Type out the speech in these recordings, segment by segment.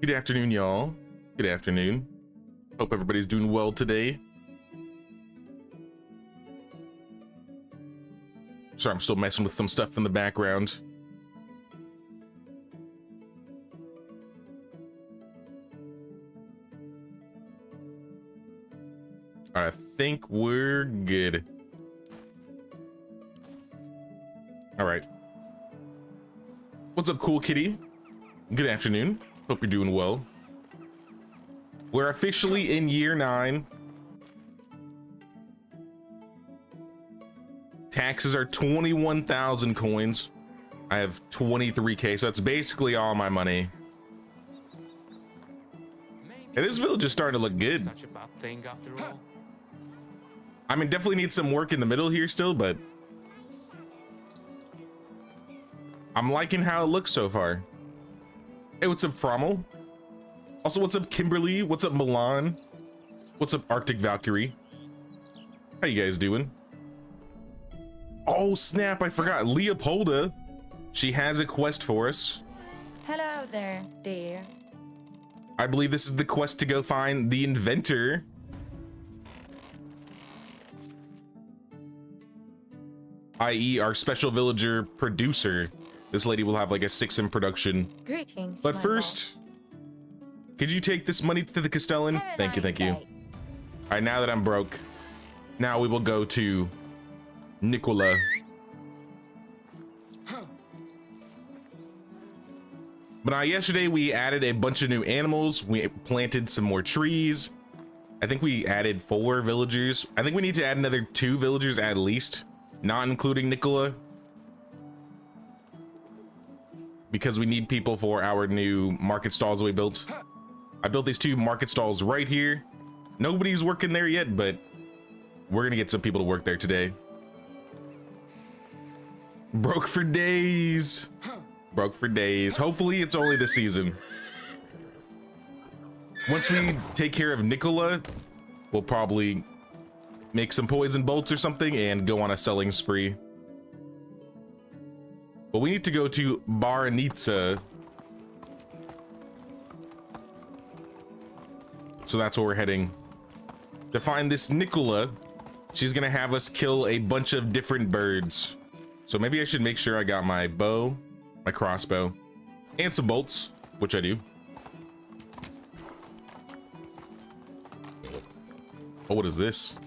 Good afternoon, y'all. Good afternoon. Hope everybody's doing well today. Sorry, I'm still messing with some stuff in the background. All right, I think we're good. All right. What's up, cool kitty? Good afternoon. Hope you're doing well. We're officially in year 9. Taxes are 21,000 coins. I have 23k, so that's basically all my money. Hey, this village is starting to look good. Such a bad thing after all. I mean, definitely need some work in the middle here still, but I'm liking how it looks so far. Hey, what's up, Frommel? Also, what's up, Kimberly? What's up, Milan? What's up, Arctic Valkyrie? How you guys doing? Oh, snap, I forgot. Leopolda. She has a quest for us. Hello there, dear. I believe this is the quest to go find the inventor. I.e. our special villager producer. This lady will have like a 6 in production. Greetings. But my first, could you take this money to the Castellan? lord. Have a Thank you, nice thank you. day. All right, now that I'm broke, now we will go to Nikola. But yesterday we added a bunch of new animals. We planted some more trees. I think we added 4 villagers. I think we need to add another 2 villagers at least, not including Nikola, because we need people for our new market stalls that we built. I built these 2 market stalls right here. Nobody's working there yet, but we're gonna get some people to work there today. Broke for days. Broke for days. Hopefully it's only this season. Once we take care of Nikola, we'll probably make some poison bolts or something and go on a selling spree. But we need to go to Baranitsa. So that's where we're heading. To find this Nikola, she's gonna have us kill a bunch of different birds. So maybe I should make sure I got my bow, my crossbow, and some bolts, which I do. Oh, what is this?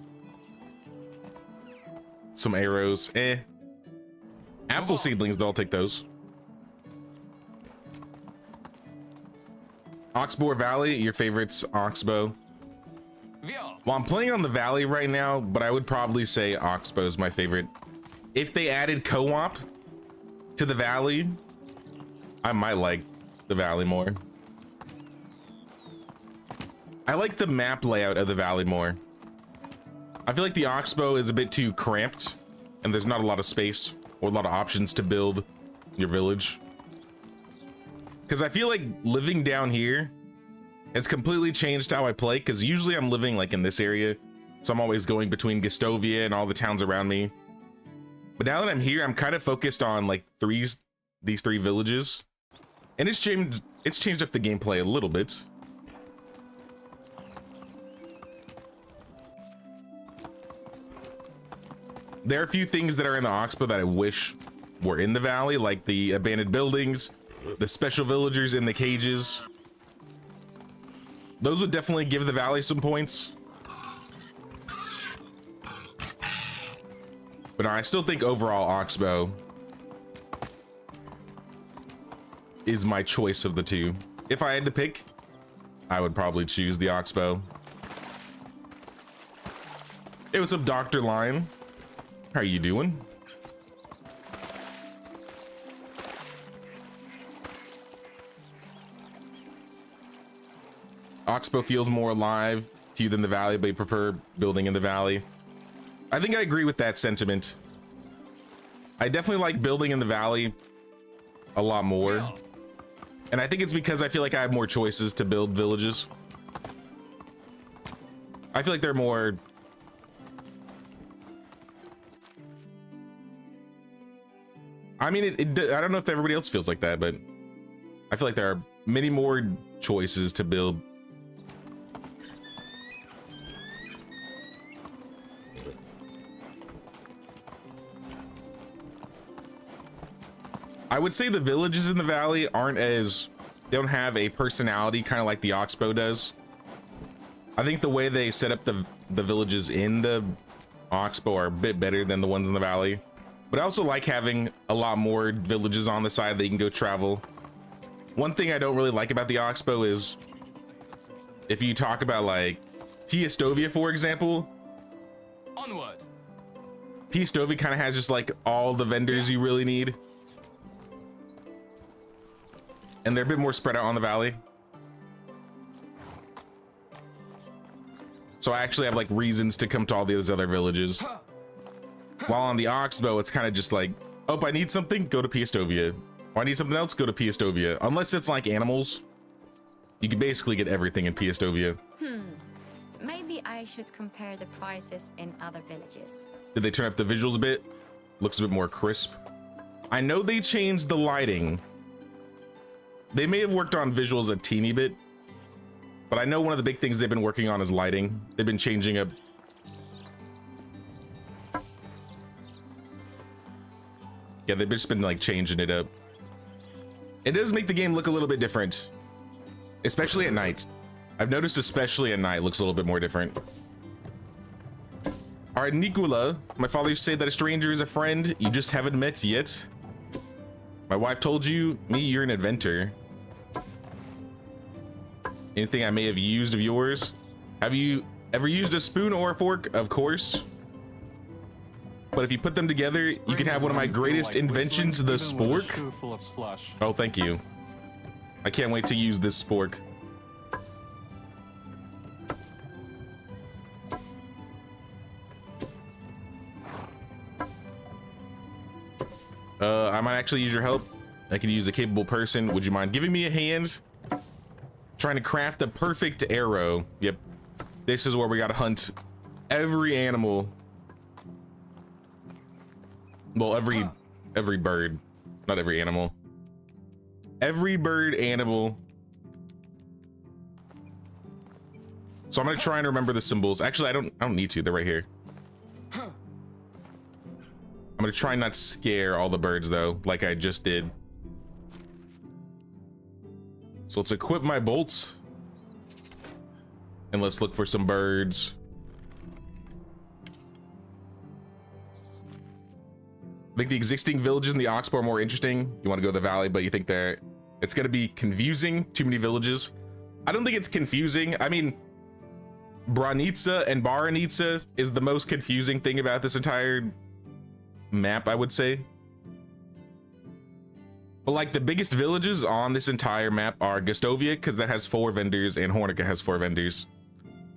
Some arrows. Apple seedlings, though, I'll take those. Oxbow Valley, your favorites, Oxbow. Well, I'm playing on the Valley right now, but I would probably say Oxbow is my favorite. If they added co-op to the Valley, I might like the Valley more. I like the map layout of the Valley more. I feel like the Oxbow is a bit too cramped, and there's not a lot of space or a lot of options to build your village. Because I feel like living down here has completely changed how I play, because usually I'm living like in this area, so I'm always going between Gastovia and all the towns around me. But now that I'm here, I'm kind of focused on like these 3 villages, and it's changed up the gameplay a little bit. There are a few things that are in the Oxbow that I wish were in the Valley, like the abandoned buildings, the special villagers in the cages. Those would definitely give the Valley some points. But no, I still think overall Oxbow is my choice of the 2. If I had to pick, I would probably choose the Oxbow. Hey, what's up, Dr. Lion? How are you doing? Oxbow feels more alive to you than the Valley, but you prefer building in the Valley. I think I agree with that sentiment. I definitely like building in the Valley a lot more. And I think it's because I feel like I have more choices to build villages. I feel like they're more... I mean, I don't know if everybody else feels like that, but I feel like there are many more choices to build. I would say the villages in the valley aren't as, they don't have a personality kind of like the Oxbow does. I think the way they set up the villages in the Oxbow are a bit better than the ones in the valley. But I also like having a lot more villages on the side that you can go travel. One thing I don't really like about the Oxbow is if you talk about like Piastovia, for example. Onward. Piastovia kind of has just like all the vendors you really need. And they're a bit more spread out on the valley. So I actually have like reasons to come to all these other villages. While on the Oxbow, it's kind of just like, oh, I need something, go to Piastovia. Oh, I need something else, go to Piastovia. Unless it's like animals, you can basically get everything in Piastovia. Maybe I should compare the prices in other villages. Did they turn up the visuals a bit? Looks a bit more crisp. I know they changed the lighting. They may have worked on visuals a teeny bit, but I know one of the big things they've been working on is lighting. They've been changing up. Yeah, they've just been like changing it up. It does make the game look a little bit different, especially at night. I've noticed especially at night looks a little bit more different. All right, Nikola, my father used to say that a stranger is a friend you just haven't met yet. My wife told you, you're an inventor. Anything I may have used of yours? Have you ever used a spoon or a fork? Of course. But if you put them together, you can have one of my greatest inventions, the spork. Oh, thank you. I can't wait to use this spork. I might actually use your help. I could use a capable person. Would you mind giving me a hand? Trying to craft the perfect arrow. Yep. This is where we gotta hunt every animal. Well, every bird, not every animal. Every bird, animal. So I'm gonna try and remember the symbols. Actually, I don't need to. They're right here. I'm gonna try not to scare all the birds though, like I just did. So let's equip my bolts. And let's look for some birds. I think the existing villages in the Oxbow are more interesting. You want to go to the valley, but you think that it's gonna be confusing, too many villages. I don't think it's confusing. I mean, Branitsa and Baranitsa is the most confusing thing about this entire map, I would say. But like the biggest villages on this entire map are Gustovia, because that has 4 vendors, and Hornica has 4 vendors.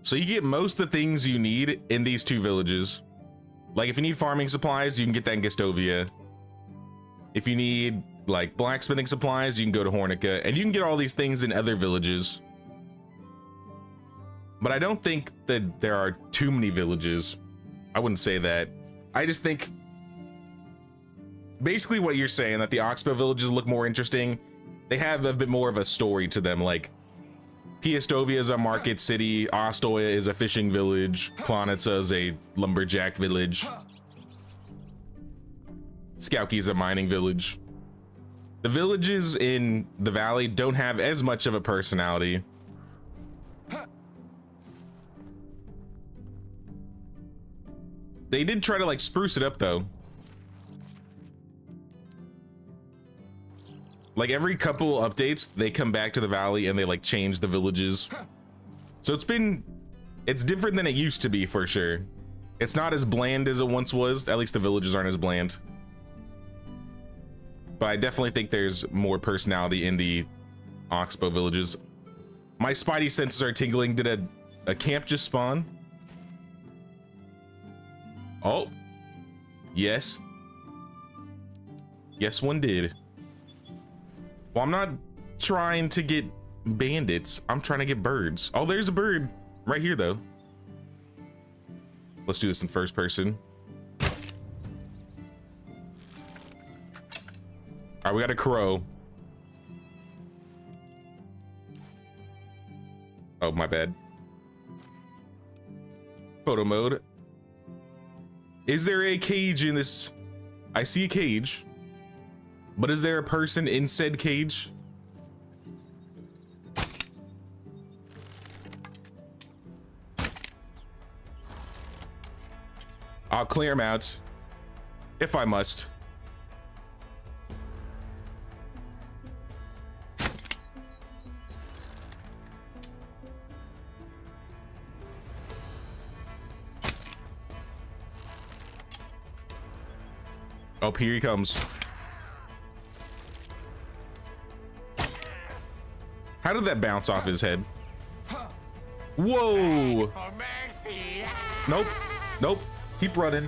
So you get most of the things you need in these 2 villages. Like if you need farming supplies, you can get that in Gustovia. If you need like blacksmithing supplies, you can go to Hornica, and you can get all these things in other villages. But I don't think that there are too many villages. I wouldn't say that. I just think basically what you're saying, that the Oxbow villages look more interesting. They have a bit more of a story to them. Like Piastovia is a market city, Ostoya is a fishing village, Klonitsa is a lumberjack village, Skauki is a mining village. The villages in the valley don't have as much of a personality. They did try to like spruce it up though. Like every couple updates, they come back to the valley and they like change the villages. So it's different than it used to be for sure. It's not as bland as it once was. At least the villages aren't as bland. But I definitely think there's more personality in the Oxbow villages. My spidey senses are tingling. Did a camp just spawn? Oh, yes. Yes, one did. Well, I'm not trying to get bandits. I'm trying to get birds. Oh, there's a bird right here, though. Let's do this in first person. All right, we got a crow. Oh, my bad. Photo mode. Is there a cage in this? I see a cage, but is there a person in said cage? I'll clear him out if I must. Oh, here he comes. How did that bounce off his head? Whoa! Nope. Nope. Keep running.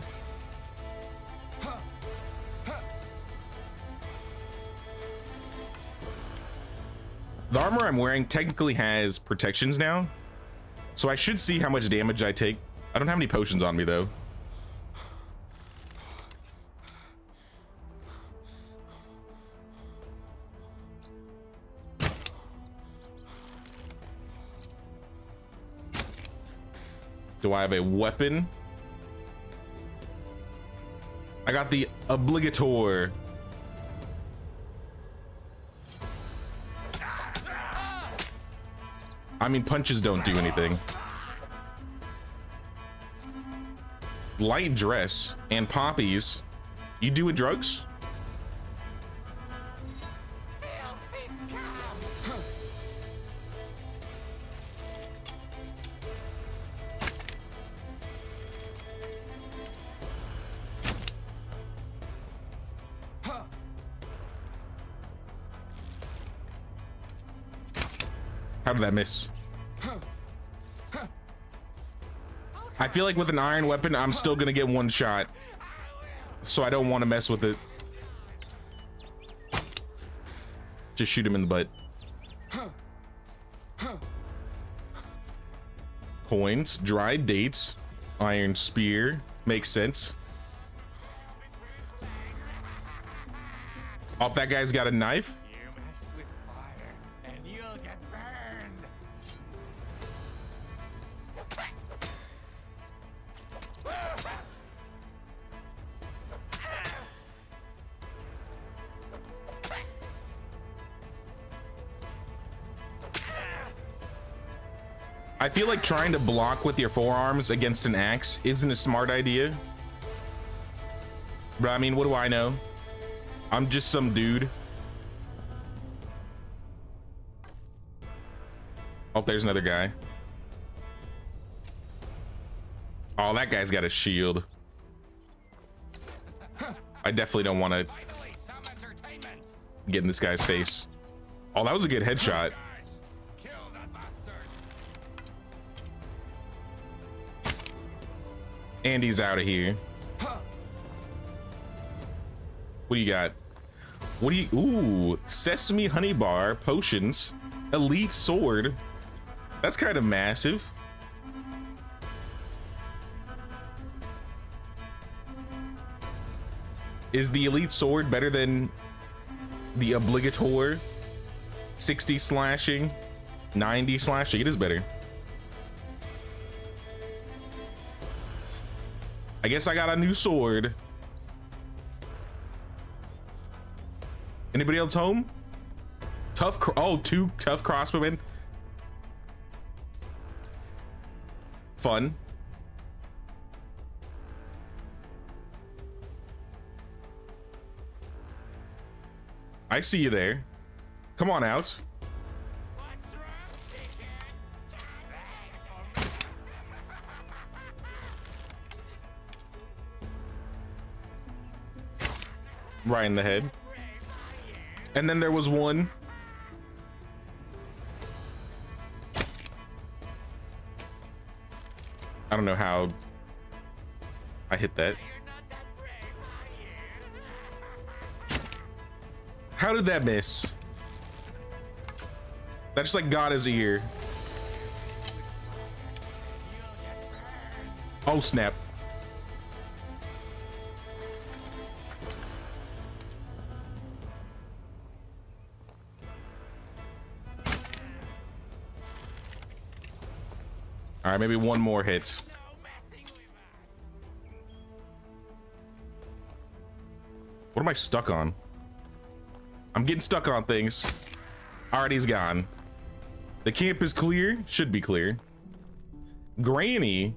The armor I'm wearing technically has protections now, so I should see how much damage I take. I don't have any potions on me though. Do I have a weapon? I got the obligator. I mean, punches don't do anything. Light dress and poppies. You doing drugs? How did that miss? I feel like with an iron weapon, I'm still gonna get one shot. So I don't want to mess with it. Just shoot him in the butt. Coins, dried dates, iron spear. Makes sense. Oh, that guy's got a knife. I feel like trying to block with your forearms against an axe isn't a smart idea. But I mean, what do I know? I'm just some dude. Oh, there's another guy. Oh, that guy's got a shield. I definitely don't want to get in this guy's face. Oh, that was a good headshot. And he's out of here. What do you got? What do you... Ooh, sesame honey bar, potions, elite sword. That's kind of massive. Is the elite sword better than the obligator? 60 slashing, 90 slashing. It is better. I guess I got a new sword. Anybody else home? Two tough crossbowmen. Fun. I see you there. Come on out. Right in the head. And then there was one. I don't know how I hit that. How did that miss? That just like got his ear. Oh snap. All right, maybe one more hit. What am I stuck on? I'm getting stuck on things. Alright, he's gone. The camp is clear. Should be clear. Granny.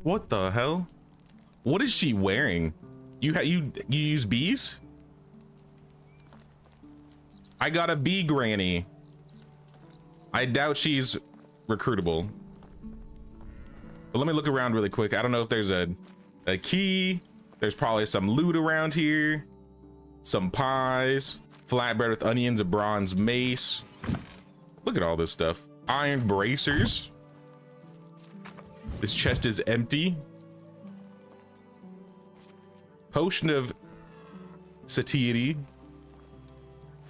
What the hell? What is she wearing? You use bees? I got a bee granny. I doubt she's recruitable. But let me look around really quick. I don't know if there's a key. There's probably some loot around here. Some pies. Flatbread with onions, a bronze mace. Look at all this stuff. Iron bracers. This chest is empty. Potion of satiety.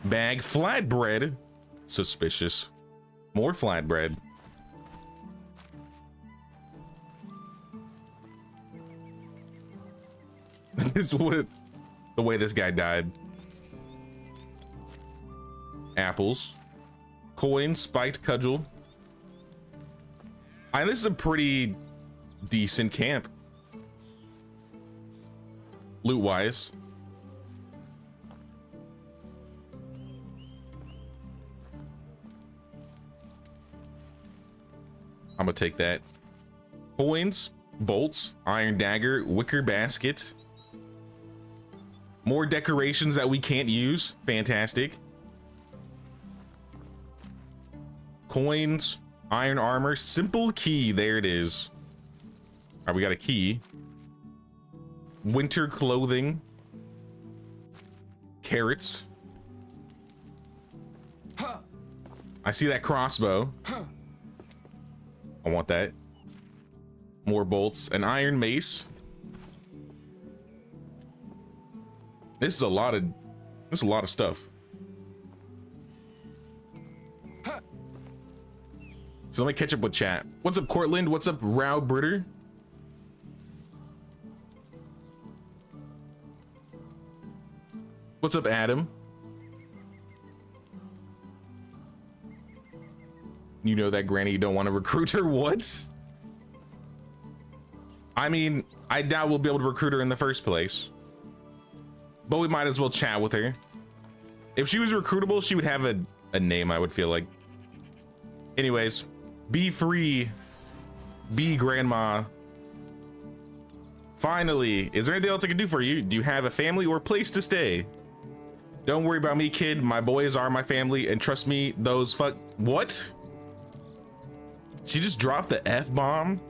Bag. Flatbread. Suspicious. More flatbread. This is what the way this guy died. Apples. Coin. Spiked cudgel. This is a pretty decent camp. Loot wise. I'm gonna take that. Coins, bolts, iron dagger, wicker basket. More decorations that we can't use. Fantastic. Coins, iron armor, simple key. There it is. All right, we got a key. Winter clothing. Carrots. I see that crossbow. I want that. More bolts. An iron mace. This is a lot of stuff. So let me catch up with chat. What's up, Cortland? What's up, Rao Britter? What's up, Adam? You know that granny, you don't want to recruit her? What? I mean, I doubt we'll be able to recruit her in the first place. But we might as well chat with her. If she was recruitable, she would have a name, I would feel like. Anyways, be free. Be grandma. Finally, is there anything else I can do for you? Do you have a family or place to stay? Don't worry about me, kid. My boys are my family, and trust me, those what? She just dropped the F-bomb?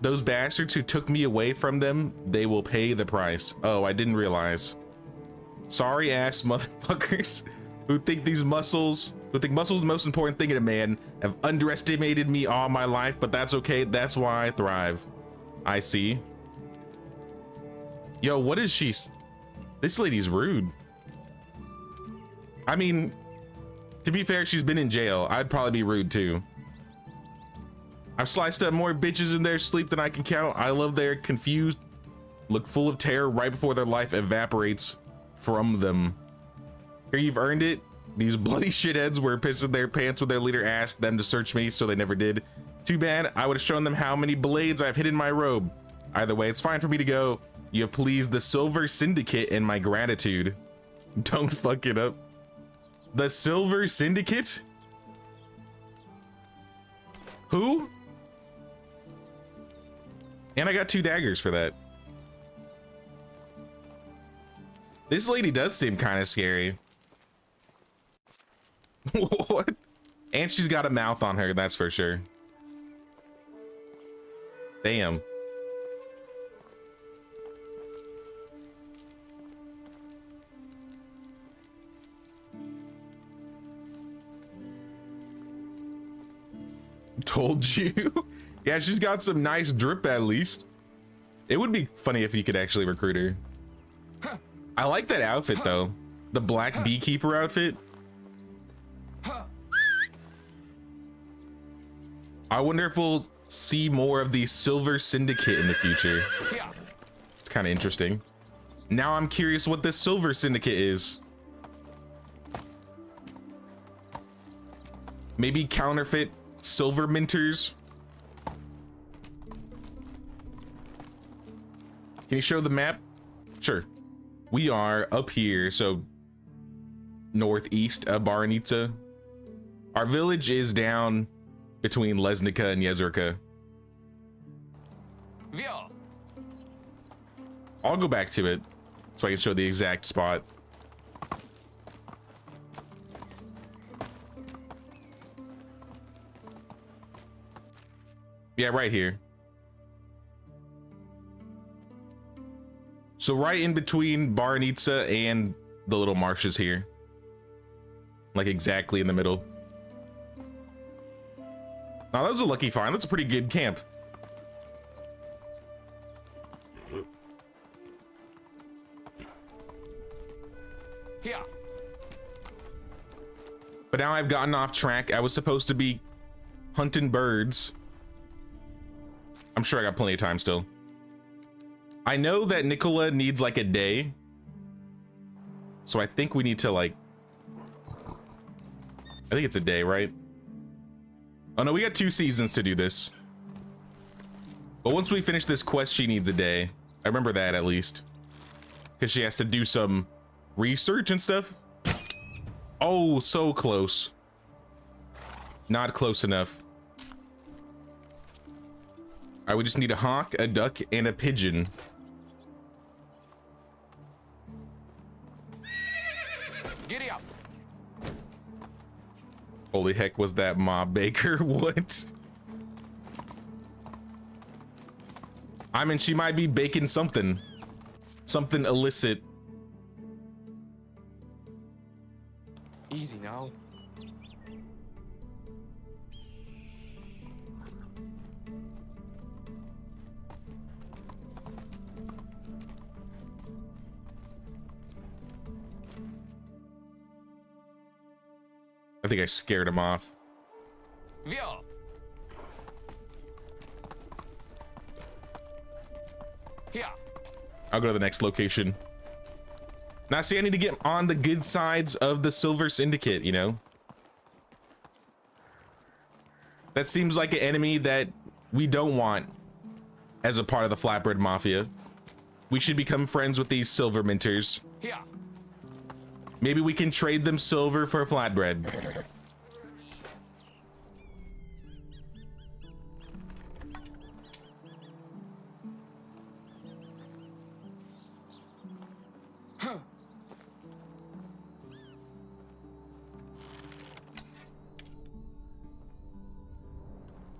Those bastards who took me away from them, they will pay the price. Oh, I didn't realize. Sorry ass motherfuckers who think muscles are the most important thing in a man have underestimated me all my life, but that's okay. That's why I thrive. I see. Yo, what is she? This lady's rude. I mean, to be fair, she's been in jail. I'd probably be rude too. I've sliced up more bitches in their sleep than I can count. I love their confused look full of terror right before their life evaporates from them. Here, you've earned it. These bloody shitheads were pissing their pants when their leader asked them to search me, so they never did. Too bad. I would have shown them how many blades I've hid in my robe. Either way, it's fine for me to go. You have pleased the Silver Syndicate and my gratitude. Don't fuck it up. The Silver Syndicate? Who? And I got 2 daggers for that. This lady does seem kind of scary. What? And she's got a mouth on her, that's for sure. Damn. Told you. Yeah, she's got some nice drip at least. It would be funny if you could actually recruit her. I like that outfit though. The black beekeeper outfit. I wonder if we'll see more of the Silver Syndicate in the future. It's kind of interesting. Now I'm curious what this Silver Syndicate is. Maybe counterfeit silver minters. Can you show the map? Sure. We are up here, so northeast of Baranitsa. Our village is down between Lesnica and Yezerka. I'll go back to it so I can show the exact spot. Yeah, right here. So right in between Baranitsa and the little marshes here. Like exactly in the middle. Oh, that was a lucky find. That's a pretty good camp. Here. But now I've gotten off track. I was supposed to be hunting birds. I'm sure I got plenty of time still. I know that Nikola needs like a day. So I think we need to like... I think it's a day, right? Oh no, we got 2 seasons to do this. But once we finish this quest, she needs a day. I remember that at least. Because she has to do some research and stuff. Oh, so close. Not close enough. All right, we just need a hawk, a duck, and a pigeon. Giddy up. Holy heck, was that Ma Baker? What? I mean, she might be baking something. Something illicit. Easy now. I think I scared him off. Vio. Here. I'll go to the next location. Now, see, I need to get on the good sides of the Silver Syndicate, you know? That seems like an enemy that we don't want as a part of the Flatbread Mafia. We should become friends with these silver minters. Here. Maybe we can trade them silver for flatbread.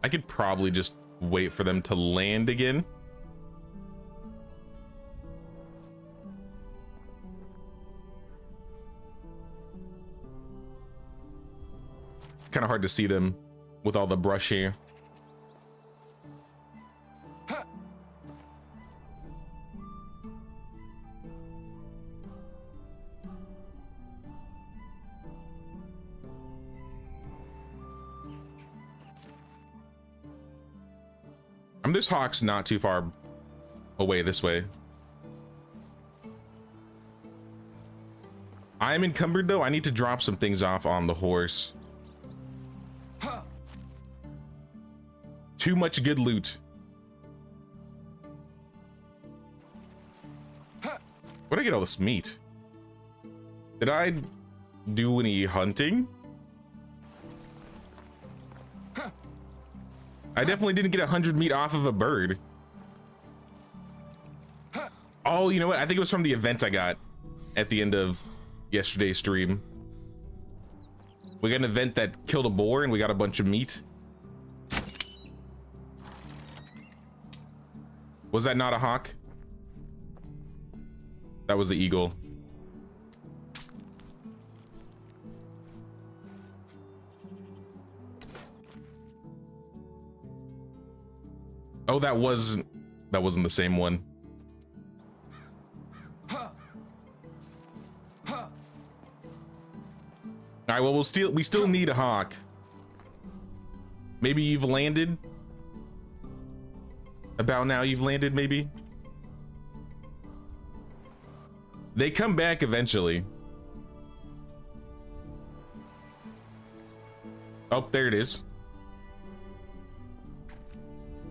I could probably just wait for them to land again. Kind of hard to see them with all the brush here. This hawk's not too far away this way. I'm encumbered though. I need to drop some things off on the horse. Too much good loot. Where'd I get all this meat? Did I do any hunting? I definitely didn't get 100 meat off of a bird. Oh, you know what? I think it was from the event I got at the end of yesterday's stream. We got an event that killed a boar and we got a bunch of meat. Was that not a hawk? That was the eagle. Oh, that wasn't the same one. All right, well, we still need a hawk. Maybe you've landed. About now you've landed, maybe. They come back eventually. Oh, there it is.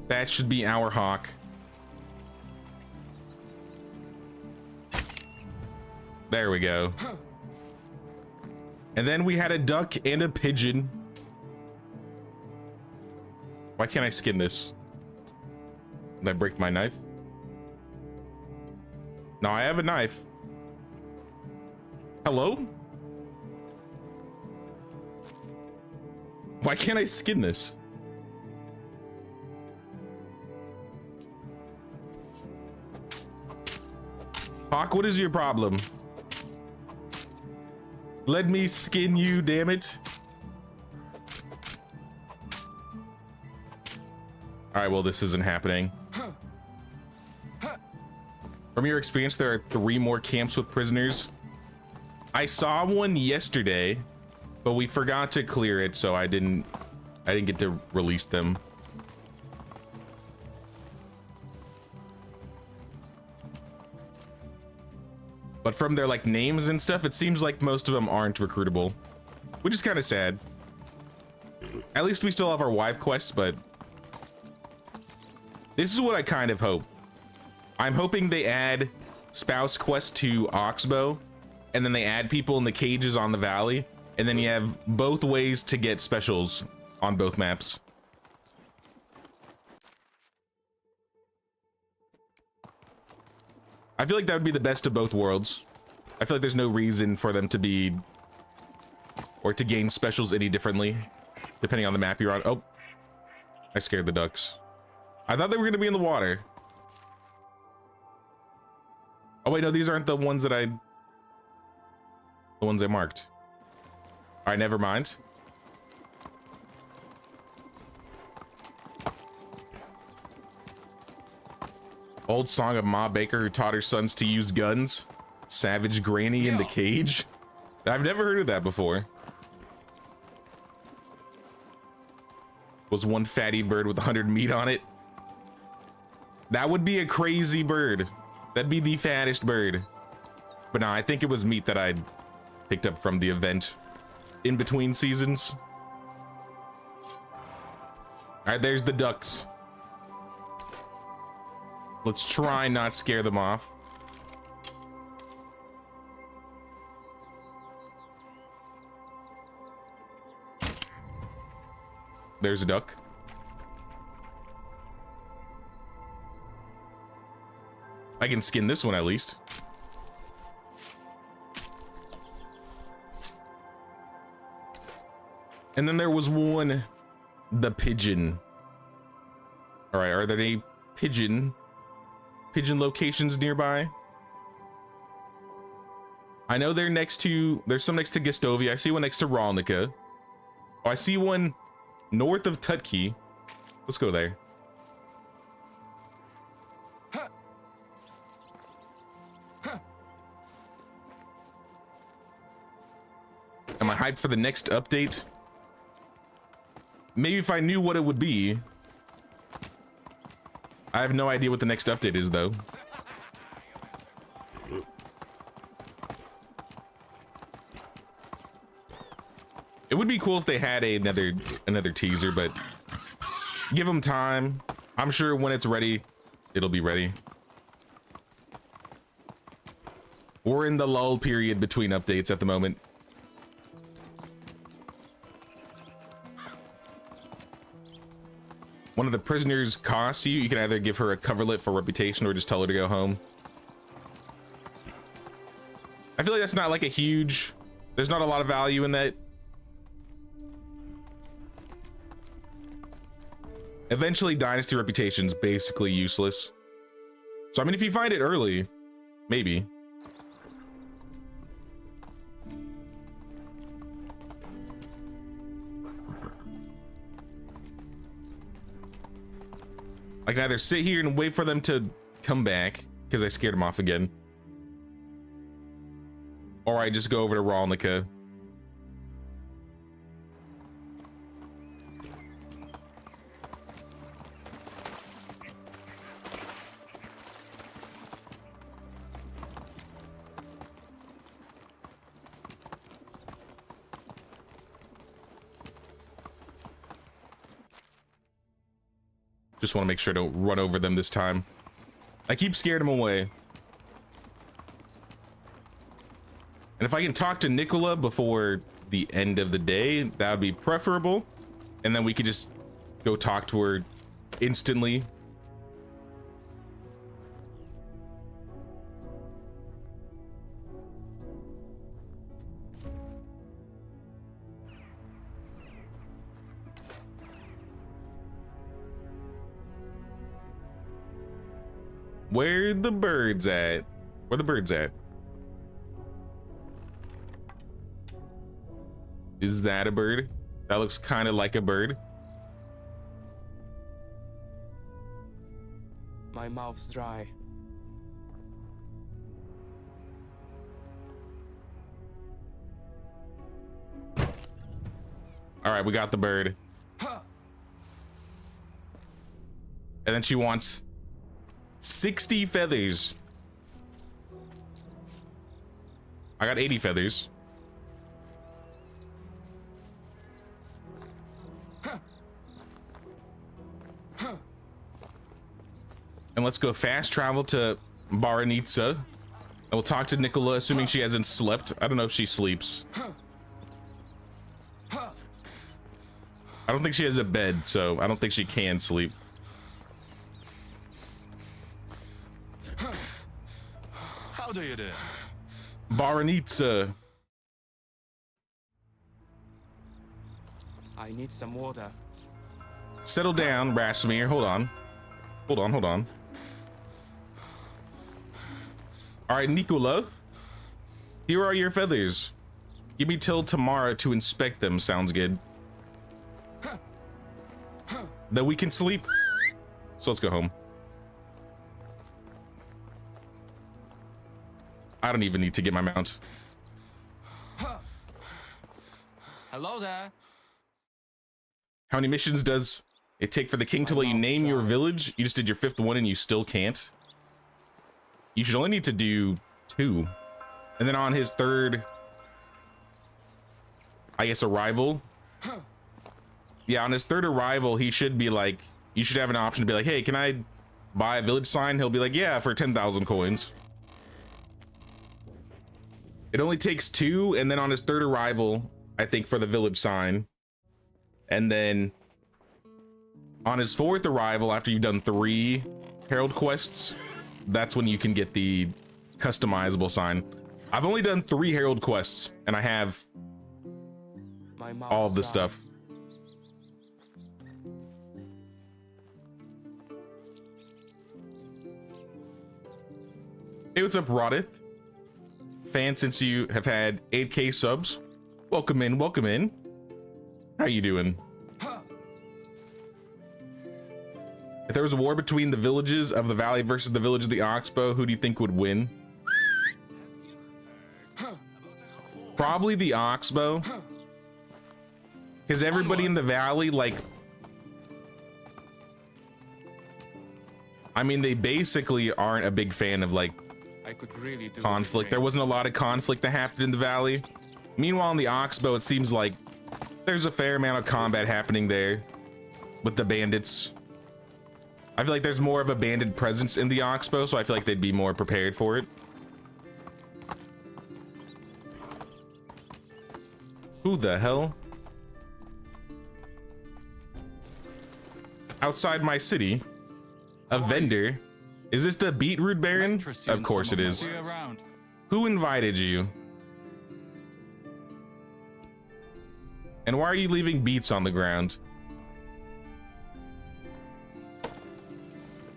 That should be our hawk. There we go. And then we had a duck and a pigeon. Why can't I skin this? Did I break my knife? No, I have a knife. Hello? Why can't I skin this? Hawk, what is your problem? Let me skin you, damn it. All right, well, this isn't happening. From your experience, there are 3 more camps with prisoners. I saw one yesterday, but we forgot to clear it, so I didn't get to release them. But from their like names and stuff, it seems like most of them aren't recruitable, which is kind of sad. At least we still have our wife quests, but this is what I kind of hope. I'm hoping they add spouse quest to Oxbow, and then they add people in the cages on the valley, and then you have both ways to get specials on both maps. I feel like that would be the best of both worlds. I feel like there's no reason for them to be, or to gain specials any differently, depending on the map you're on. Oh, I scared the ducks. I thought they were going to be in the water. Oh wait, no, these aren't the ones that the ones I marked. All right, never mind. Old song of Ma Baker who taught her sons to use guns. Savage Granny in the cage. I've never heard of that before. Was one fatty bird with 100 meat on it. That would be a crazy bird. That'd be the fattest bird. But no, I think it was meat that I picked up from the event in between seasons. All right, there's the ducks. Let's try not scare them off. There's a duck. I can skin this one at least. And then there was one, the pigeon. All right, are there any pigeon locations nearby? I know they're next to, there's some next to Gestovia. I see one next to Ralnica. Oh, I see one north of Tutki. Let's go there. Am I hyped for the next update? Maybe if I knew what it would be. I have no idea what the next update is, though. It would be cool if they had another teaser, but give them time. I'm sure when it's ready, it'll be ready. We're in the lull period between updates at the moment. One of the prisoners costs you. You can either give her a coverlet for reputation or just tell her to go home. I feel like that's not like a huge, there's not a lot of value in that. Eventually, Dynasty reputation's basically useless. So, I mean, if you find it early, maybe. I can either sit here and wait for them to come back, because I scared them off again. Or I just go over to Ralnica. Just want to make sure I don't run over them this time. I keep scaring them away. And if I can talk to Nikola before the end of the day, that would be preferable. And then we could just go talk to her instantly. Where the birds at? Where the birds at? Is that a bird? That looks kind of like a bird. My mouth's dry. All right, we got the bird. And then she wants 60 feathers. I got 80 feathers. And let's go fast travel to Baranitsa. And we'll talk to Nikola, assuming she hasn't slept. I don't know if she sleeps. I don't think she has a bed, so I don't think she can sleep. How do you do? Baranitsa. I need some water. Settle down, Rasimir. Hold on. Hold on, hold on. All right, Nikola. Here are your feathers. Give me till tomorrow to inspect them. Sounds good. Then we can sleep. So let's go home. I don't even need to get my mount. Hello there. How many missions does it take for the king to let you name your village? You just did your 5th one and you still can't. You should only need to do 2. And then on his 3rd, I guess, arrival. Yeah, on his 3rd arrival, he should be like, you should have an option to be like, hey, can I buy a village sign? He'll be like, yeah, for 10,000 coins. It only takes 2, and then on his 3rd arrival, I think, for the village sign. And then on his 4th arrival, after you've done 3 Herald quests, that's when you can get the customizable sign. I've only done 3 Herald quests, and I have My mouth's all of the dry. stuff. Hey, what's up, Rodith? Fan, since you have had 8K subs, welcome in, welcome in. How you doing? If there was a war between the villages of the valley versus the village of the Oxbow, who do you think would win? Probably the Oxbow. Because everybody in the valley, like, I mean, they basically aren't a big fan of, like, I could really do conflict. There wasn't a lot of conflict that happened in the valley. Meanwhile, in the Oxbow, it seems like there's a fair amount of combat happening there with the bandits. I feel like there's more of a bandit presence in the Oxbow, so I feel like they'd be more prepared for it. Who the hell? Outside my city, a vendor. Is this the Beetroot Baron? Of course it is. Who invited you? And why are you leaving beets on the ground?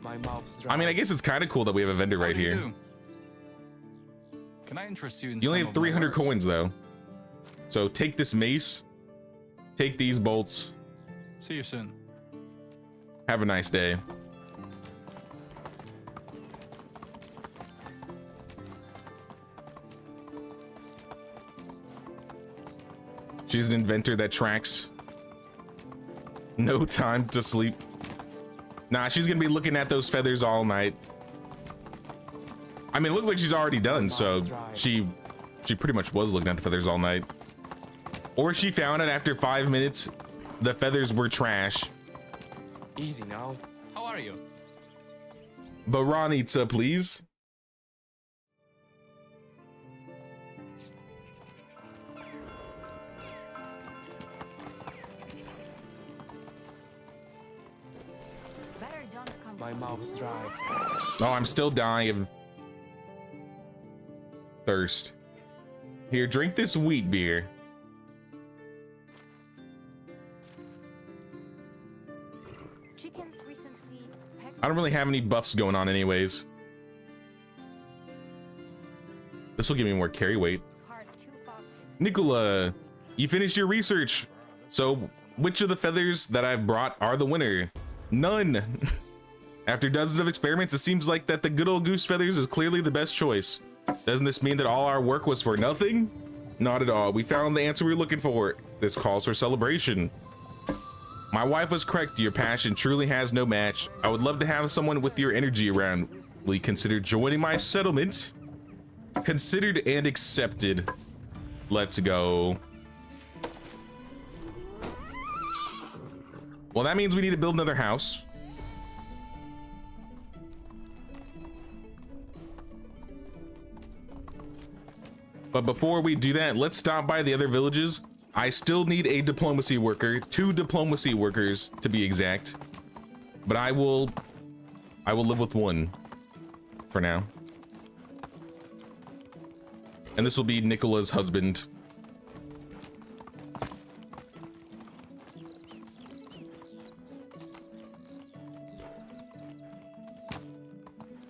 My mouth's dry. I mean, I guess it's kind of cool that we have a vendor right here. Can I interest you in You only some have of my 300 works? coins though. So take this mace, take these bolts. See you soon. Have a nice day. She's an inventor that tracks. No time to sleep. Nah, she's gonna be looking at those feathers all night. I mean, it looks like she's already done, so she pretty much was looking at the feathers all night. Or she found it after 5 minutes. The feathers were trash. Easy now. How are you? Baranitsa, please. Better don't come. My mouth's dry. Oh, I'm still dying of thirst. Here, drink this wheat beer. Chickens recently pecked I don't really have any buffs going on anyways. This will give me more carry weight. apart 2 boxes. Nikola, you finished your research. So, which of the feathers that I've brought are the winner? None. After dozens of experiments, it seems like that the good old goose feathers is clearly the best choice. Doesn't this mean that all our work was for nothing? Not at all. We found the answer we were looking for. This calls for celebration. My wife was correct. Your passion truly has no match. I would love to have someone with your energy around. Will you consider joining my settlement? Considered and accepted. Let's go. Well, that means we need to build another house. But before we do that, let's stop by the other villages. I still need a diplomacy worker, 2 diplomacy workers to be exact. But I will live with 1 for now. And this will be Nikola's husband.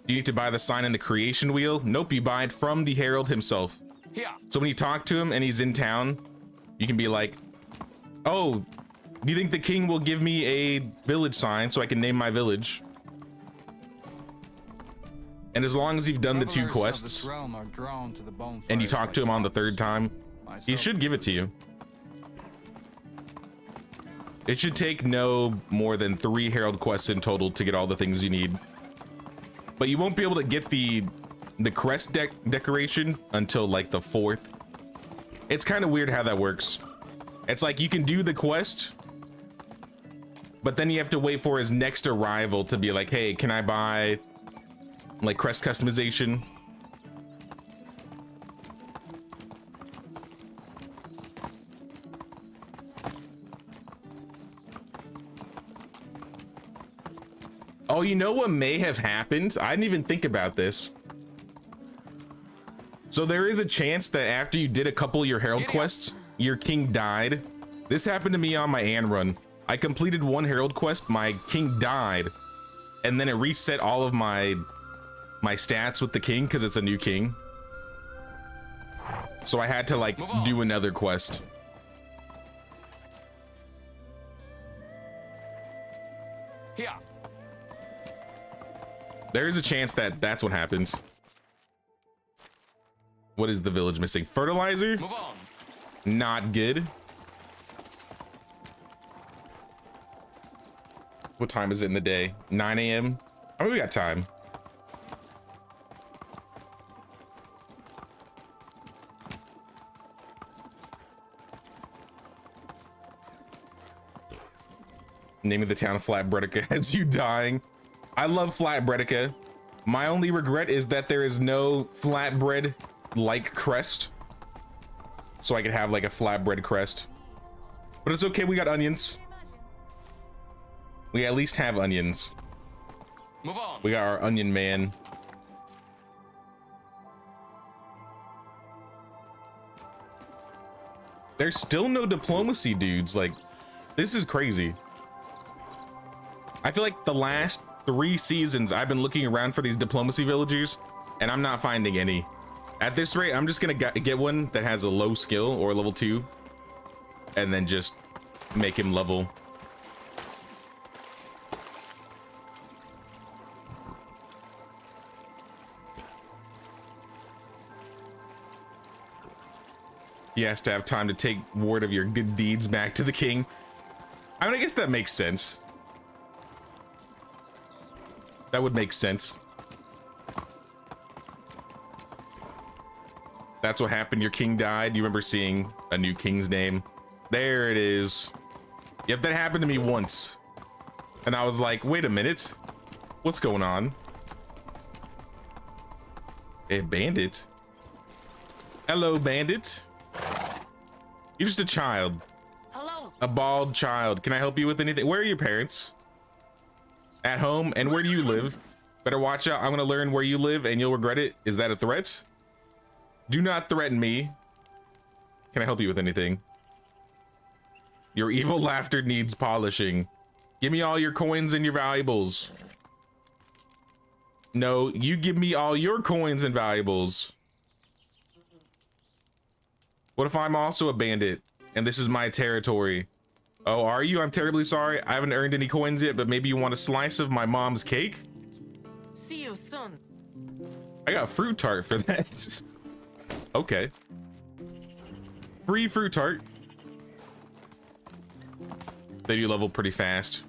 Do you need to buy the sign in the creation wheel? Nope, you buy it from the Herald himself. Here. So when you talk to him and he's in town, you can be like, oh, do you think the king will give me a village sign so I can name my village? And as long as you've done the 2 Travelers of quests this realm are drawn to the bonfires and you talk to him on the like 3rd time, he myself. should give it to you. It should take no more than 3 Herald quests in total to get all the things you need. But you won't be able to get the crest decoration until like the 4th. It's kind of weird how that works. It's like you can do the quest, but then you have to wait for his next arrival to be like, hey, can I buy like crest customization? Oh, you know what may have happened? I didn't even think about this. So there is a chance that after you did a couple of your Herald quests, your king died. This happened to me on my Anne run. I completed 1 Herald quest, my king died, and then it reset all of my stats with the king because it's a new king. So I had to like do another quest. Here. There is a chance that that's what happens. What is the village missing? Fertilizer? Move on. Not good. What time is it in the day? 9 a.m. I mean, we got time. Naming the town of Flatbredica as you dying. I love Flatbredica. My only regret is that there is no flatbread like crest. So I could have like a flatbread crest. But it's okay, we got onions. We at least have onions. Move on. We got our onion man. There's still no diplomacy dudes. Like, this is crazy. I feel like the last 3 seasons I've been looking around for these diplomacy villagers and I'm not finding any. At this rate, I'm just gonna get one that has a low skill or level 2 and then just make him level. He has to have time to take word of your good deeds back to the king. I mean, I guess that makes sense. That would make sense. That's what happened. Your king died. You remember seeing a new king's name? There it is. Yep, that happened to me once. And I was like, wait a minute. What's going on? A bandit? Hello, bandit. You're just a child. Hello. A bald child. Can I help you with anything? Where are your parents? At home? And where do you live? Better watch out. I'm gonna learn where you live and you'll regret it. Is that a threat? Do not threaten me. Can I help you with anything? Your evil laughter needs polishing. Give me all your coins and your valuables. No, you give me all your coins and valuables. What if I'm also a bandit and this is my territory? Oh, are you? I'm terribly sorry. I haven't earned any coins yet, but maybe you want a slice of my mom's cake? See you soon. I got fruit tart for that. Okay. Free fruit tart. They do level pretty fast.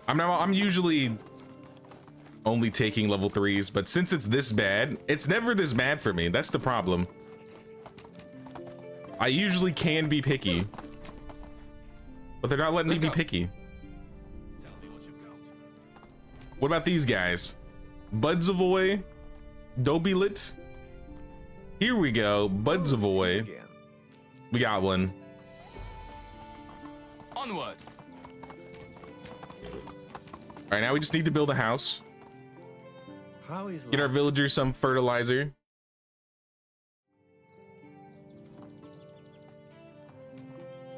I'm usually only taking level 3s, but since it's this bad, it's never this bad for me. That's the problem. I usually can be picky, but they're not letting me be picky. What about these guys? Budzavoy, Dobilit. Here we go, Budzavoy. We got one. Onward. All right, now we just need to build a house. Get our villagers some fertilizer.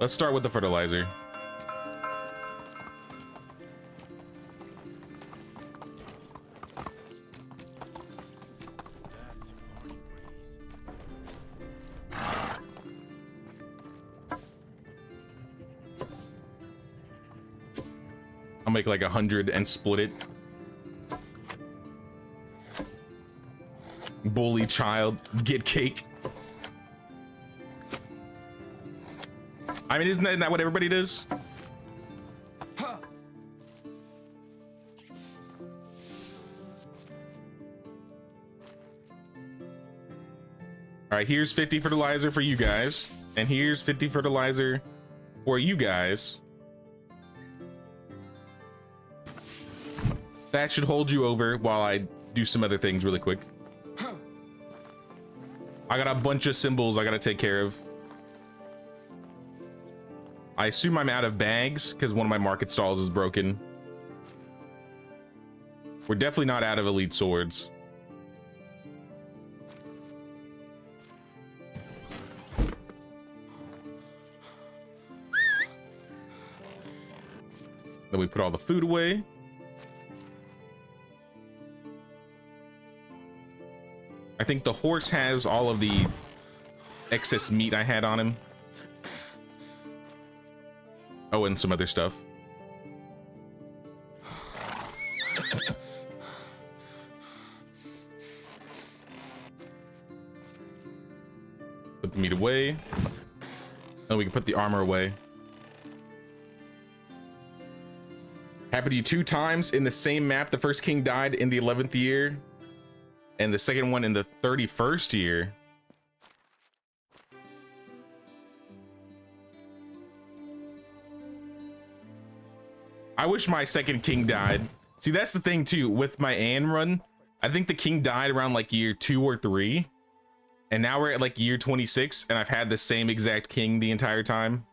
Let's start with the fertilizer. I'll make like 100 and split it. Bully child, get cake. I mean, isn't that what everybody does? Huh. All right, here's 50 fertilizer for you guys, and here's 50 fertilizer for you guys. That should hold you over while I do some other things really quick. I got a bunch of symbols I gotta take care of. I assume I'm out of bags because one of my market stalls is broken. We're definitely not out of elite swords. Then we put all the food away. I think the horse has all of the excess meat I had on him. Oh, and some other stuff. Put the meat away. Then we can put the armor away. Happened to you 2 times in the same map. The first king died in the 11th year, and the second one in the 31st year. I wish my second king died. See, that's the thing too with my Anne run. I think the king died around like year 2 or 3, and now we're at like year 26, and I've had the same exact king the entire time,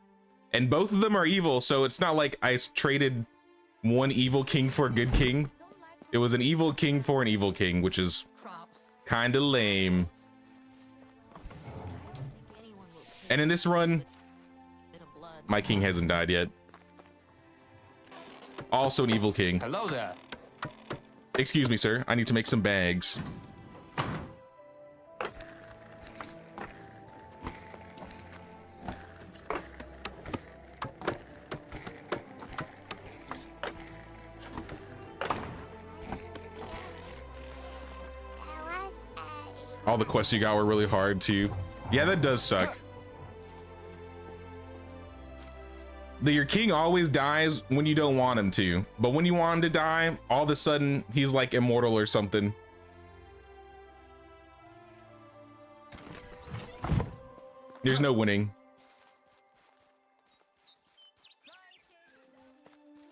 and both of them are evil. So it's not like I traded one evil king for a good king. It was an evil king for an evil king, which is kind of lame. And in this run, my king hasn't died yet. Also an evil king. Hello there. Excuse me, sir. I need to make some bags. All the quests you got were really hard too. Yeah, that does suck. Your king always dies when you don't want him to, but when you want him to die, all of a sudden he's like immortal or something. There's no winning.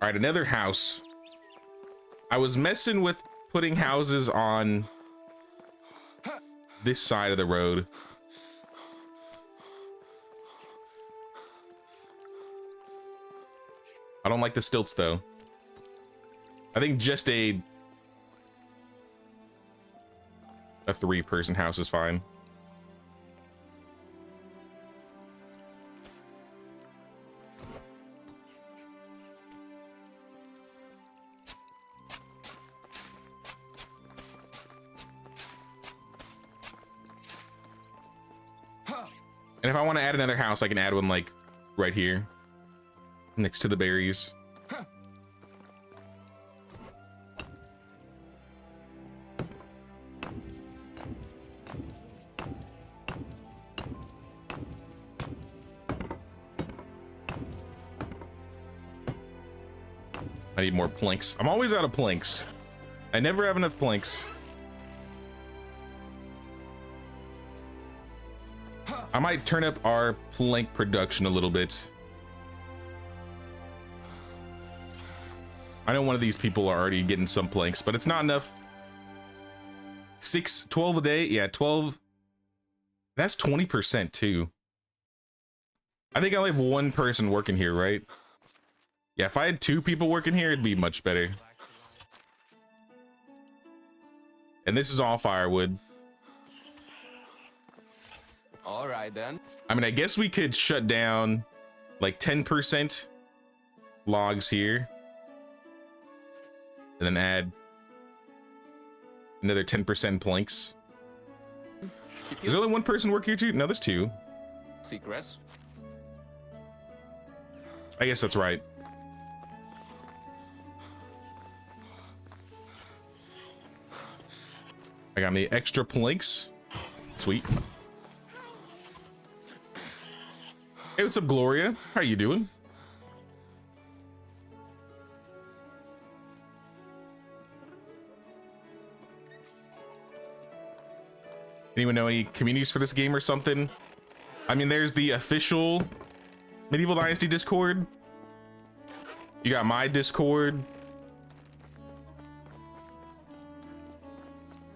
All right, another house. I was messing with putting houses on this side of the road. I don't like the stilts though. I think just a 3-person house is fine. And if I want to add another house, I can add one like right here next to the berries. I need more planks. I'm always out of planks. I never have enough planks. I might turn up our plank production a little bit. I know one of these people are already getting some planks, but it's not enough. 12 a day. Yeah, 12. That's 20% too. I think I only have one person working here, right? Yeah, if I had 2 people working here, it'd be much better. And this is all firewood. All right then. I mean, I guess we could shut down like 10% logs here. And then add another 10% planks. Is there only one person working here too? No, there's 2. Secrets. I guess that's right. I got me extra planks. Sweet. Hey, what's up, Gloria? How you doing? Anyone know any communities for this game or something? I mean, there's the official Medieval Dynasty Discord. You got my Discord.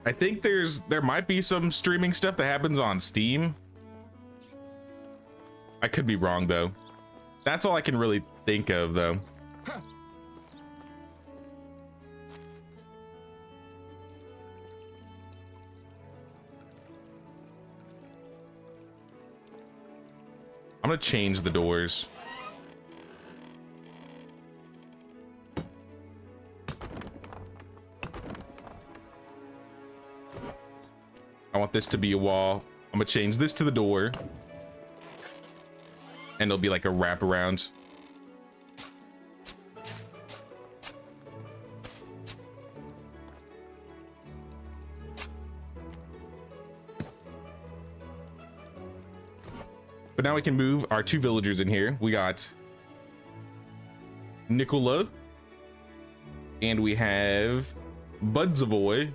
I think there might be some streaming stuff that happens on Steam. I could be wrong though. That's all I can really think of though. I'm gonna change the doors. I want this to be a wall. I'm gonna change this to the door. And it'll be like a wraparound. But now we can move our 2 villagers in here. We got Nikola. And we have Budzavoy.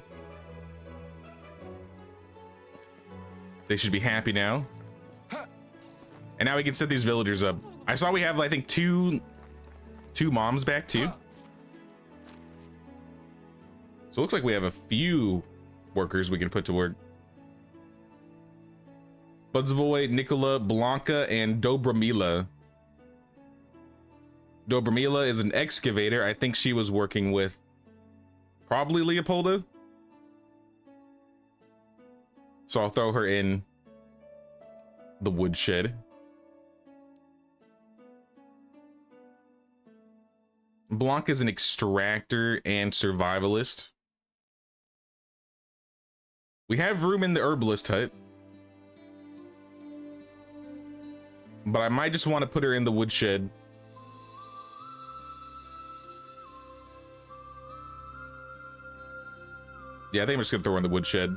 They should be happy now. And now we can set these villagers up. I saw we have, I think, two moms back too. So it looks like we have a few workers we can put to work. Budzavoy, Nikola, Blanca, and Dobramila. Dobramila is an excavator. I think she was working with probably Leopolda. So I'll throw her in the woodshed. Blanca is an extractor and survivalist. We have room in the herbalist hut. But I might just want to put her in the woodshed. Yeah, I think I'm just gonna throw her in the woodshed.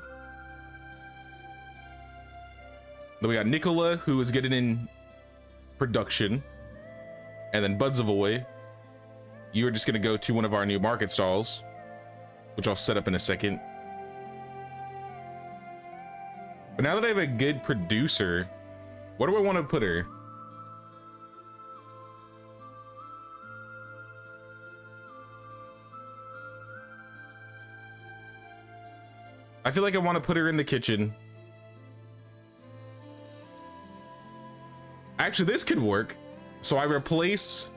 Then we got Nikola, who is getting in production. And then Budzavoy, you are just gonna go to one of our new market stalls, which I'll set up in a second. But now that I have a good producer, what do I want to put her? I feel like I want to put her in the kitchen. Actually, this could work. So I replace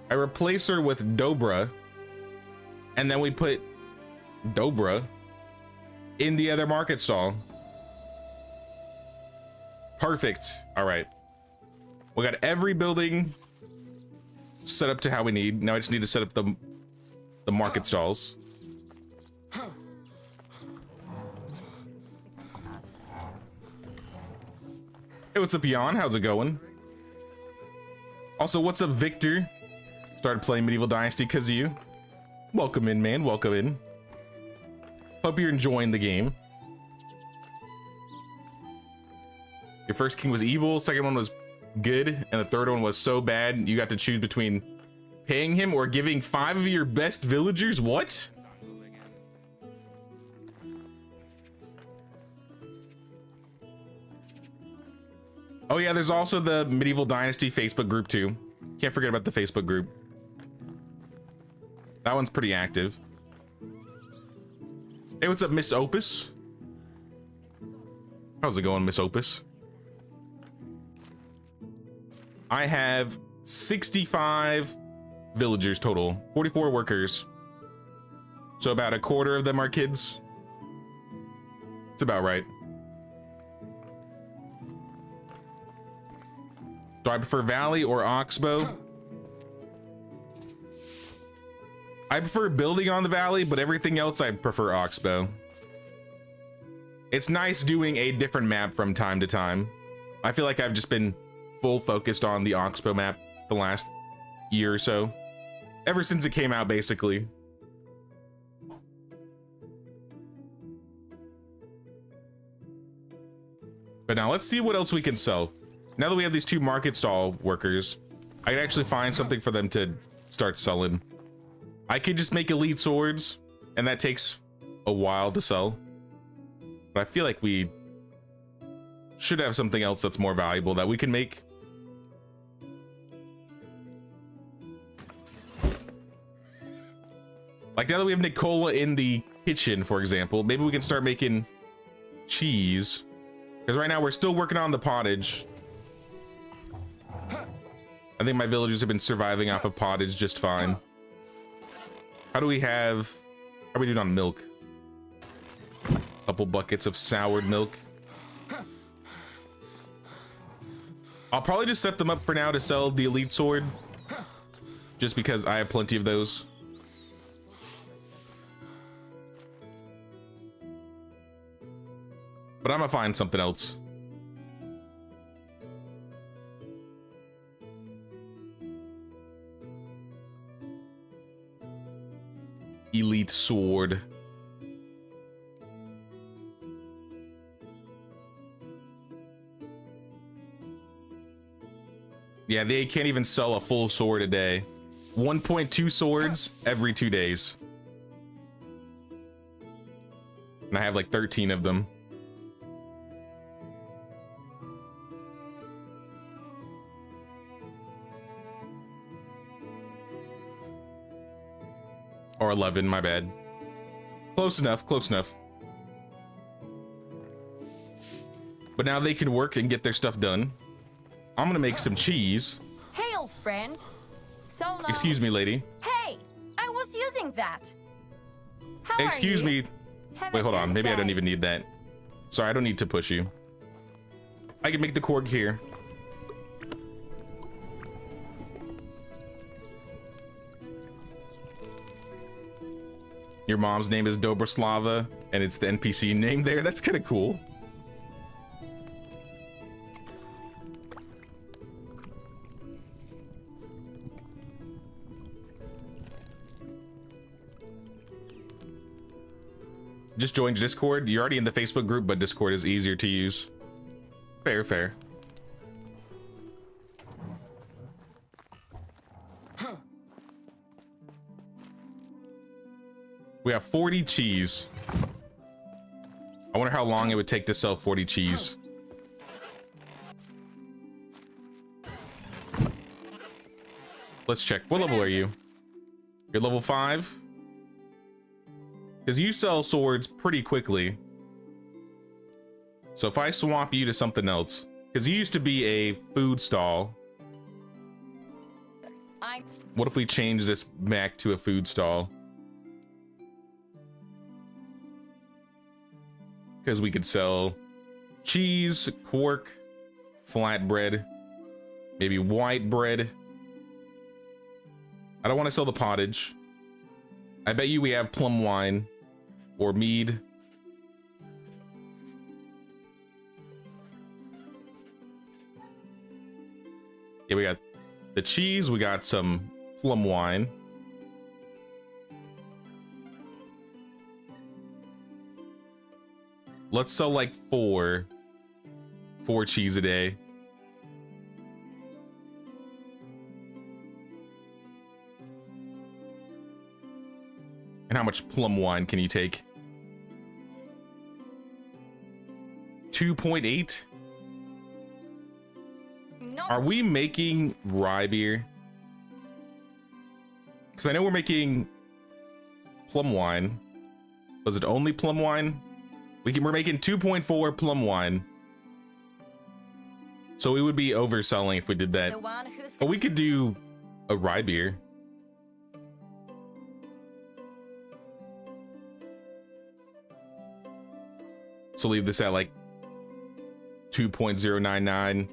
her with Dobra, and then we put Dobra in the other market stall. Perfect. All right. We got every building set up to how we need. Now I just need to set up the market stalls. Hey, what's up, Jan? How's it going? Also, what's up, Victor? Started playing Medieval Dynasty because of you. Welcome in, man. Welcome in. Hope you're enjoying the game. Your first king was evil, second one was good, and the third one was so bad you got to choose between paying him or giving 5 of your best villagers. What? Oh yeah, there's also the Medieval Dynasty Facebook group too. Can't forget about the Facebook group. That one's pretty active. Hey, what's up, Miss Opus? How's it going, Miss Opus? I have 65 villagers total, 44 workers. So about a quarter of them are kids. It's about right. Do I prefer Valley or Oxbow? I prefer building on the Valley, but everything else I prefer Oxbow. It's nice doing a different map from time to time. I feel like I've just been full focused on the Oxbow map the last year or so. Ever since it came out, basically. But now let's see what else we can sell. Now that we have these 2 market stall workers, I can actually find something for them to start selling. I could just make elite swords, and that takes a while to sell. But I feel like we should have something else that's more valuable that we can make. Like now that we have Nikola in the kitchen, for example, maybe we can start making cheese. Because right now we're still working on the pottage. I think my villagers have been surviving off of pottage just fine. How do we have... How are we doing on milk? Couple buckets of soured milk. I'll probably just set them up for now to sell the elite sword. Just because I have plenty of those. But I'm gonna find something else. Elite sword. Yeah, they can't even sell a full sword a day. 1.2 swords every 2 days. And I have like 13 of them. Or 11, my bad. Close enough, close enough. But now they can work and get their stuff done. I'm gonna make some cheese. Hey, old friend. So long. Excuse me, lady. Hey, I was using that. How Excuse are you? me. Have Wait, a hold on. good Maybe I don't day. even need that. Sorry, I don't need to push you. I can make the cork here. Your mom's name is Dobroslava, and it's the NPC name there. That's kind of cool. Just joined Discord. You're already in the Facebook group, but Discord is easier to use. Fair, fair. We have 40 cheese. I wonder how long it would take to sell 40 cheese. Let's check. What level are you? You're level 5? Because you sell swords pretty quickly. So if I swap you to something else, because you used to be a food stall. What if we change this back to a food stall? Because we could sell cheese, quark, flatbread, maybe white bread. I don't want to sell the pottage. I bet you we have plum wine or mead. Yeah, we got the cheese, we got some plum wine. Let's sell like four cheese a day. And how much plum wine can you take? 2.8? No. Are we making rye beer? Because I know we're making plum wine. Was it only plum wine? We're making 2.4 plum wine. So we would be overselling if we did that. The one who's But we could do a rye beer. So leave this at like 2.099.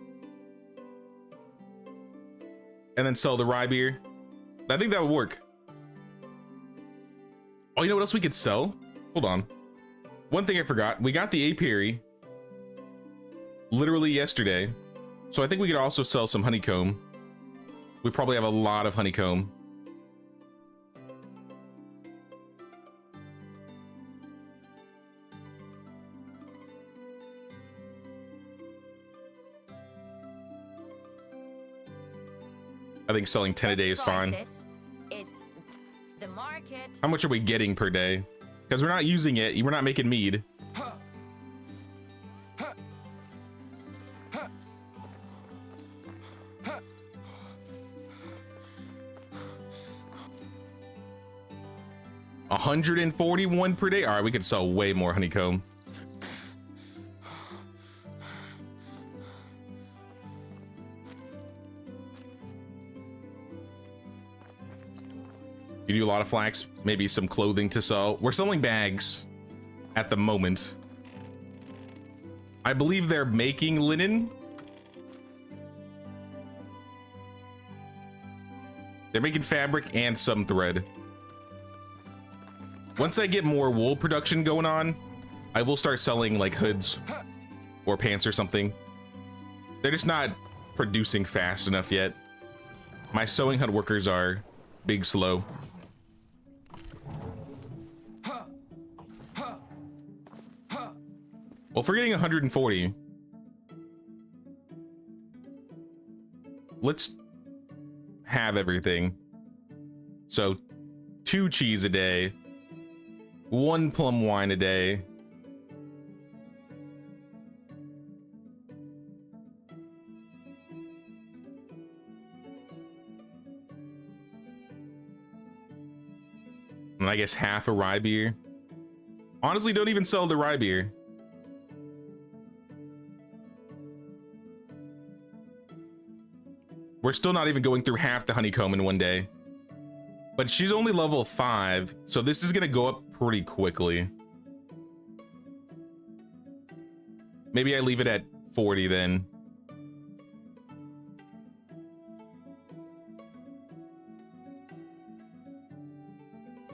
And then sell the rye beer. I think that would work. Oh, you know what else we could sell? Hold on. One thing I forgot. We got the apiary literally yesterday. So I think we could also sell some honeycomb. We probably have a lot of honeycomb. I think selling 10 a day is fine. It's the market. How much are we getting per day? Because we're not using it. We're not making mead. $141 per day. All right, we could sell way more honeycomb. You do a lot of flax, maybe some clothing to sell. We're selling bags at the moment. I believe they're making linen. They're making fabric and some thread. Once I get more wool production going on, I will start selling like hoods or pants or something. They're just not producing fast enough yet. My sewing hut workers are big slow. Well, if we're getting 140, let's have everything. So 2 cheese a day, 1 plum wine a day. And I guess half a rye beer. Honestly, don't even sell the rye beer. We're still not even going through half the honeycomb in one day. But she's only level 5, so this is gonna go up pretty quickly. Maybe I leave it at 40 then.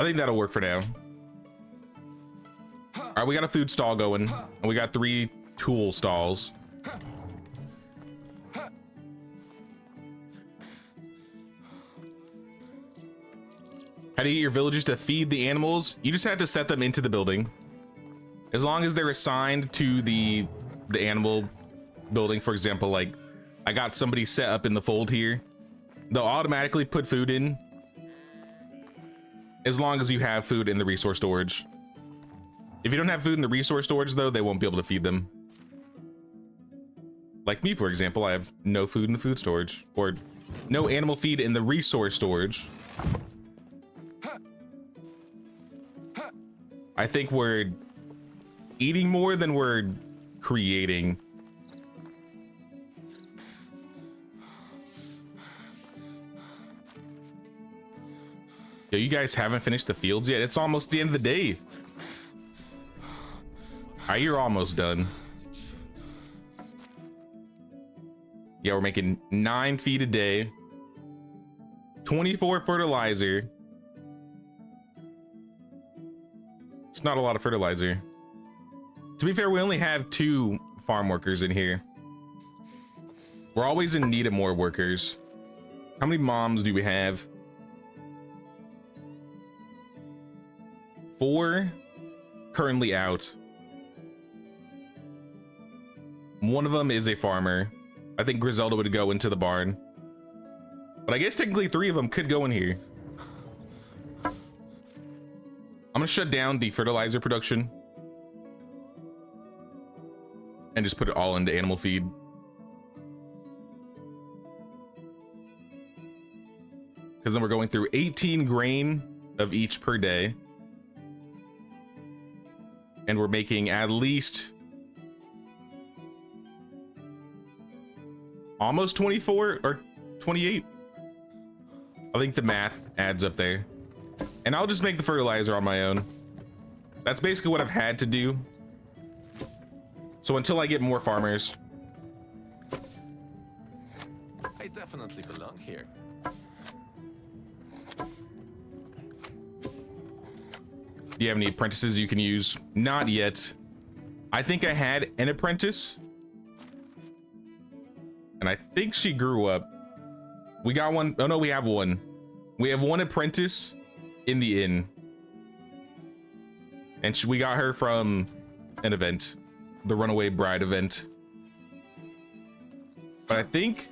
I think that'll work for now. All right, we got a food stall going, and we got 3 tool stalls. How do you get your villagers to feed the animals? You just have to set them into the building. As long as they're assigned to the animal building, for example, like I got somebody set up in the fold here, they'll automatically put food in as long as you have food in the resource storage. If you don't have food in the resource storage though, they won't be able to feed them. Like me, for example, I have no food in the food storage, or no animal feed in the resource storage. I think we're eating more than we're creating. Yo, you guys haven't finished the fields yet? It's almost the end of the day. All right, you're almost done. Yeah, we're making 9 feet a day. 24 fertilizer. It's not a lot of fertilizer. To be fair, we only have 2 farm workers in here. We're always in need of more workers. How many moms do we have? 4 currently out. One of them is a farmer. I think Griselda would go into the barn. But I guess technically 3 of them could go in here. I'm gonna shut down the fertilizer production and just put it all into animal feed. Because then we're going through 18 grain of each per day. And we're making at least almost 24 or 28. I think the math adds up there. And I'll just make the fertilizer on my own. That's basically what I've had to do. So until I get more farmers. I definitely belong here. Do you have any apprentices you can use? Not yet. I think I had an apprentice. And I think she grew up. We got one. Oh no, we have one. We have one apprentice in the inn. And we got her from an event. The Runaway Bride event. But I think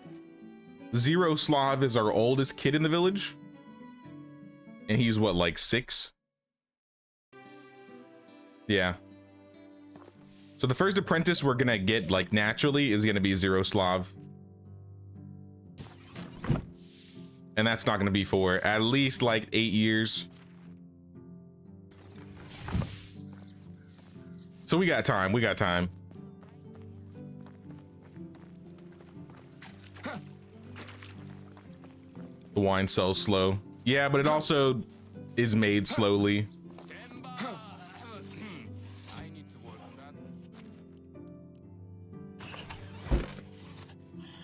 Zero Slav is our oldest kid in the village. And he's what, like 6? Yeah. So the first apprentice we're gonna get like naturally is gonna be Zero Slav. And that's not gonna be for at least like 8 years. So we got time, we got time. The wine sells slow. Yeah, but it also is made slowly.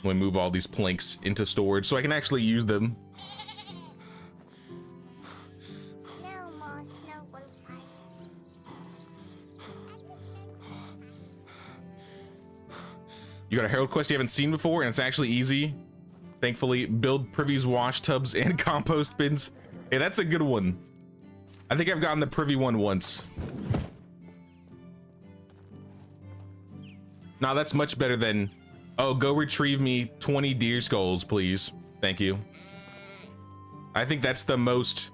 We move all these planks into storage so I can actually use them. You got a Herald quest you haven't seen before, and it's actually easy. Thankfully, build privies, wash tubs, and compost bins. Hey, that's a good one. I think I've gotten the privy one once. Now that's much better than, oh, go retrieve me 20 deer skulls, please. Thank you. I think that's the most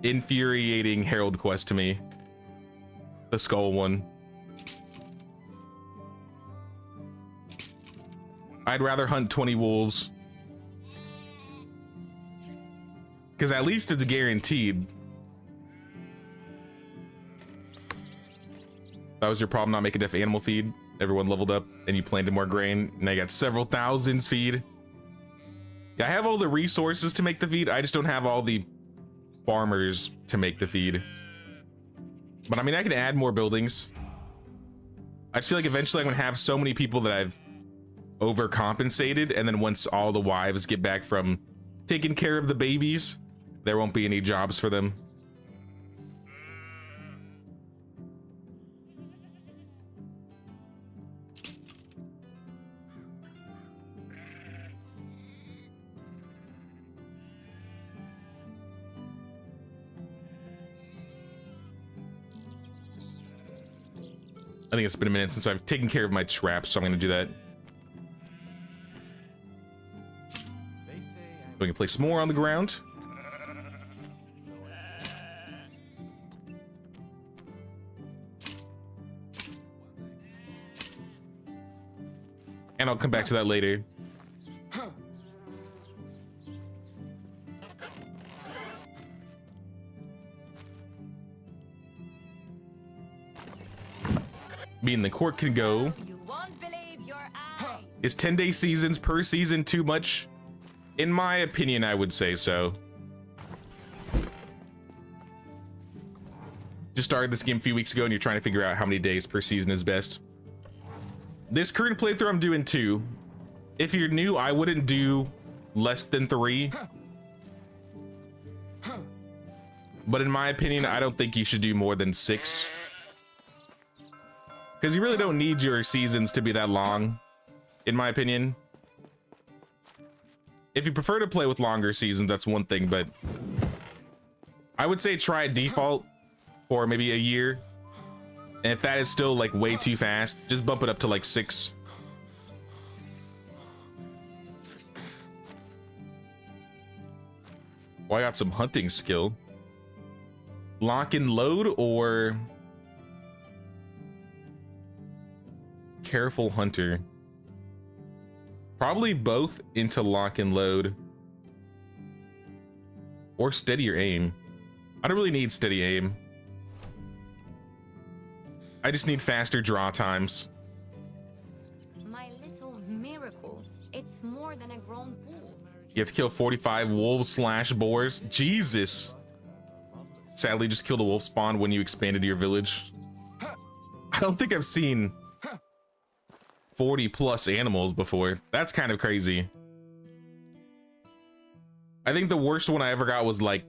infuriating Herald quest to me. The skull one. I'd rather hunt 20 wolves. Because at least it's guaranteed. That was your problem, not making enough animal feed. Everyone leveled up and you planted more grain. Now you got several thousands feed. Yeah, I have all the resources to make the feed. I just don't have all the farmers to make the feed. But I mean, I can add more buildings. I just feel like eventually I'm gonna have so many people that I've overcompensated, and then once all the wives get back from taking care of the babies, there won't be any jobs for them. I think it's been a minute since I've taken care of my traps, so I'm going to do that. We can place more on the ground. And I'll come back to that later. meaning the court can go. You won't believe your eyes. Is 10-day seasons per season too much? In my opinion, I would say so. Just started this game a few weeks ago and you're trying to figure out how many days per season is best. This current playthrough, I'm doing 2. If you're new, I wouldn't do less than 3. But in my opinion, I don't think you should do more than 6. Because you really don't need your seasons to be that long, in my opinion. If you prefer to play with longer seasons, that's one thing, but I would say try default for maybe a year. And if that is still like way too fast, just bump it up to like 6. Well, I got some hunting skill. Lock and load or careful hunter? Probably both into lock and load or steadier aim. I don't really need steady aim. I just need faster draw times. My little miracle. It's more than a grown bull. You have to kill 45 wolves / boars. Jesus. Sadly, just killed a wolf spawn when you expanded your village. I don't think I've seen 40 plus animals before. That's kind of crazy. I think the worst one I ever got was like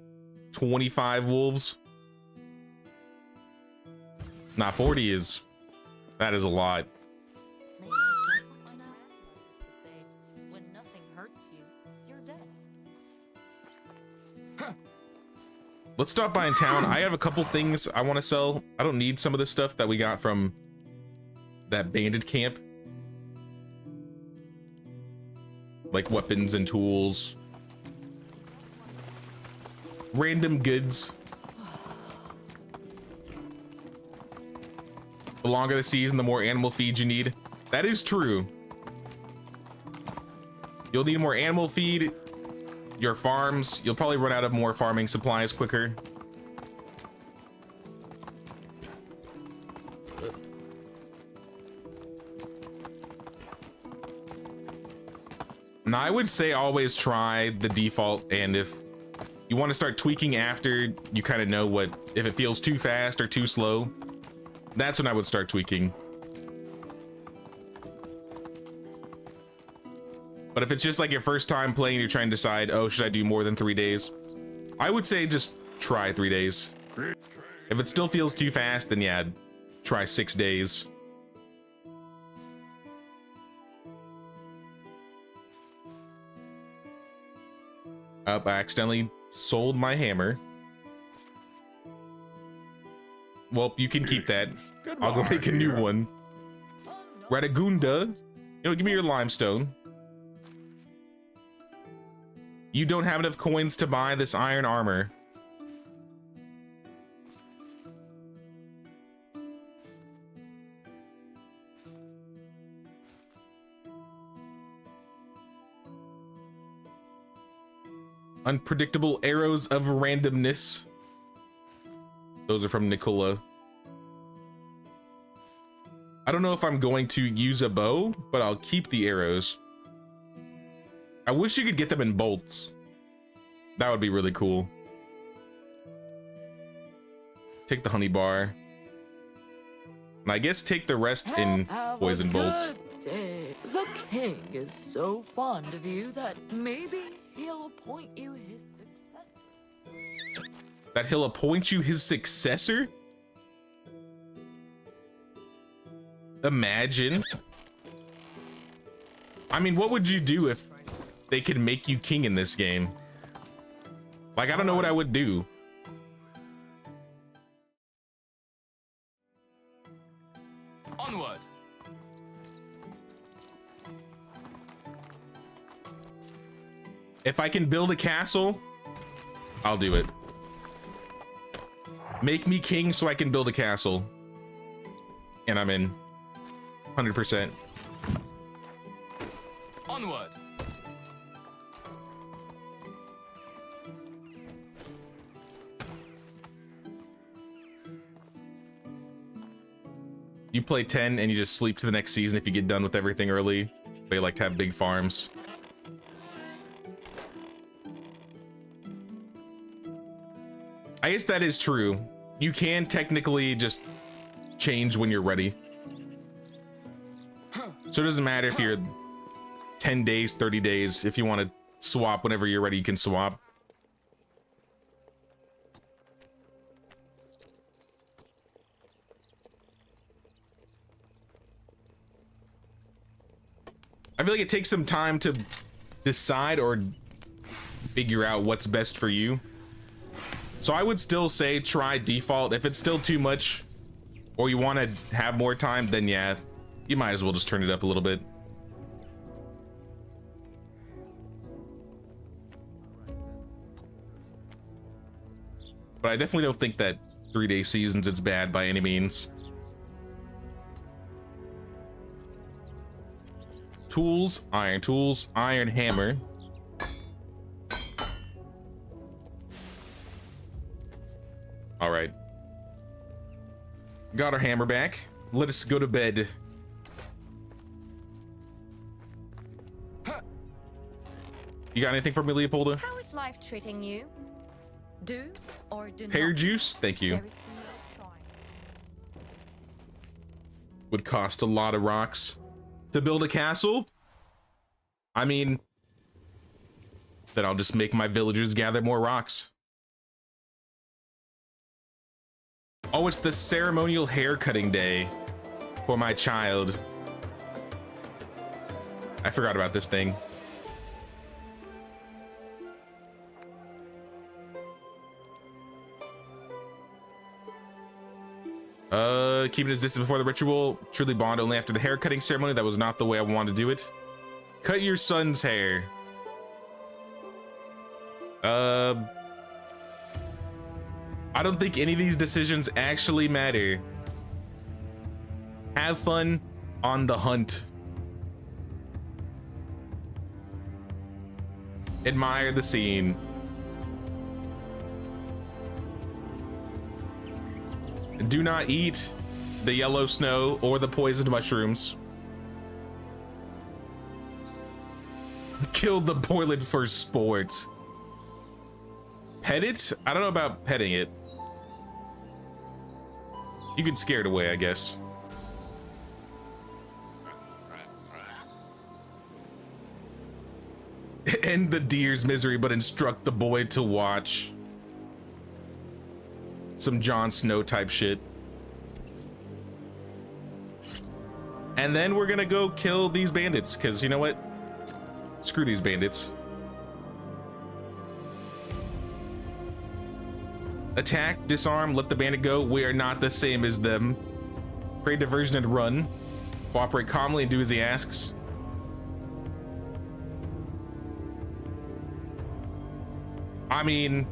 25 wolves. Nah, 40 is, that is a lot. When nothing hurts you, you're dead. Let's stop by in town. I have a couple things I want to sell. I don't need some of the stuff that we got from that bandit camp. Like weapons and tools. Random goods. The longer the season, the more animal feed you need. That is true. You'll need more animal feed. Your farms, you'll probably run out of more farming supplies quicker. Now, I would say always try the default, and if you want to start tweaking after you kind of know what, if it feels too fast or too slow, that's when I would start tweaking. But if it's just like your first time playing, you're trying to decide, oh, should I do more than 3 days? I would say just try 3 days. If it still feels too fast, then yeah, try 6 days. I accidentally sold my hammer. Well, you can keep that. I'll go make a new one. Radagunda, you know, give me your limestone. You don't have enough coins to buy this iron armor. Unpredictable arrows of randomness. Those are from Nikola. I don't know if I'm going to use a bow, but I'll keep the arrows. I wish you could get them in bolts. That would be really cool. Take the honey bar. And I guess take the rest in poison bolts. The king is so fond of you that maybe he'll appoint you his successor. That he'll appoint you his successor? Imagine. I mean, what would you do if they could make you king in this game? Like, I don't know what I would do. Onward. If I can build a castle, I'll do it. Make me king so I can build a castle. And I'm in. 100%. Onward. You play 10 and you just sleep to the next season if you get done with everything early. They like to have big farms. I guess that is true. You can technically just change when you're ready. So it doesn't matter if you're 10 days, 30 days. If you want to swap whenever you're ready, you can swap. I feel like it takes some time to decide or figure out what's best for you. So I would still say try default. If it's still too much or you want to have more time, then yeah, you might as well just turn it up a little bit. But I definitely don't think that 3-day seasons it's bad by any means. Tools, iron hammer. All right. Got our hammer back. Let us go to bed. You got anything for me, Leopolda? How is life treating you? Do or do Pear not. juice, thank you. There is no trying. Would cost a lot of rocks to build a castle. I mean, then I'll just make my villagers gather more rocks. Oh, it's the ceremonial hair cutting day for my child. I forgot about this thing. Keeping his distance before the ritual. Truly bond only after the hair cutting ceremony. That was not the way I wanted to do it. Cut your son's hair. I don't think any of these decisions actually matter. Have fun on the hunt. Admire the scene. Do not eat the yellow snow or the poisoned mushrooms. Kill the boilet for sport. Pet it? I don't know about petting it. You can scare it away, I guess. End the deer's misery, but instruct the boy to watch. Some Jon Snow type shit. And then we're gonna go kill these bandits, because you know what? Screw these bandits. Attack, disarm, let the bandit go. We are not the same as them. Create diversion and run. Cooperate calmly and do as he asks. I mean,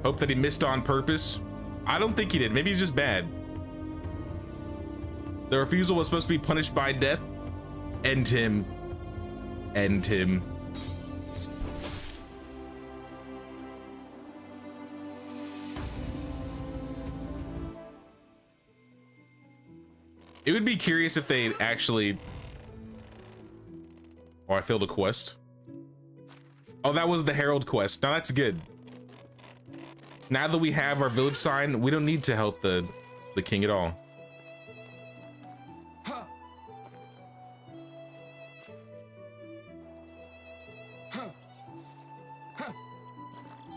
hope that he missed on purpose. I don't think he did. Maybe he's just bad. The refusal was supposed to be punished by death. End him. End him. It would be curious if they actually... Oh, I failed a quest. Oh, that was the Herald quest. Now that's good. Now that we have our village sign, we don't need to help the king at all.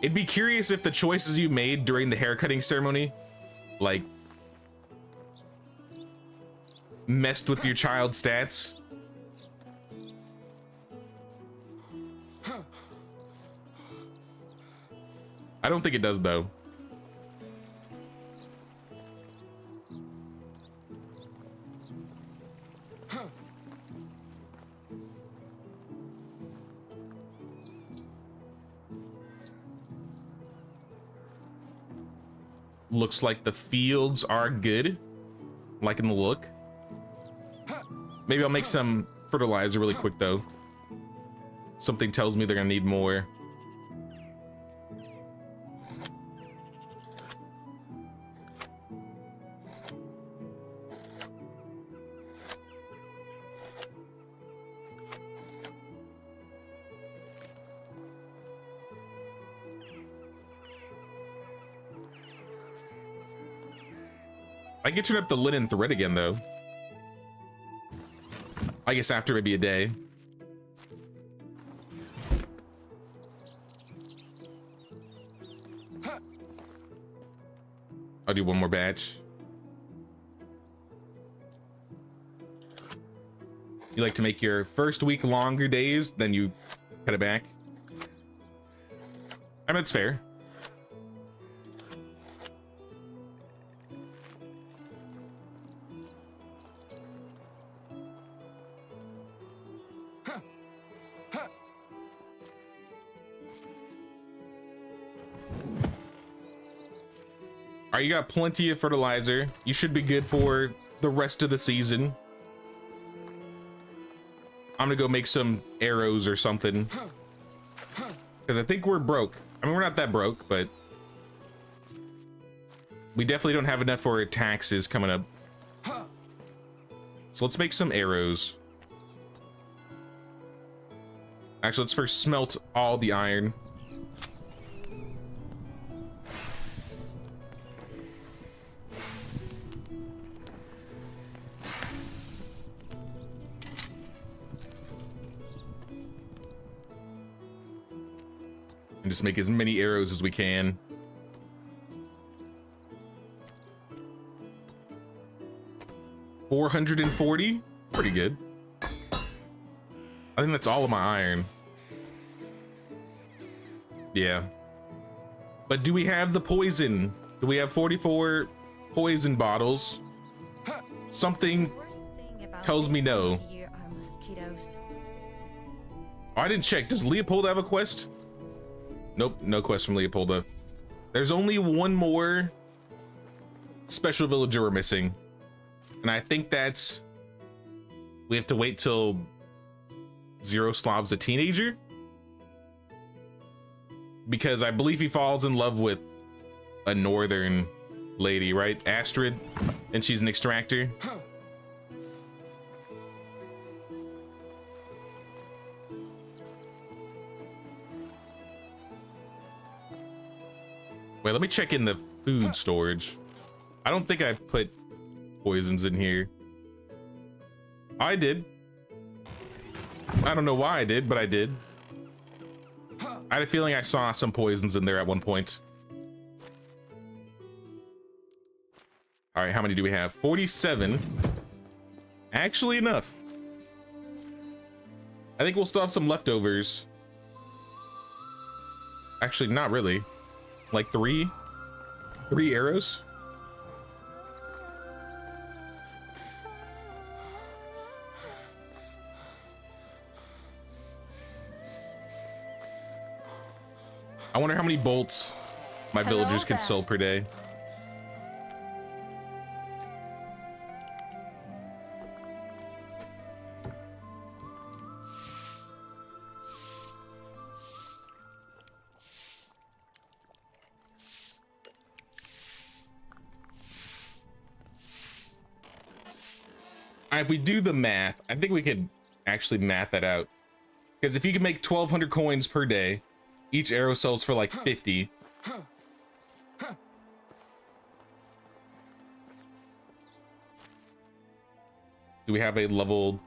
It'd be curious if the choices you made during the haircutting ceremony, like, messed with your child's stats. I don't think it does, though. Looks like the fields are good. Liking the look. Maybe I'll make some fertilizer really quick, though. Something tells me they're gonna need more. I can turn up the linen thread again, though. I guess after maybe a day. I'll do one more batch. You like to make your first week longer days, then you cut it back. I mean, that's fair. All right, you got plenty of fertilizer. You should be good for the rest of the season. I'm gonna go make some arrows or something. Because I think we're broke. I mean, we're not that broke, but we definitely don't have enough for taxes coming up. So let's make some arrows. Actually, let's first smelt all the iron. And just make as many arrows as we can. $440, pretty good. I think that's all of my iron. Yeah. But do we have the poison? Do we have 44 poison bottles? Something tells me no. Oh, I didn't check. Does Leopolda have a quest? Nope, no quest from Leopolda. There's only one more special villager we're missing. And I think that's... we have to wait till Zeroslav's a teenager? Because I believe he falls in love with a northern lady, right? Astrid, and she's an extractor. Wait, let me check in the food storage. I don't think I put poisons in here. I did. I don't know why I did, but I did. I had a feeling I saw some poisons in there at one point. All right, how many do we have? 47. Actually enough. I think we'll still have some leftovers. Actually, not really. Like three arrows. I wonder how many bolts my villagers can sell per day. If we do the math, I think we could actually math that out. Because if you can make 1,200 coins per day, each arrow sells for like 50. Do we have a level...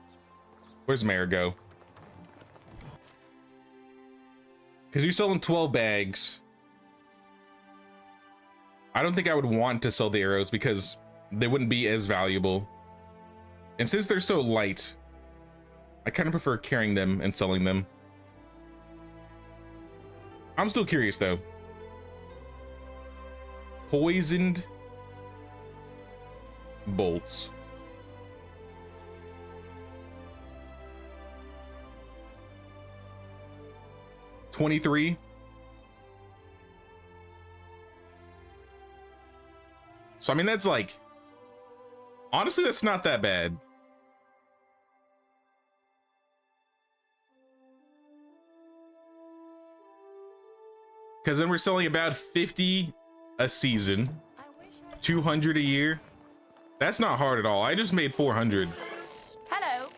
where's Mayor go? Because you're selling 12 bags. I don't think I would want to sell the arrows because they wouldn't be as valuable. And since they're so light, I kind of prefer carrying them and selling them. I'm still curious though. Poisoned bolts. $23. So I mean that's like, honestly that's not that bad. Because then we're selling about 50 a season, 200 a year. That's not hard at all. I just made 400. Hello.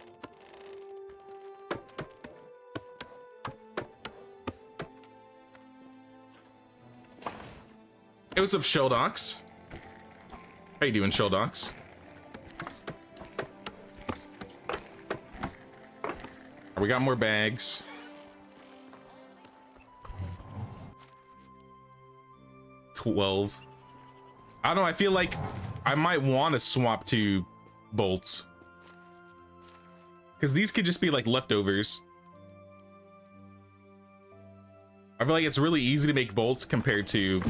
Hey, what's up, Sheldox? How you doing, Sheldox? We got more bags. $12. I don't know, I feel like I might want to swap to bolts. Because these could just be like leftovers. I feel like it's really easy to make bolts compared to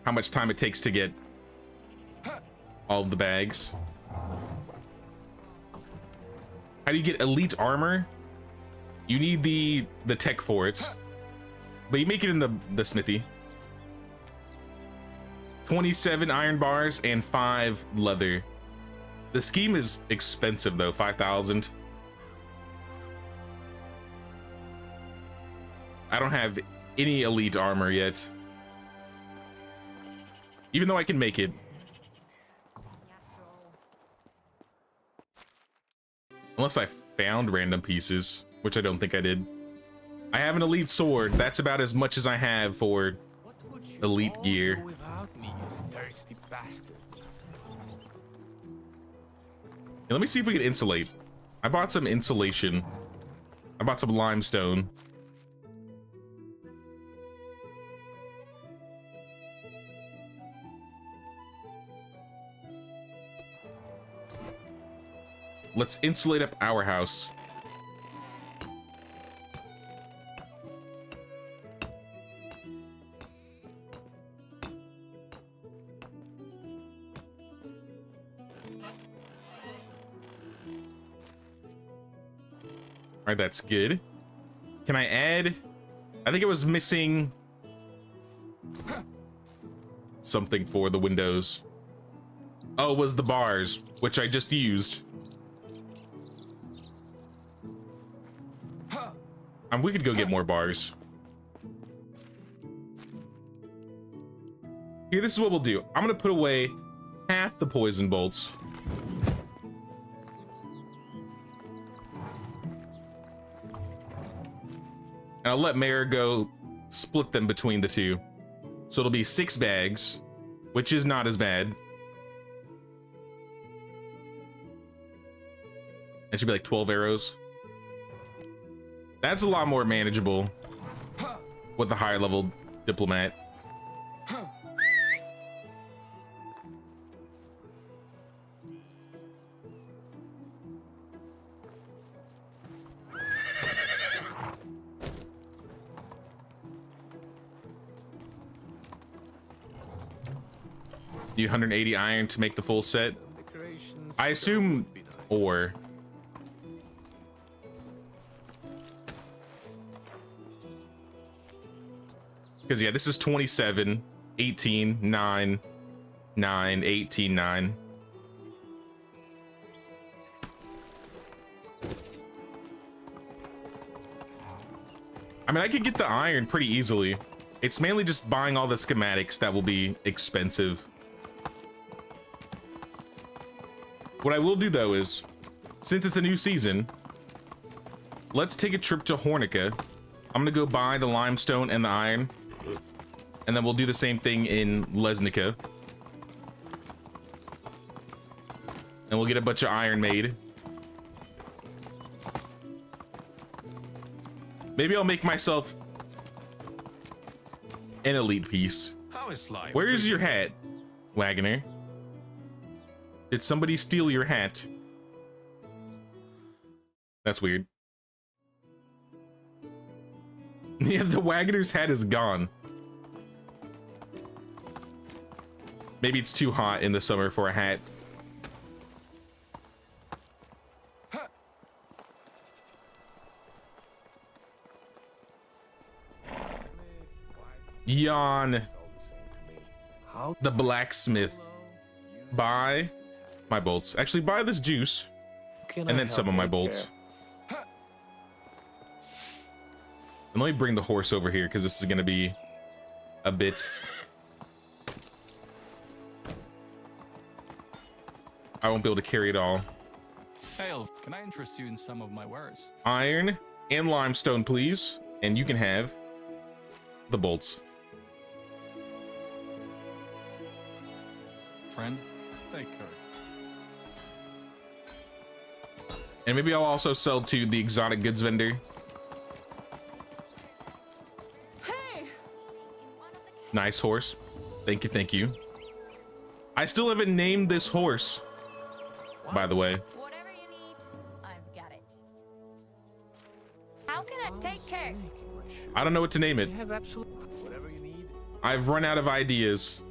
how much time it takes to get all of the bags. How do you get elite armor? You need the tech for it, but you make it in the smithy. 27 iron bars and 5 leather. The scheme is expensive though, 5,000. I don't have any elite armor yet, even though I can make it. Unless I found random pieces, which I don't think I did. I have an elite sword. That's about as much as I have for elite gear. Without me, you thirsty bastard. Let me see if we can insulate. I bought some insulation. I bought some limestone. Let's insulate up our house. All right, that's good. Can I add? I think it was missing something for the windows. Oh, it was the bars, which I just used. We could go get more bars. Here, this is what we'll do. I'm gonna put away half the poison bolts. And I'll let Mare go split them between the two. So it'll be 6 bags, which is not as bad. It should be like 12 arrows. That's a lot more manageable with the higher level diplomat. You 180 iron to make the full set. I assume ore. Because yeah, this is 27, 18, 9, 9, 18, 9. I mean, I could get the iron pretty easily. It's mainly just buying all the schematics that will be expensive. What I will do though is, since it's a new season, let's take a trip to Hornica. I'm gonna go buy the limestone and the iron. And then we'll do the same thing in Lesnica. And we'll get a bunch of iron made. Maybe I'll make myself an elite piece. How is life? Where's your hat, Wagoner? Did somebody steal your hat? That's weird. Yeah, the Wagoner's hat is gone. Maybe it's too hot in the summer for a hat. Yawn. The blacksmith. Buy my bolts. Actually, buy this juice. And then some of my bolts. And let me bring the horse over here because this is going to be a bit. I won't be able to carry it all. Hey, can I interest you in some of my wares? Iron and limestone, please. And you can have the bolts. Friend? Take her. And maybe I'll also sell to the exotic goods vendor. Hey! Nice horse. Thank you, thank you. I still haven't named this horse, by the way. Whatever you need, I've got it. How can I take care? I don't know what to name it. You have absolutely whatever you need. I've run out of ideas.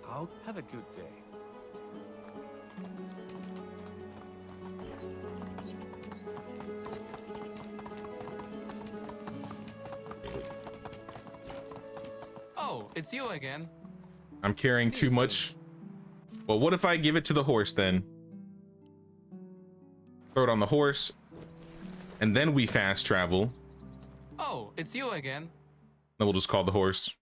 I'll have a good day. Oh, it's you again. I'm carrying See you too soon. much. Well, what if I give it to the horse then? Throw it on the horse, and then we fast travel. Oh, it's you again. Then we'll just call the horse.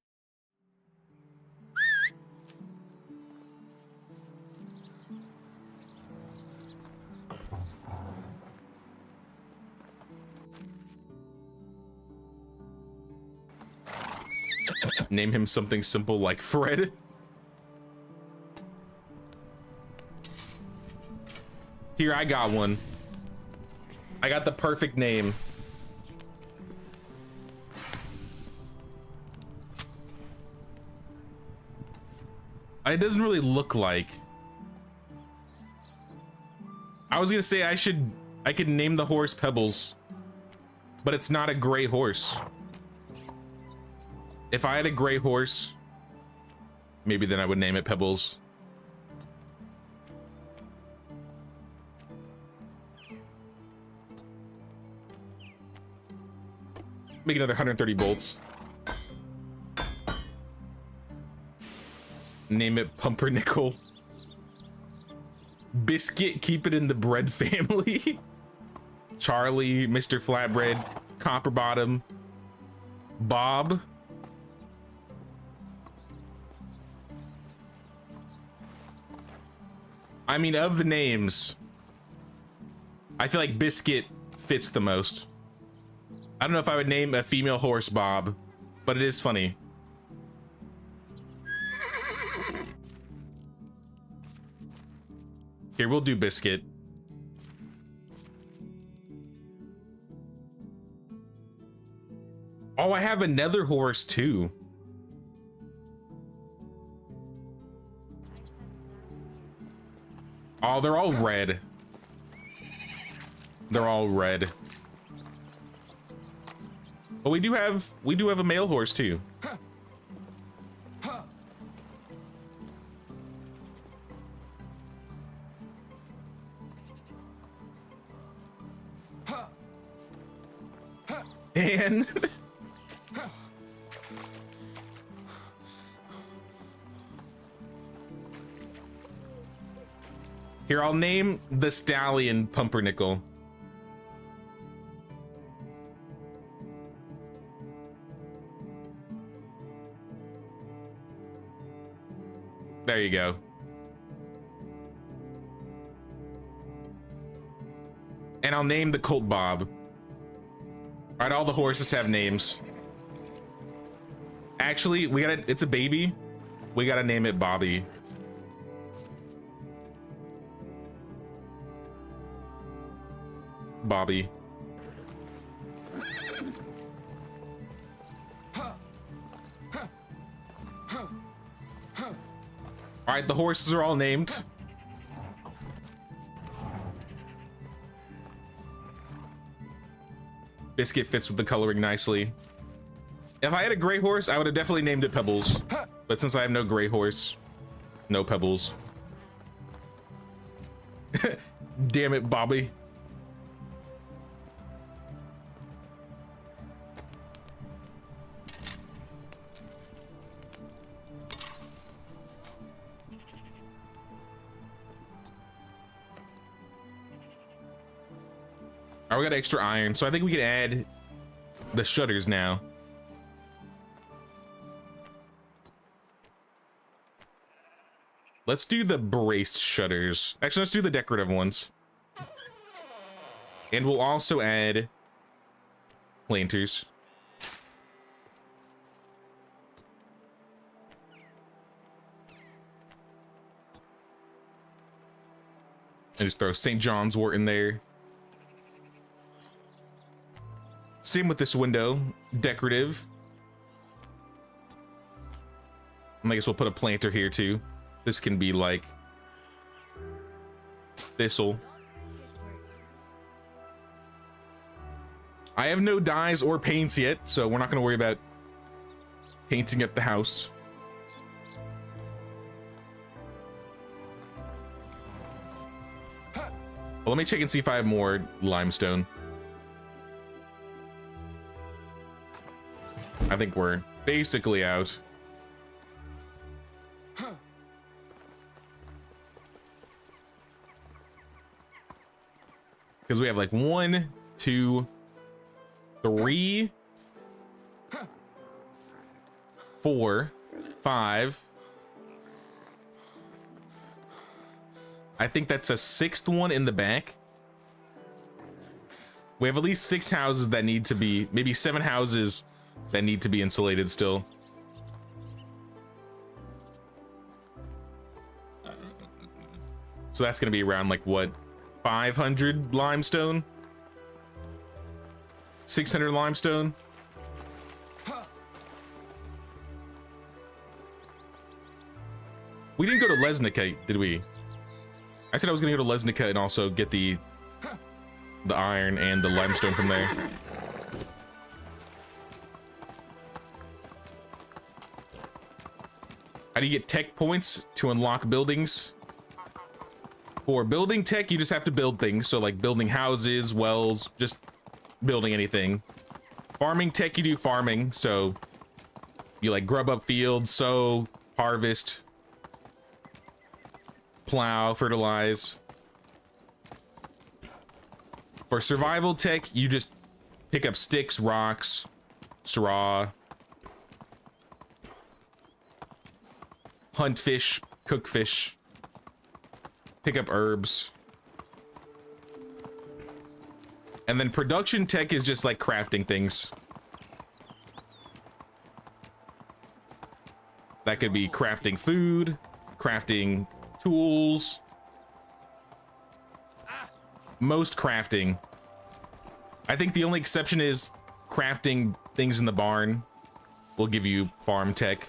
Name him something simple like Fred. Here, I got one. I got the perfect name. It doesn't really look like. I was gonna say I could name the horse Pebbles, but it's not a gray horse. If I had a gray horse, maybe then I would name it Pebbles. Make another 130 bolts. Name it Pumpernickel. Biscuit, keep it in the bread family. Charlie, Mr. Flatbread, Copper Bottom, Bob. I mean, of the names, I feel like Biscuit fits the most. I don't know if I would name a female horse Bob, but it is funny. Here, we'll do Biscuit. Oh, I have another horse too. Oh, they're all red. They're all red. But we do have a male horse too. And here, I'll name the stallion Pumpernickel. There you go. And I'll name the colt Bob. All right, all the horses have names. Actually, it's a baby. We gotta name it Bobby. Bobby. All right, the horses are all named. Biscuit fits with the coloring nicely. If I had a gray horse, I would have definitely named it Pebbles. But since I have no gray horse, no Pebbles. Damn it, Bobby. All right, we got extra iron, so I think we can add the shutters now. Let's do the braced shutters. Actually, let's do the decorative ones. And we'll also add planters. And just throw St. John's wort in there. Same with this window, decorative. And I guess we'll put a planter here too. This can be like thistle. I have no dyes or paints yet, so we're not going to worry about painting up the house. Well, let me check and see if I have more limestone. I think we're basically out. Because we have like 1, 2, 3, 4, 5. I think that's a 6th one in the back. We have at least 6 houses that need to be, maybe 7 houses that need to be insulated still. So that's gonna be around like what, 500 limestone? 600 limestone? We didn't go to Lesnica, did we? I said I was gonna go to Lesnica and also get the iron and the limestone from there. How do you get tech points to unlock buildings? For building tech, you just have to build things. So like building houses, wells, just building anything. Farming tech, you do farming. So you like grub up fields, sow, harvest, plow, fertilize. For survival tech, you just pick up sticks, rocks, straw, hunt fish, cook fish, pick up herbs. And then production tech is just like crafting things. That could be crafting food, crafting tools. Most crafting. I think the only exception is crafting things in the barn will give you farm tech.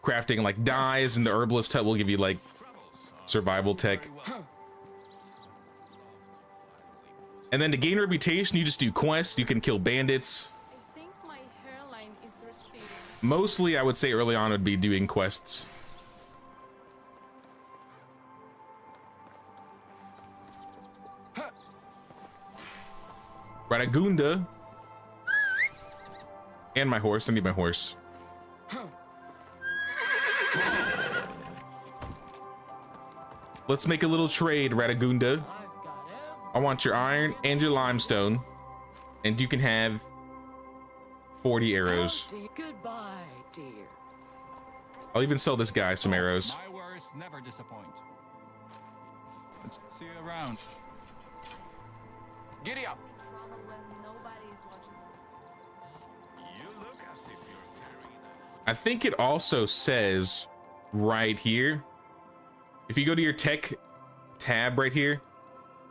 Crafting like dyes in the herbalist hut will give you like survival tech. And then to gain reputation, you just do quests. You can kill bandits. I think my hairline is receding. Mostly, I would say early on would be doing quests. Radagunda. And my horse. I need my horse. Let's make a little trade, Radagunda. I want your iron and your limestone. And you can have 40 arrows. Goodbye, dear. I'll even sell this guy some arrows. My wares never disappoint. Let's see you around. Giddy up. Trouble when nobody's watching. I think it also says right here, if you go to your tech tab right here,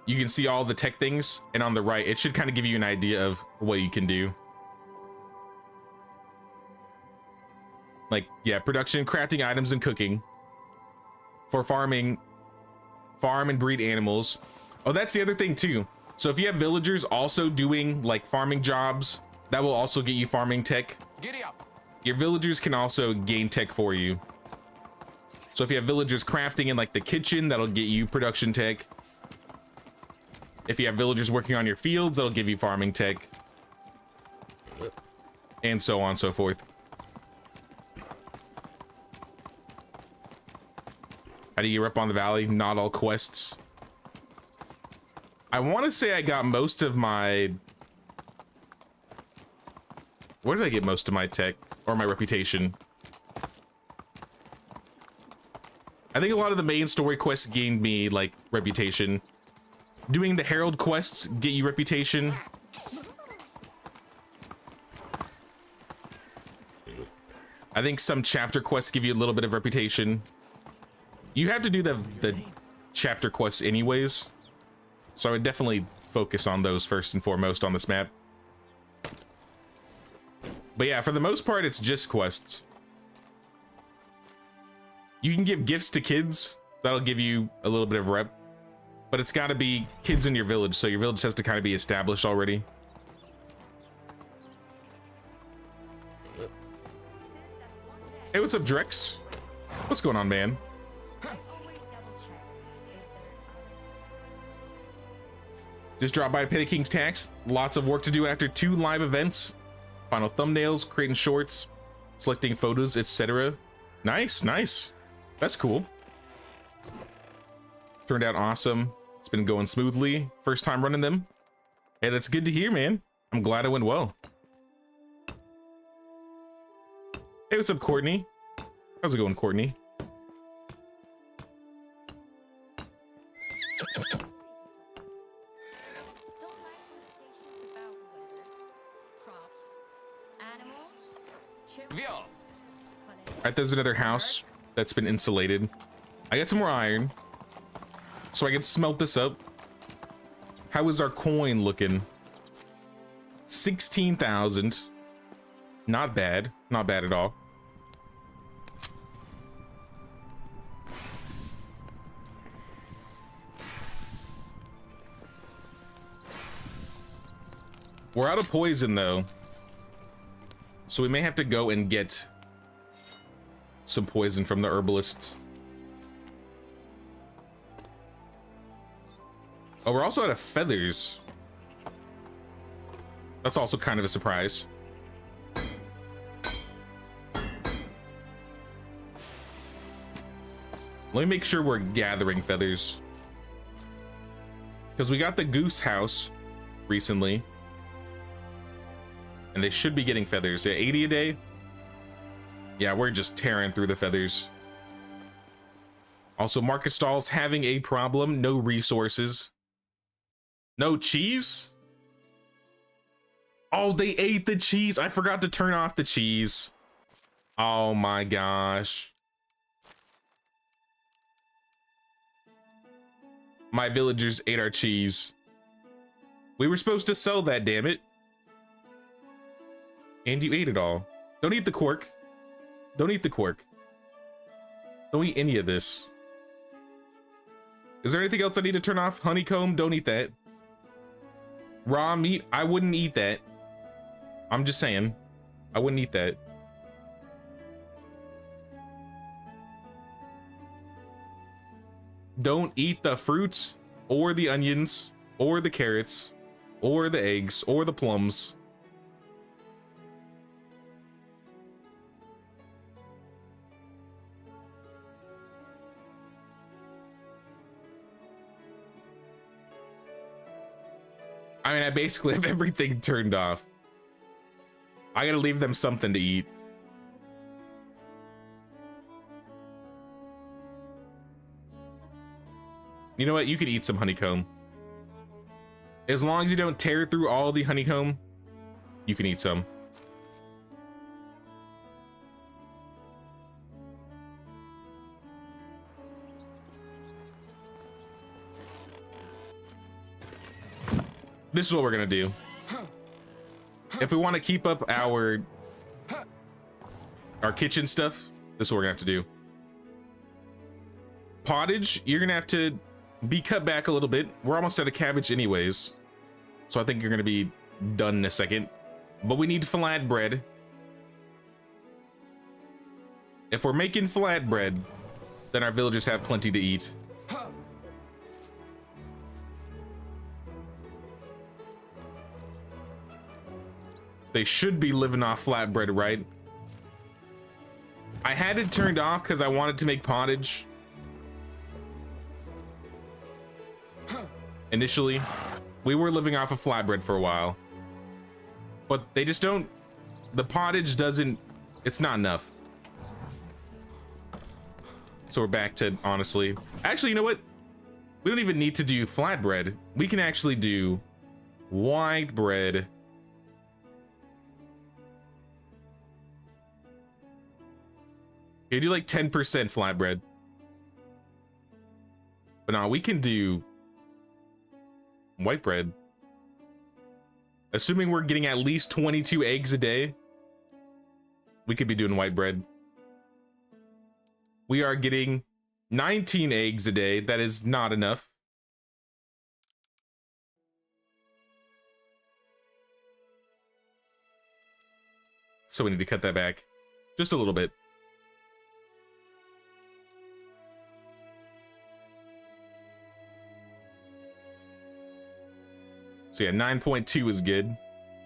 you can see all the tech things, and on the right, it should kind of give you an idea of what you can do. Like, yeah, production, crafting items, and cooking. For farming, farm and breed animals. Oh, that's the other thing too. So if you have villagers also doing like farming jobs, that will also get you farming tech. Giddy up. Your villagers can also gain tech for you. So if you have villagers crafting in like the kitchen, that'll get you production tech. If you have villagers working on your fields, that'll give you farming tech. And so on and so forth. How do you rep on the valley? Not all quests. I want to say I got most of my... Where did I get most of my tech? Or my reputation? I think a lot of the main story quests gained me, like, reputation. Doing the Herald quests get you reputation. I think some chapter quests give you a little bit of reputation. You have to do the chapter quests anyways, so I would definitely focus on those first and foremost on this map. But yeah, for the most part, it's just quests. You can give gifts to kids. That'll give you a little bit of rep. But it's got to be kids in your village, so your village has to kind of be established already. Hey, what's up, Drex? What's going on, man? Just dropped by Petty King's Tax. Lots of work to do after 2 live events. Final thumbnails, creating shorts, selecting photos, etc. Nice, nice. That's cool. Turned out awesome. It's been going smoothly. First time running them. Hey, that's good to hear, man. I'm glad it went well. Hey, what's up, Courtney? How's it going, Courtney? Alright, there's another house that's been insulated. I got some more iron, so I can smelt this up. How is our coin looking? 16,000. Not bad. Not bad at all. We're out of poison, though. So we may have to go and get some poison from the herbalist. Oh, we're also out of feathers. That's also kind of a surprise. Let me make sure we're gathering feathers. Because we got the goose house recently. And they should be getting feathers. Yeah, 80 a day. Yeah, we're just tearing through the feathers. Also, Marcus Stall's having a problem. No resources. No cheese? Oh, they ate the cheese. I forgot to turn off the cheese. Oh my gosh. My villagers ate our cheese. We were supposed to sell that, damn it. And you ate it all. Don't eat the cork. Don't eat the cork. Don't eat any of this. Is there anything else I need to turn off? Honeycomb, don't eat that. Raw meat, I wouldn't eat that. I'm just saying. I wouldn't eat that. Don't eat the fruits, or the onions, or the carrots, or the eggs, or the plums. I mean, I basically have everything turned off. I gotta leave them something to eat. You know what? You could eat some honeycomb. As long as you don't tear through all the honeycomb, you can eat some. This is what we're gonna do. If we want to keep up our kitchen stuff, this is what we're gonna have to do. Pottage, you're gonna have to be cut back a little bit. We're almost out of cabbage anyways, so I think you're gonna be done in a second. But we need flatbread. If we're making flatbread, then our villagers have plenty to eat. They should be living off flatbread, right? I had it turned off because I wanted to make pottage. Initially, we were living off of flatbread for a while. But they just don't... The pottage doesn't... It's not enough. So we're back to, honestly... Actually, you know what? We don't even need to do flatbread. We can actually do white bread. You do like 10% flatbread. But now we can do white bread. Assuming we're getting at least 22 eggs a day, we could be doing white bread. We are getting 19 eggs a day. That is not enough. So we need to cut that back just a little bit. So yeah, 9.2 is good.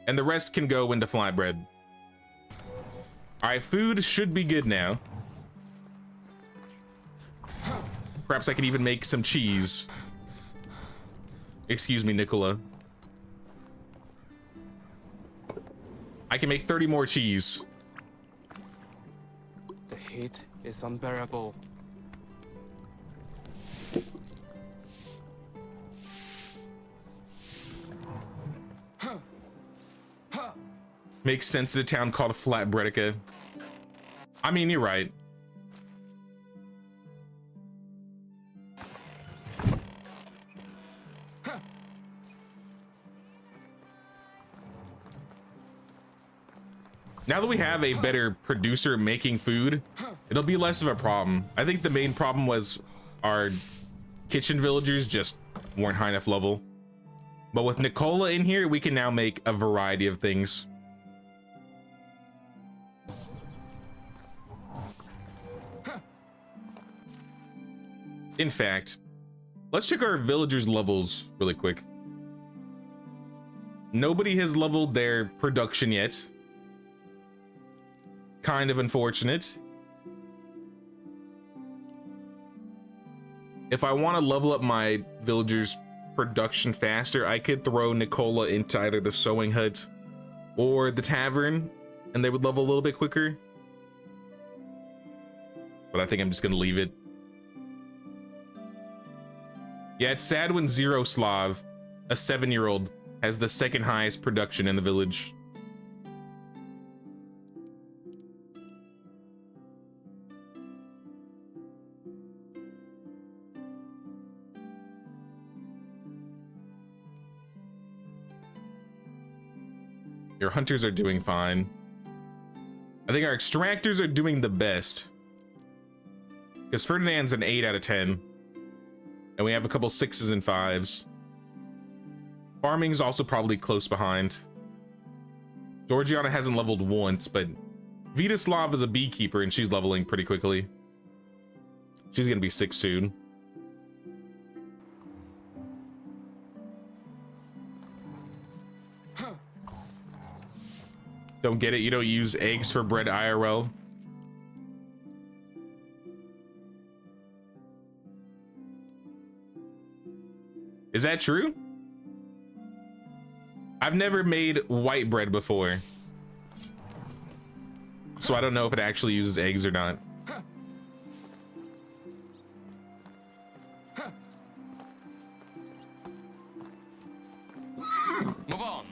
And the rest can go into flatbread. All right, food should be good now. Perhaps I could even make some cheese. Excuse me, Nikola. I can make 30 more cheese. The heat is unbearable. Makes sense in a town called Flatbredica. I mean, you're right. Now that we have a better producer making food, it'll be less of a problem. I think the main problem was our kitchen villagers just weren't high enough level. But with Nikola in here, we can now make a variety of things. In fact, let's check our villagers' levels really quick. Nobody has leveled their production yet. Kind of unfortunate. If I want to level up my villagers' production faster, I could throw Nikola into either the sewing hut or the tavern, and they would level a little bit quicker. But I think I'm just gonna leave it. Yeah, it's sad when Zero Slav, a 7-year-old, has the second highest production in the village. Your hunters are doing fine. I think our extractors are doing the best. Because Ferdinand's an 8 out of 10. And we have a couple 6s and 5s. Farming's also probably close behind. Georgiana hasn't leveled once, but Vitaslav is a beekeeper and she's leveling pretty quickly. She's gonna be 6 soon. Don't get it? You don't use eggs for bread IRL? Is that true? I've never made white bread before, so I don't know if it actually uses eggs or not. Move on.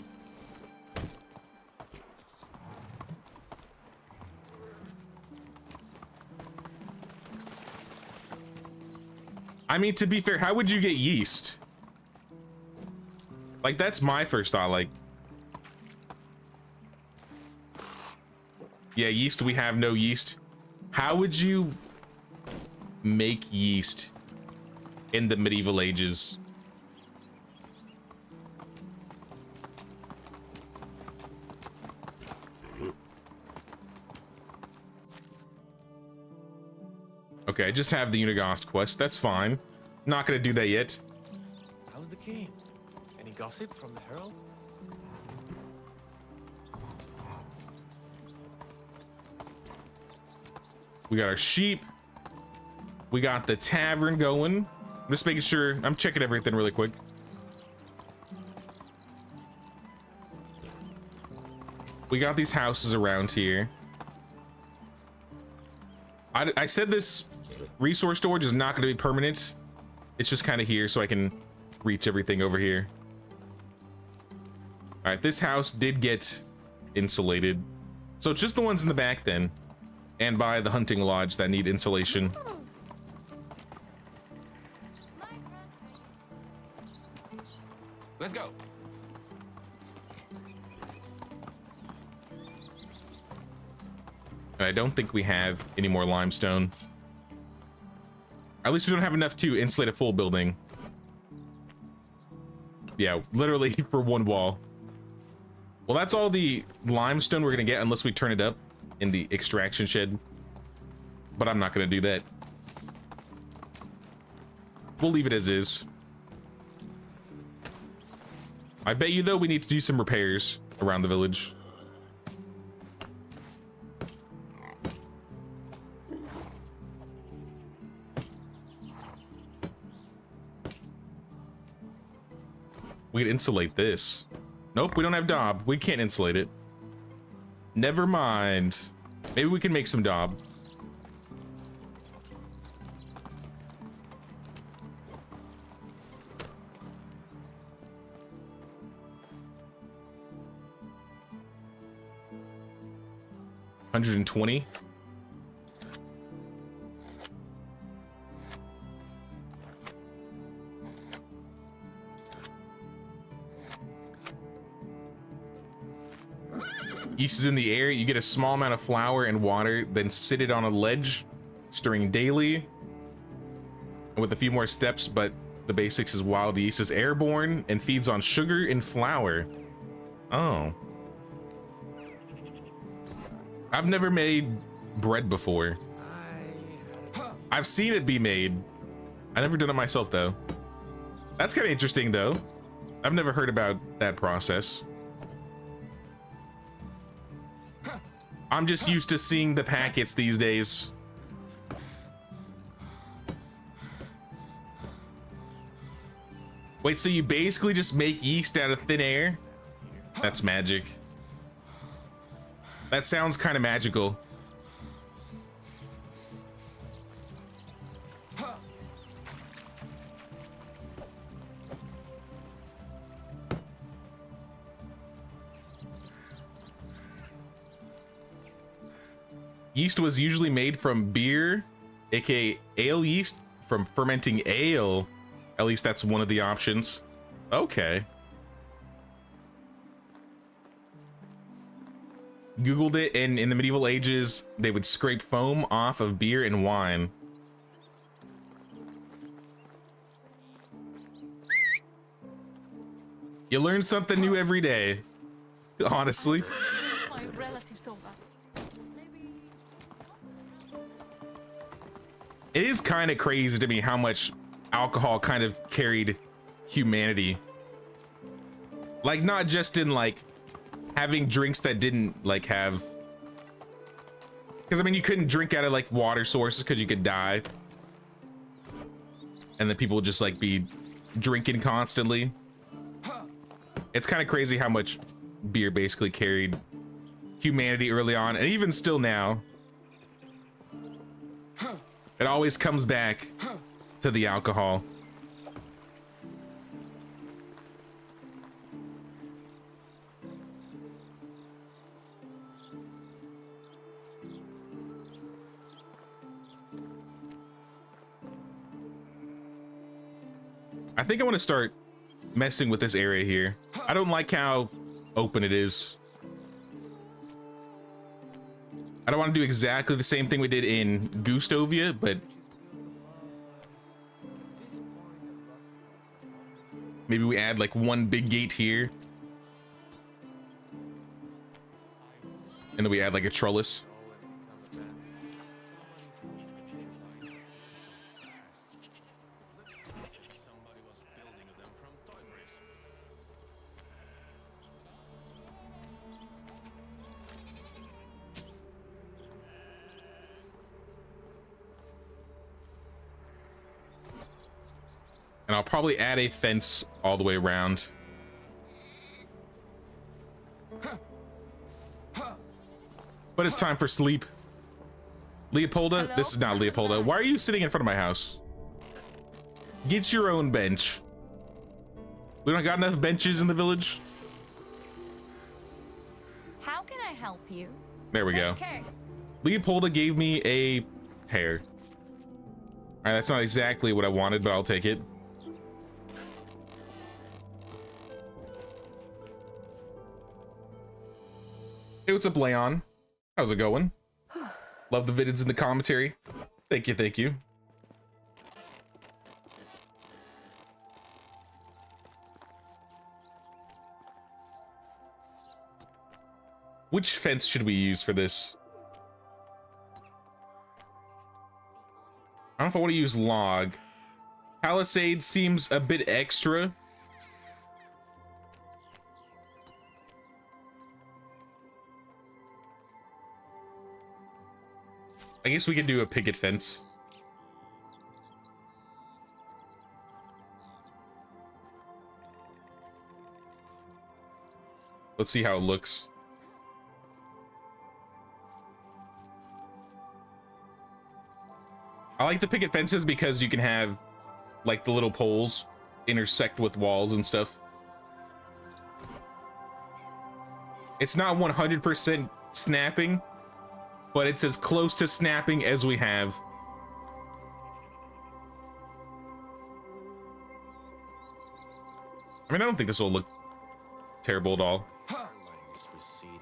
I mean, to be fair, how would you get yeast? Like, that's my first thought. Like, yeah, yeast, we have no yeast. How would you make yeast in the medieval ages? Okay, I just have the Unigast quest. That's fine. Not gonna do that yet. How's the king? Any gossip from the Herald? We got our sheep. We got the tavern going. I'm just making sure. I'm checking everything really quick. We got these houses around here. I said this resource storage is not going to be permanent. It's just kind of here so I can reach everything over here. All right, this house did get insulated. So it's just the ones in the back then. And by the hunting lodge that need insulation. Let's go. I don't think we have any more limestone. At least we don't have enough to insulate a full building. Yeah, literally for one wall. Well, that's all the limestone we're gonna get unless we turn it up in the extraction shed. But I'm not gonna do that. We'll leave it as is. I bet you though we need to do some repairs around the village. We could insulate this. Nope, we don't have daub. We can't insulate it. Never mind. Maybe we can make some daub. $120. Yeast is in the air. You get a small amount of flour and water, then sit it on a ledge, stirring daily. And with a few more steps, but the basics is wild yeast is airborne and feeds on sugar and flour. Oh. I've never made bread before. I've seen it be made. I've never done it myself though. That's kind of interesting though. I've never heard about that process. I'm just used to seeing the packets these days. Wait, so you basically just make yeast out of thin air? That's magic. That sounds kind of magical. Yeast was usually made from beer, aka ale yeast, from fermenting ale. At least that's one of the options. Okay. Googled it, and in the medieval ages, they would scrape foam off of beer and wine. You learn something new every day, honestly. My relatives over. Maybe. It is kind of crazy to me how much alcohol kind of carried humanity. Like, not just in like having drinks that didn't like have, because I mean you couldn't drink out of like water sources because you could die, and then people would just like be drinking constantly. It's kind of crazy how much beer basically carried humanity early on, and even still now it always comes back to the alcohol. I think I want to start messing with this area here. I don't like how open it is. I don't want to do exactly the same thing we did in Gustovia, but maybe we add like one big gate here, and then we add like a trellis. And I'll probably add a fence all the way around. But it's time for sleep. Leopolda? Hello? This is not Leopolda. Why are you sitting in front of my house? Get your own bench. We don't got enough benches in the village. How can I help you? There we go. Okay. Leopolda gave me a hair. All right, that's not exactly what I wanted, but I'll take it. Hey, what's up, Leon? How's it going? Love the vids and the commentary. Thank you, thank you. Which fence should we use for this? I don't know if I want to use log. Palisade seems a bit extra. I guess we could do a picket fence. Let's see how it looks. I like the picket fences because you can have like the little poles intersect with walls and stuff. It's not 100% snapping, but it's as close to snapping as we have. I mean, I don't think this will look terrible at all. Line is receding.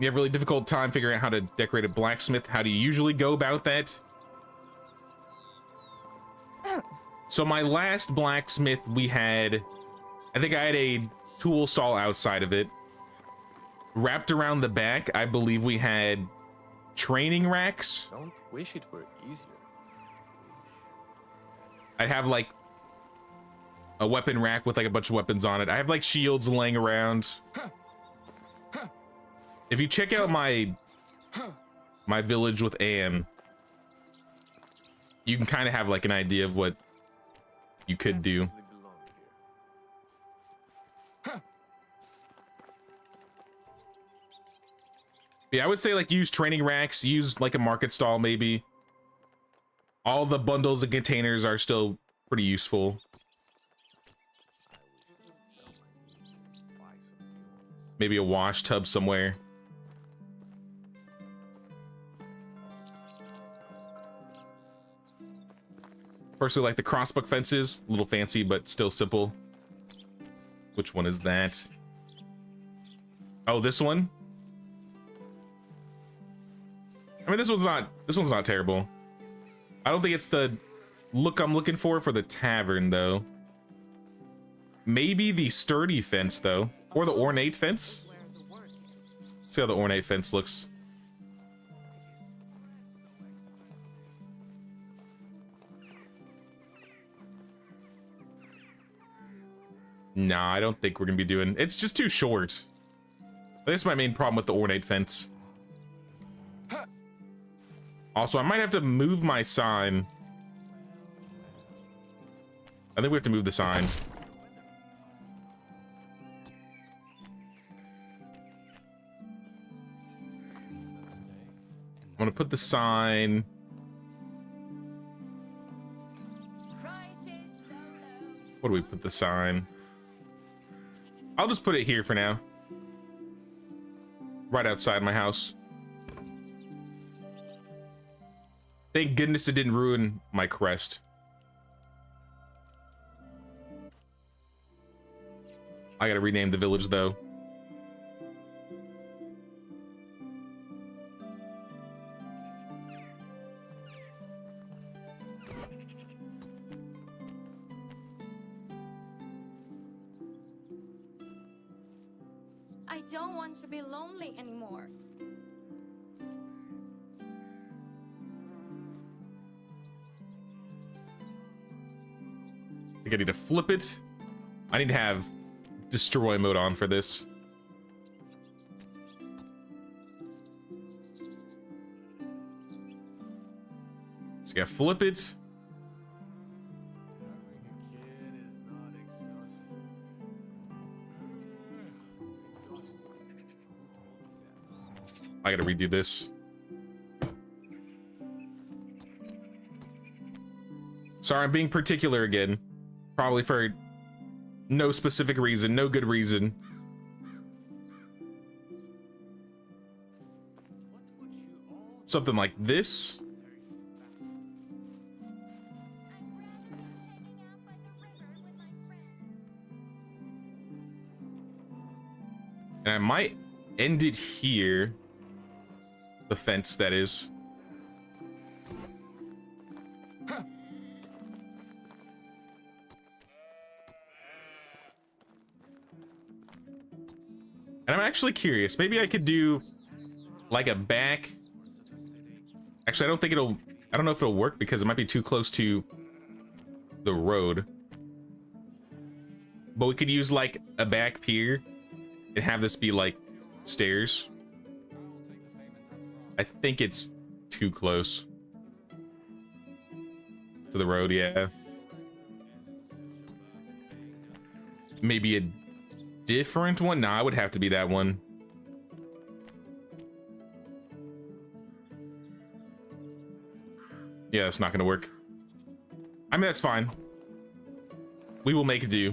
You have a really difficult time figuring out how to decorate a blacksmith. How do you usually go about that? So my last blacksmith we had, I think I had a tool saw outside of it. Wrapped around the back, I believe we had training racks. Don't wish it were easier. I'd have like a weapon rack with like a bunch of weapons on it. I have like shields laying around. If you check out my village with Anne, you can kind of have like an idea of what you could do. Yeah, I would say like use training racks, use like a market stall maybe. All the bundles and containers are still pretty useful. Maybe a wash tub somewhere. Personally, like the crossbuck fences, a little fancy, but still simple. Which one is that? Oh, this one? I mean, this one's not terrible. I don't think it's the look I'm looking for the tavern, though. Maybe the sturdy fence, though. Or the ornate fence. See how the ornate fence looks. Nah, I don't think we're gonna be doing... It's just too short. That's my main problem with the ornate fence. Also, I might have to move my sign. I think we have to move the sign. I'm gonna put the sign... What do we put the sign? I'll just put it here for now. Right outside my house. Thank goodness it didn't ruin my crest. I gotta rename the village though. I don't want to be lonely anymore. I think I need to flip it. I need to have destroy mode on for this. So yeah, flip it. I gotta redo this. Sorry, I'm being particular again. Probably for no specific reason, no good reason. What would you something like this. And I might end it here. The fence, that is. And I'm actually curious. Maybe I could do like a back. Actually, I don't know if it'll work because it might be too close to the road. But we could use like a back pier and have this be like stairs. I think it's too close to the road, yeah. Maybe a different one? Nah, it would have to be that one. Yeah, that's not gonna work. I mean, that's fine. We will make it do.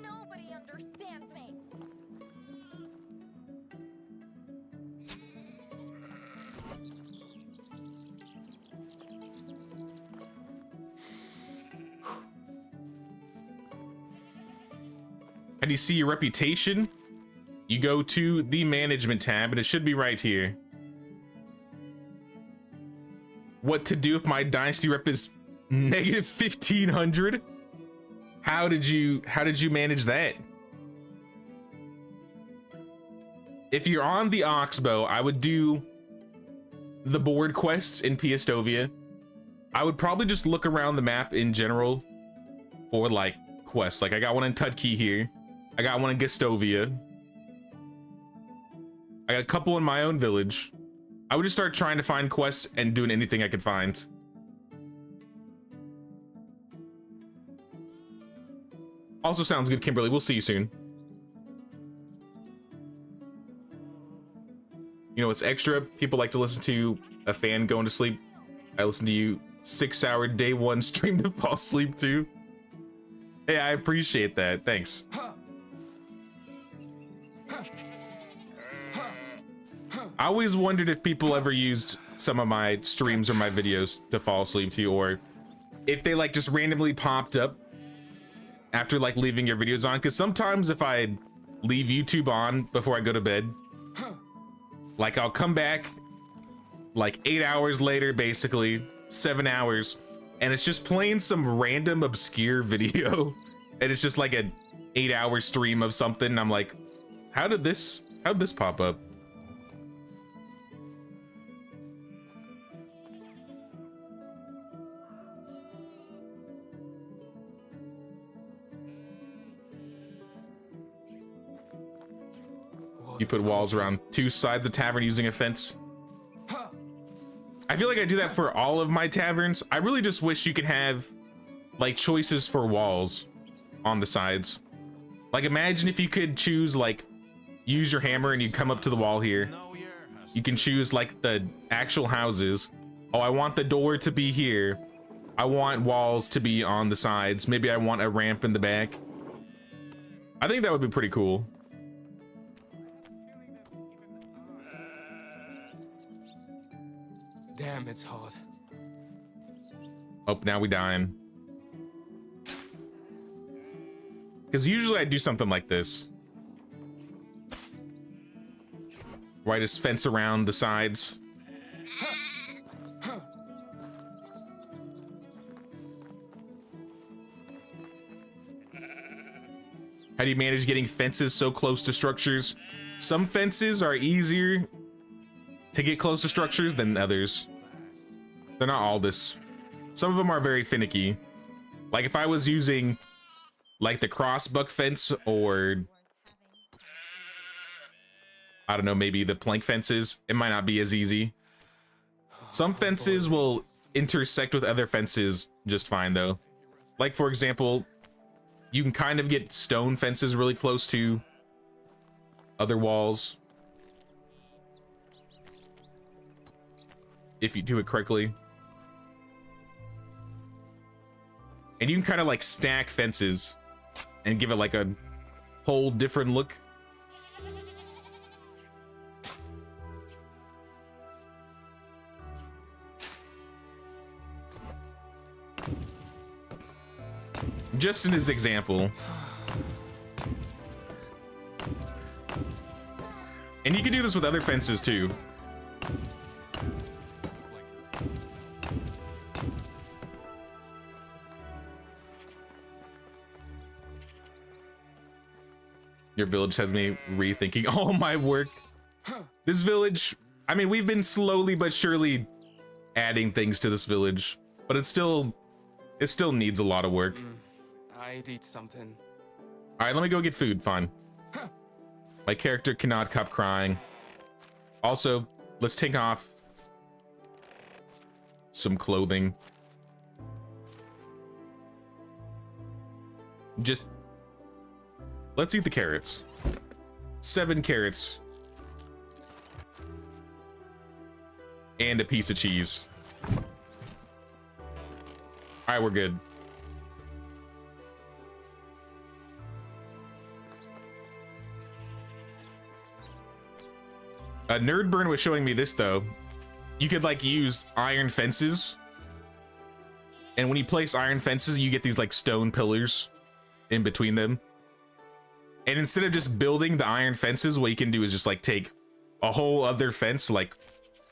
Nobody understands me. How do you see your reputation? You go to the management tab and it should be right here. What to do if my dynasty rep is negative 1500? How did you manage that? If you're on the Oxbow, I would do the board quests in Piastovia. I would probably just look around the map in general for like quests. Like I got one in Tudkey here. I got one in Gastovia. I got a couple in my own village. I would just start trying to find quests and doing anything I could find. Also sounds good, Kimberly. We'll see you soon. You know what's extra? People like to listen to a fan going to sleep. I listen to you 6-hour day one stream to fall asleep to. Hey, I appreciate that. Thanks. I always wondered if people ever used some of my streams or my videos to fall asleep to, or if they like just randomly popped up after like leaving your videos on. Because sometimes if I leave YouTube on before I go to bed, like I'll come back like 8 hours later, basically 7 hours, and it's just playing some random obscure video, and it's just like a 8-hour stream of something. And I'm like, how'd this pop up? You put walls around 2 sides of tavern using a fence. I feel like I do that for all of my taverns. I really just wish you could have like choices for walls on the sides. Like imagine if you could choose like use your hammer and you come up to the wall here. You can choose like the actual houses. Oh, I want the door to be here. I want walls to be on the sides. Maybe I want a ramp in the back. I think that would be pretty cool. Damn, it's hard. Oh, now we dying. Because usually I do something like this. Where I just fence around the sides. How do you manage getting fences so close to structures? Some fences are easier to get close to structures than others. They're not all this. Some of them are very finicky. Like if I was using like the crossbuck fence, or I don't know, maybe the plank fences, it might not be as easy. Some fences will intersect with other fences just fine though. Like for example, you can kind of get stone fences really close to other walls if you do it correctly. And you can kind of like stack fences and give it like a whole different look. just in his example. And you can do this with other fences too. Your village has me rethinking all my work. This village, I mean, we've been slowly but surely adding things to this village, but it still needs a lot of work. I'd eat something. All right, let me go get food. Fine. My character cannot stop crying. Also, let's take off some clothing. Just let's eat the carrots. 7 carrots. And a piece of cheese. All right, we're good. Nerdburn was showing me this though. You could like use iron fences, and when you place iron fences, you get these like stone pillars in between them. And instead of just building the iron fences, what you can do is just like take a whole other fence, like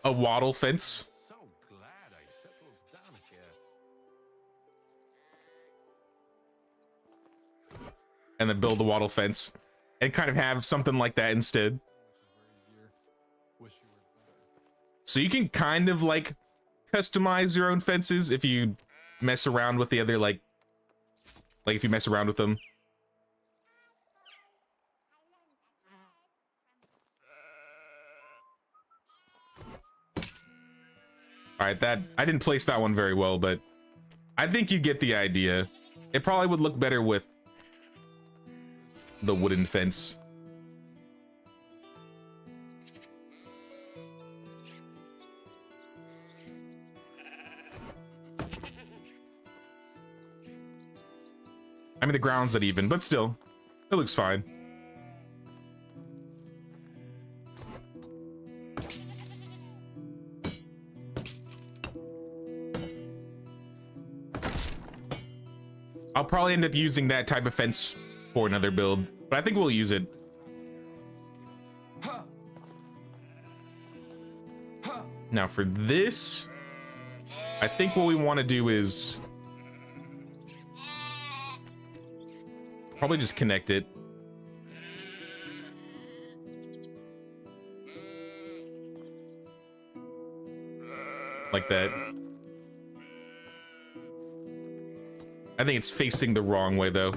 a wattle fence. So glad I settled down here. And then build a wattle fence and kind of have something like that instead. So you can kind of like customize your own fences if you mess around with the other like if you mess around with them. All right, that I didn't place that one very well, but I think you get the idea. It probably would look better with the wooden fence. I mean, the ground's not even, but still, it looks fine. I'll probably end up using that type of fence for another build, but I think we'll use it. Now for this, I think what we want to do is probably just connect it. Like that. I think it's facing the wrong way though.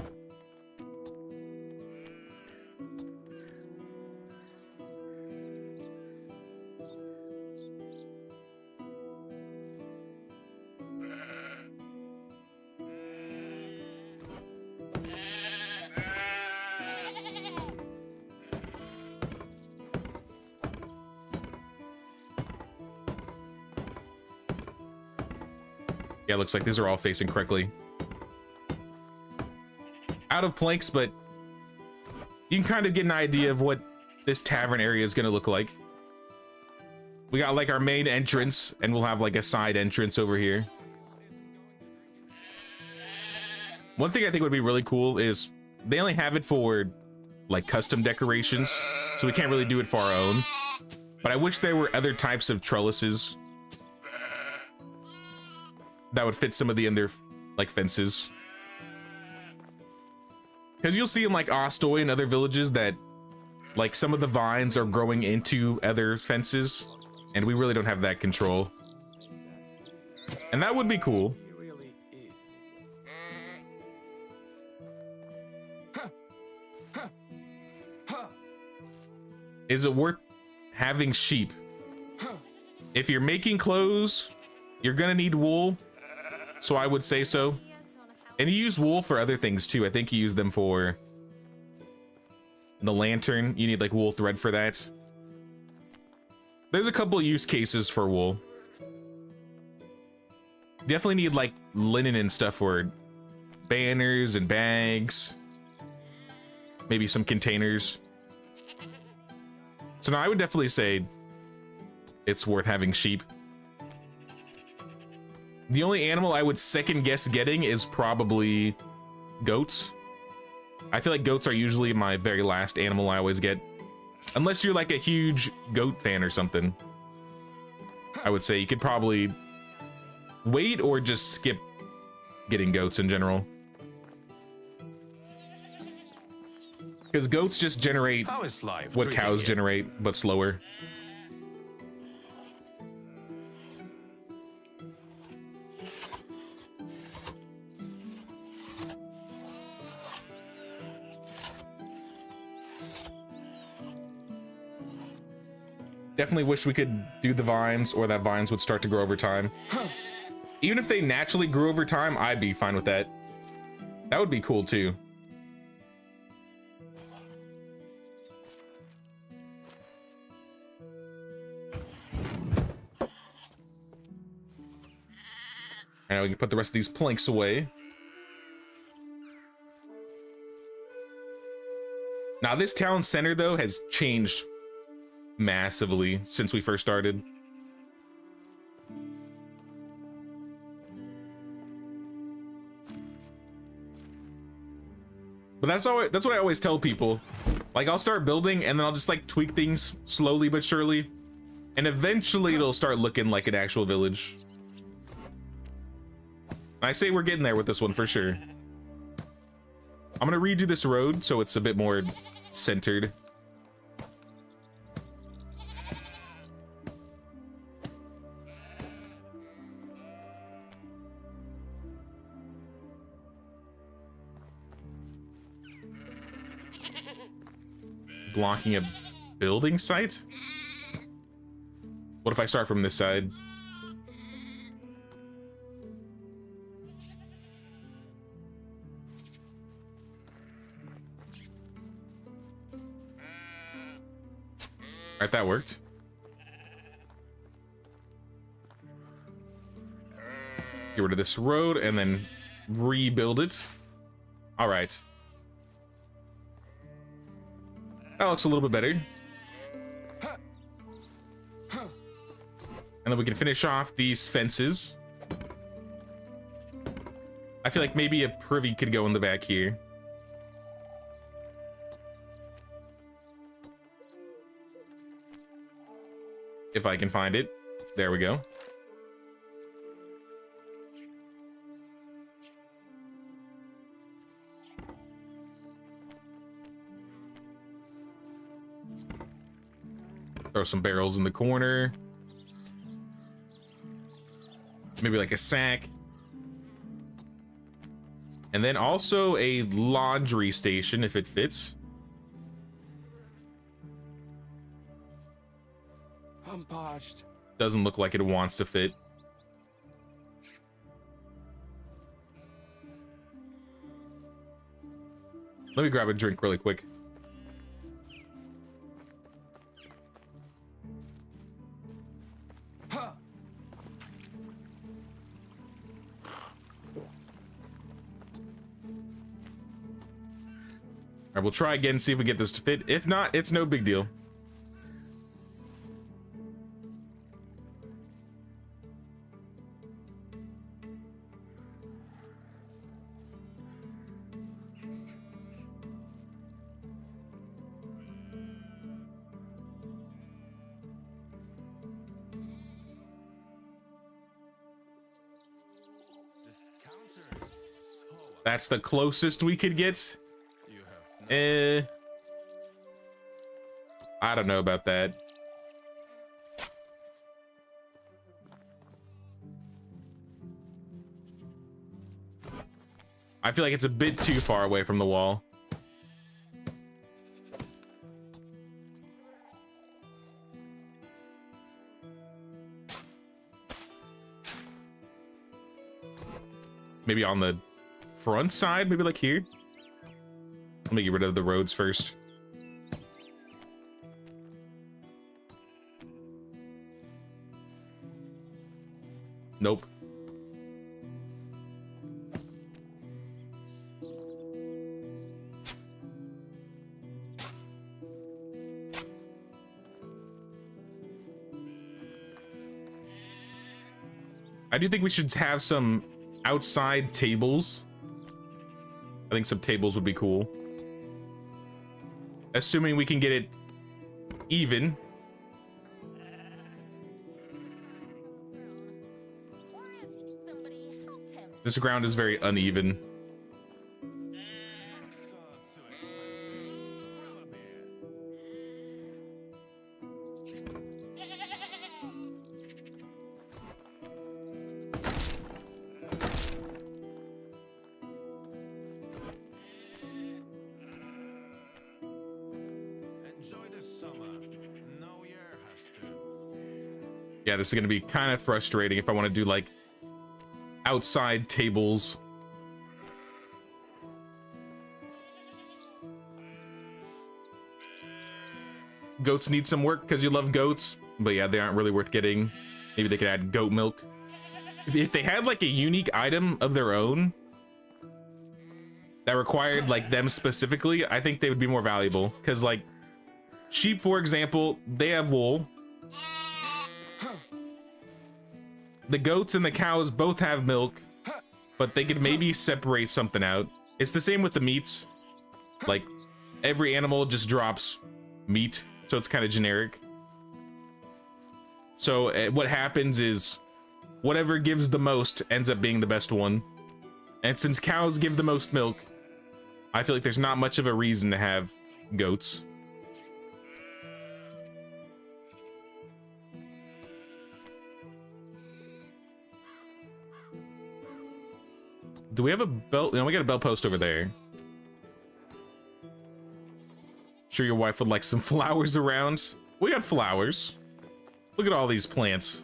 Yeah, looks like these are all facing correctly. Out of planks, but you can kind of get an idea of what this tavern area is going to look like. We got like our main entrance, and we'll have like a side entrance over here. One thing I think would be really cool is they only have it for like custom decorations, so we can't really do it for our own. But I wish there were other types of trellises that would fit some of the other like fences. Because you'll see in like Ostoy and other villages that like some of the vines are growing into other fences, and we really don't have that control. And that would be cool. He really is. Is it worth having sheep? If you're making clothes, you're gonna need wool, so I would say so. And you use wool for other things too. I think you use them for the lantern. You need like wool thread for that. There's a couple use cases for wool. Definitely need like linen and stuff for banners and bags. Maybe some containers. So now I would definitely say it's worth having sheep. The only animal I would second guess getting is probably goats. I feel like goats are usually my very last animal I always get. Unless you're like a huge goat fan or something. I would say you could probably wait or just skip getting goats in general. Because goats just generate How is life what treating cows you? generate, but slower. Definitely wish we could do the vines, or that vines would start to grow over time. Even if they naturally grew over time, I'd be fine with that. That would be cool too. And we can put the rest of these planks away. Now this town center though has changed massively since we first started. But that's what I always tell people. Like, I'll start building and then I'll just like tweak things slowly but surely, and eventually it'll start looking like an actual village. I say we're getting there with this one for sure. I'm gonna redo this road so it's a bit more centered. Blocking a building site? What if I start from this side? Alright, that worked. Get rid of this road and then rebuild it. Alright. That looks a little bit better. And then we can finish off these fences. I feel like maybe a privy could go in the back here. If I can find it. There we go. Throw some barrels in the corner. Maybe like a sack. And then also a laundry station if it fits. I'm parched. Doesn't look like it wants to fit. Let me grab a drink really quick. Alright, we'll try again, see if we get this to fit. If not, it's no big deal. That's the closest we could get. I don't know about that. I feel like it's a bit too far away from the wall. Maybe on the front side, maybe like here. Let me get rid of the roads first. Nope. I do think we should have some outside tables I think some tables would be cool. Assuming we can get it even. This ground is very uneven. Yeah, this is going to be kind of frustrating if I want to do like outside tables. Goats need some work because you love goats, but yeah, they aren't really worth getting. Maybe they could add goat milk. If they had like a unique item of their own that required like them specifically, I think they would be more valuable. Because like sheep, for example, they have wool. The goats and the cows both have milk, but they could maybe separate something out. It's the same with the meats. Like every animal just drops meat, so it's kind of generic. So what happens is whatever gives the most ends up being the best one. And since cows give the most milk, I feel like there's not much of a reason to have goats. Do we have a bell? No, we got a bell post over there. Sure your wife would like some flowers around. We got flowers. Look at all these plants.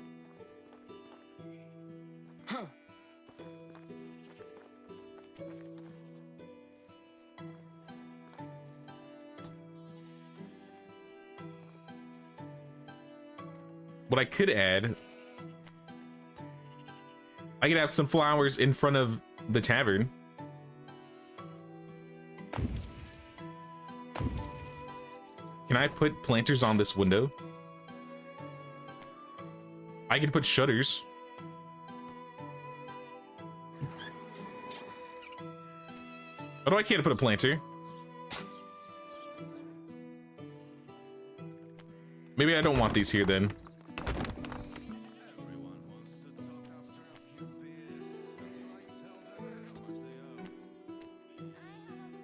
What I could add, I could have some flowers in front of the tavern. Can I put planters on this window? I can put shutters. Oh, I can't put a planter. Maybe I don't want these here then.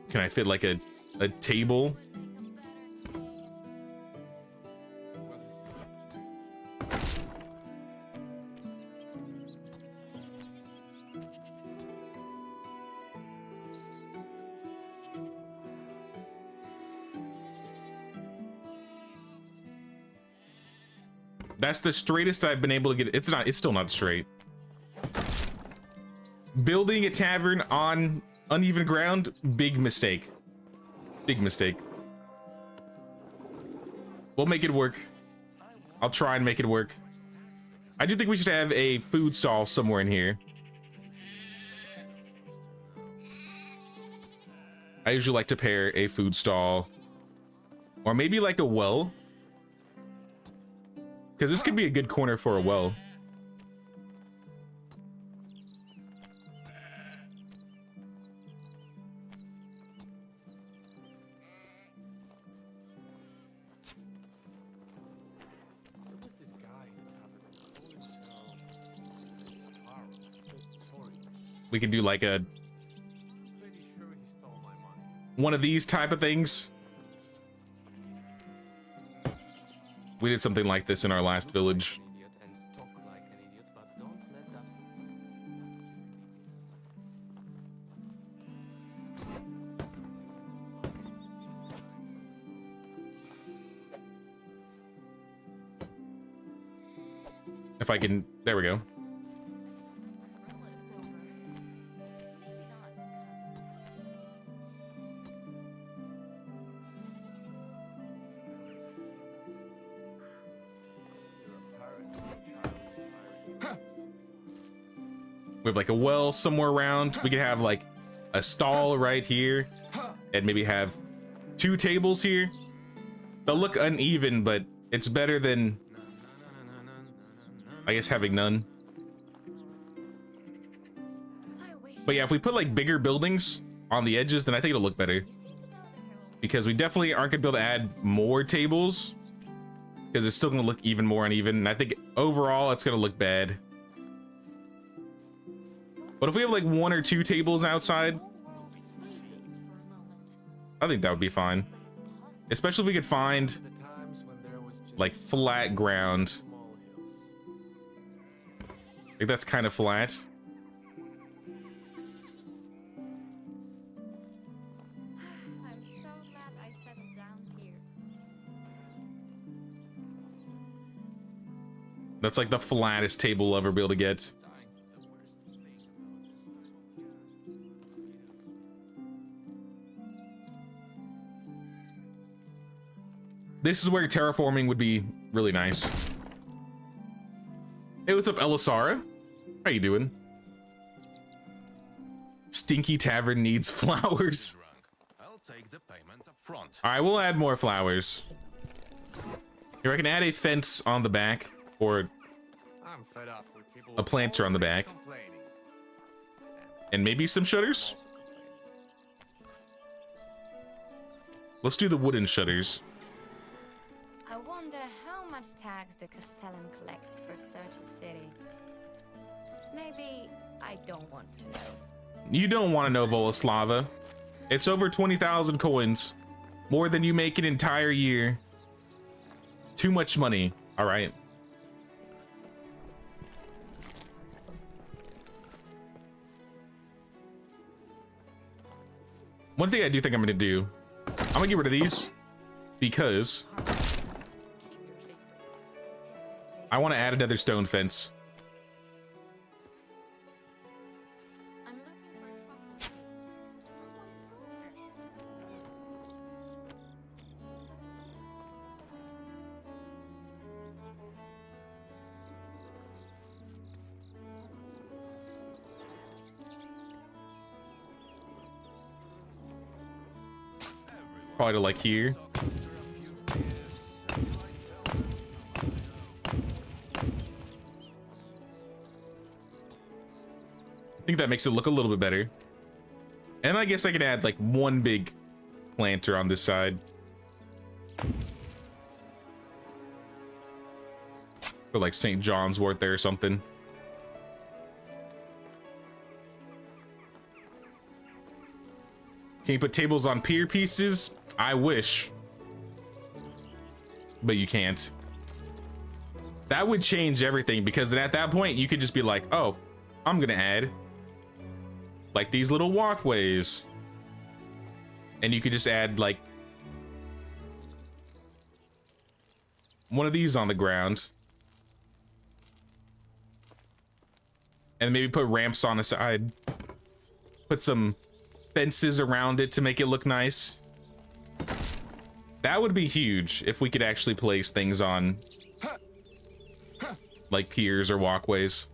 Can I fit like a table? That's the straightest I've been able to get. It's still not straight. Building a tavern on uneven ground, big mistake. Big mistake. We'll make it work. I'll try and make it work. I do think we should have a food stall somewhere in here. I usually like to pair a food stall or maybe like a well, because this could be a good corner for a well. We could do like a one of these type of things. We did something like this in our last village. If I can, there we go. We have like a well somewhere around. We could have like a stall right here and maybe have 2 tables here. They'll look uneven, but it's better than, I guess, having none. But yeah, if we put like bigger buildings, on the edges, then I think it'll look better. Because we definitely aren't gonna be able to add more tables, because it's still gonna look even more uneven. And I think overall it's gonna look bad. But if we have like 1 or 2 tables outside, I think that would be fine. Especially if we could find like flat ground. Like that's kind of flat. I'm so glad I settled down here. That's like the flattest table we'll ever be able to get. This is where terraforming would be really nice. Hey, what's up, Elisara? How you doing? Stinky Tavern needs flowers. I'll take the payment up front. All right, we'll add more flowers. Here, I can add a fence on the back, or I'm fed up with people a planter on the back, complaining. and maybe some shutters. Let's do the wooden shutters. I wonder how much tax the Castellan collects for such a city. Maybe I don't want to know. You don't want to know, Volaslava. It's over 20,000 coins. More than you make an entire year. Too much money. All right. One thing I do think I'm going to do, I'm going to get rid of these because I want to add another stone fence. I'm looking for trouble. Probably to like here. I think that makes it look a little bit better. And I guess I could add like one big planter on this side. For like St. John's Wort there or something. Can you put tables on pier pieces? I wish. But you can't. That would change everything, because then at that point you could just be like, oh, I'm gonna add like these little walkways, and you could just add like one of these on the ground, and maybe put ramps on the side, put some fences around it to make it look nice. That would be huge if we could actually place things on like piers or walkways.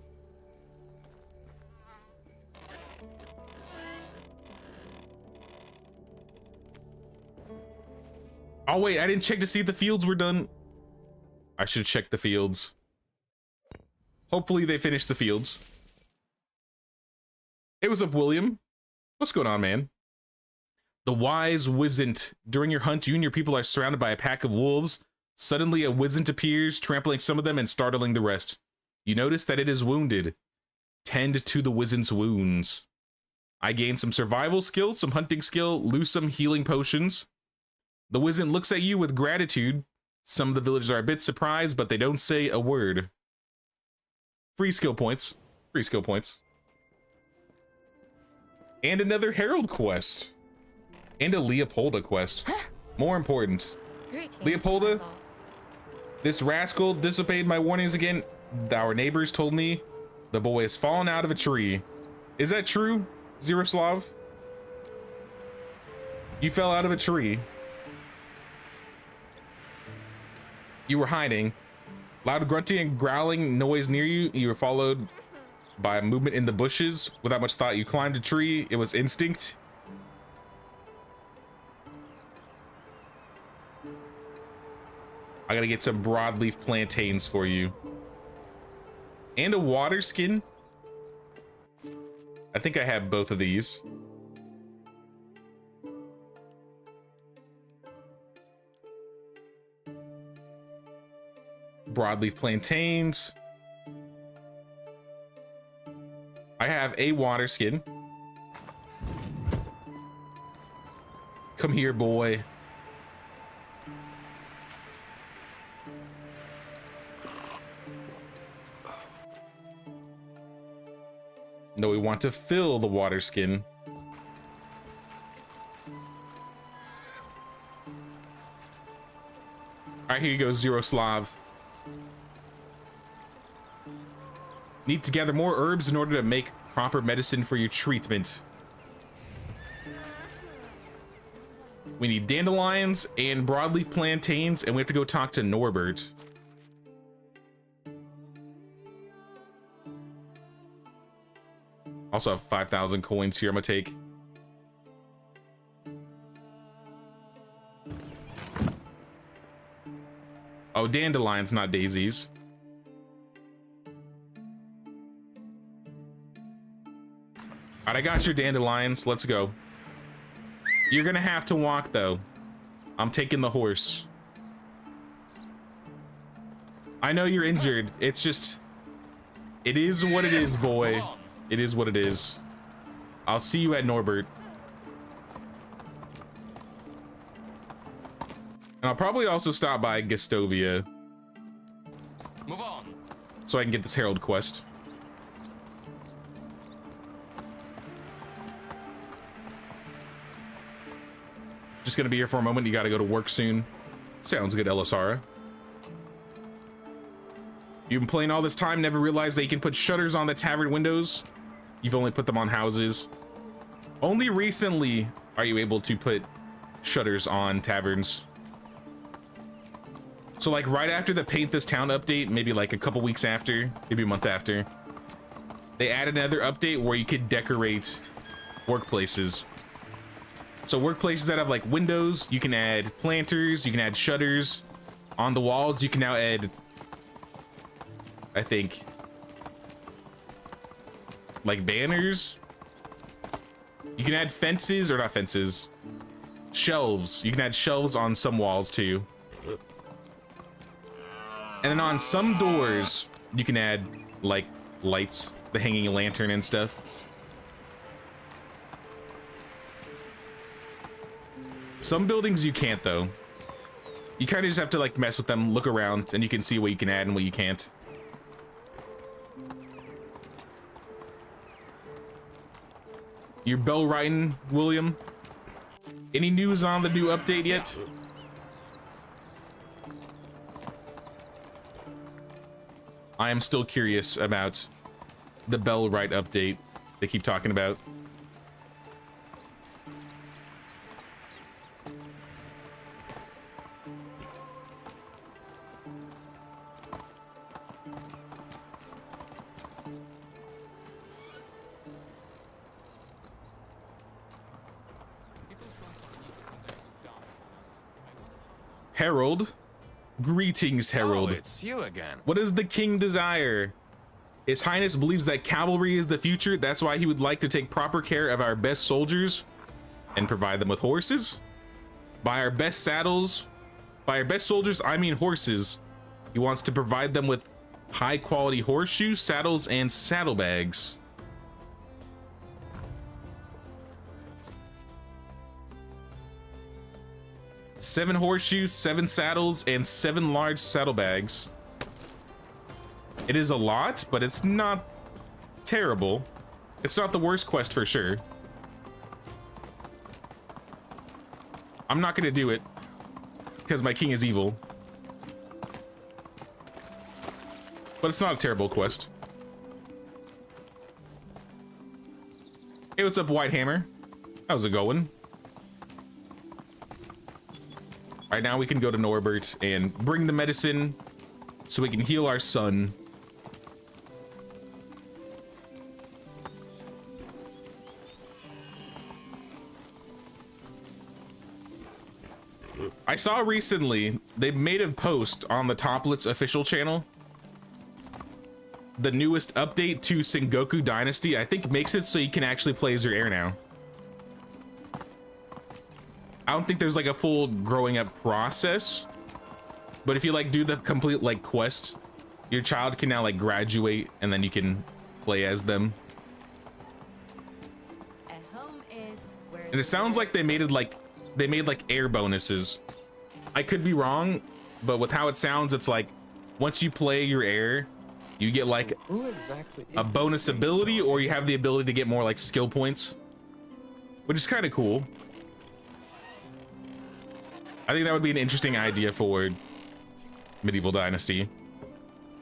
Oh wait, I didn't check to see if the fields were done. I should check the fields. Hopefully they finished the fields. Hey, what's up, William? What's going on, man? The wise Wizzent. During your hunt, you and your people are surrounded by a pack of wolves. Suddenly, a Wizzent appears, trampling some of them and startling the rest. You notice that it is wounded. Tend to the Wizzent's wounds. I gained some survival skill, some hunting skill, lose some healing potions. The Wizzent looks at you with gratitude. Some of the villagers are a bit surprised, but they don't say a word. Free skill points. Free skill points. And another Herald quest. And a Leopolda quest. More important. Greetings, Leopolda, my love. this rascal disobeyed my warnings again. Our neighbors told me the boy has fallen out of a tree. Is that true, Zeroslav? You fell out of a tree. You were hiding. Loud grunting and growling noise near you. You were followed by a movement in the bushes. Without much thought, you climbed a tree. It was instinct. I gotta get some broadleaf plantains for you. And a water skin. I think I have both of these. Broadleaf plantains. I have a water skin. Come here, boy. No, we want to fill the water skin. All right, here you go, Zero Slav. Need to gather more herbs in order to make proper medicine for your treatment. We need dandelions and broadleaf plantains, and we have to go talk to Norbert. Also have 5,000 coins here I'm gonna take. Oh, dandelions, not daisies. All right, I got your dandelions. Let's go. You're gonna have to walk though. I'm taking the horse. I know you're injured. It's just, it is what it is, boy. It is what it is. I'll see you at Norbert. And I'll probably also stop by Gastovia. Move on. So I can get this Herald quest. Just gonna be here for a moment. You gotta go to work soon. Sounds good, Elisara. You've been playing all this time, never realized that you can put shutters on the tavern windows. You've only put them on houses. Only recently are you able to put shutters on taverns. So like right after the Paint This Town update, maybe like a couple weeks after, maybe a month after, they added another update where you could decorate workplaces. So workplaces that have like windows, you can add planters, you can add shutters. On the walls, you can now add, I think, like banners. You can add fences, or not fences, shelves. You can add shelves on some walls too. And then on some doors, you can add like lights, the hanging lantern and stuff. Some buildings you can't though. You kind of just have to like mess with them, look around, and you can see what you can add and what you can't. Your bell writing, William? Any news on the new update yet? I am still curious about the bell right update they keep talking about. Herald. Greetings, Herald. Oh, it's you again. What does the king desire? His Highness believes that cavalry is the future. That's why he would like to take proper care of our best soldiers and provide them with horses. By our best saddles, by our best soldiers, I mean horses. He wants to provide them with high quality horseshoes, saddles, and saddlebags. Seven horseshoes, 7 saddles, and 7 large saddlebags. It is a lot, but it's not terrible. It's not the worst quest for sure. I'm not gonna do it because my king is evil. But it's not a terrible quest. Hey, what's up, Whitehammer? How's it going? All right, now we can go to Norbert and bring the medicine so we can heal our son. I saw recently they made a post on the Toplets official channel. The newest update to Sengoku Dynasty, I think, makes it so you can actually play as your heir now. I don't think there's like a full growing up process, But if you like do the complete like quest, your child can now like graduate and then you can play as them. A home is where And it sounds like they made like heir bonuses. I could be wrong, but with how it sounds, it's like once you play your heir, you get like Who exactly is a bonus this ability, thing? or you have the ability to get more like skill points, which is kind of cool. I think that would be an interesting idea for Medieval Dynasty.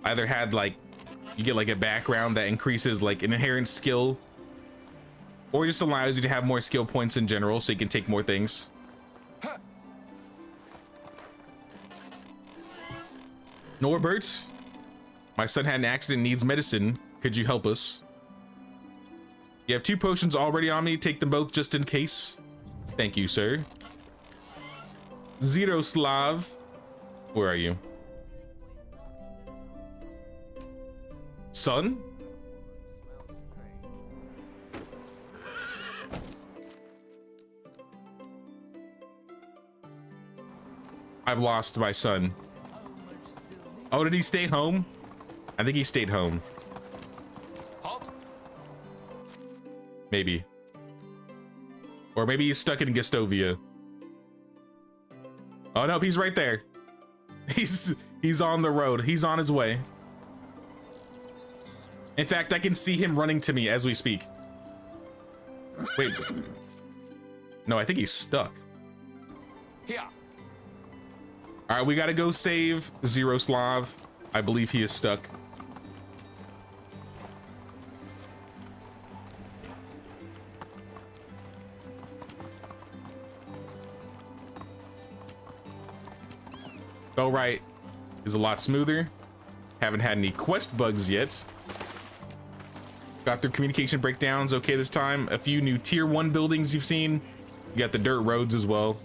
Either had like you get like a background that increases like an inherent skill, or just allows you to have more skill points in general so you can take more things. Norbert, my son had an accident and needs medicine. Could you help us? You have 2 potions already on me. Take them both just in case. Thank you, sir. Zeroslav, where are you? Son? I've lost my son. Oh, did he stay home? I think he stayed home. Halt! Maybe. Or maybe he's stuck in Gastovia. Oh no, he's right there. He's on the road. He's on his way. In fact, I can see him running to me as we speak. Wait. No, I think he's stuck. Here. All right, we gotta go save Zeroslav. I believe he is stuck. All right, is a lot smoother. Haven't had any quest bugs yet. Got their communication breakdowns okay this time. A few new tier 1 buildings you've seen. You got the dirt roads as well.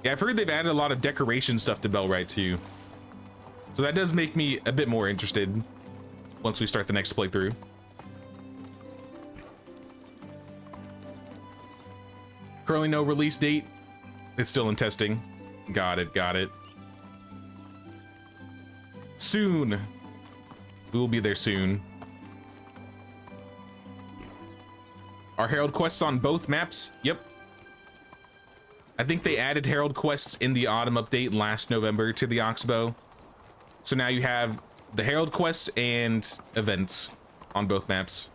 Yeah, I've heard they've added a lot of decoration stuff to Bellwright too. So that does make me a bit more interested once we start the next playthrough. Currently no release date. It's still in testing. Got it, got it. Soon. We will be there soon. Are Herald quests on both maps? Yep. I think they added Herald quests in the autumn update last November to the Oxbow. So now you have the Herald quests and events on both maps.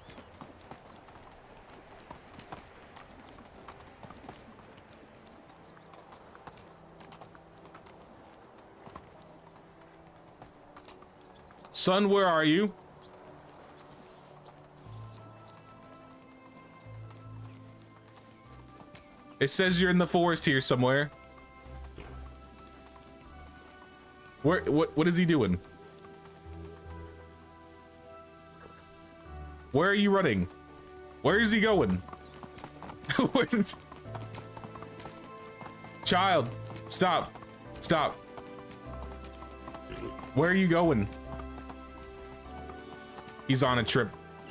Son, where are you? It says you're in the forest here somewhere. What is he doing? Where are you running? Where is he going? Child, stop. Stop. Where are you going? He's on a trip.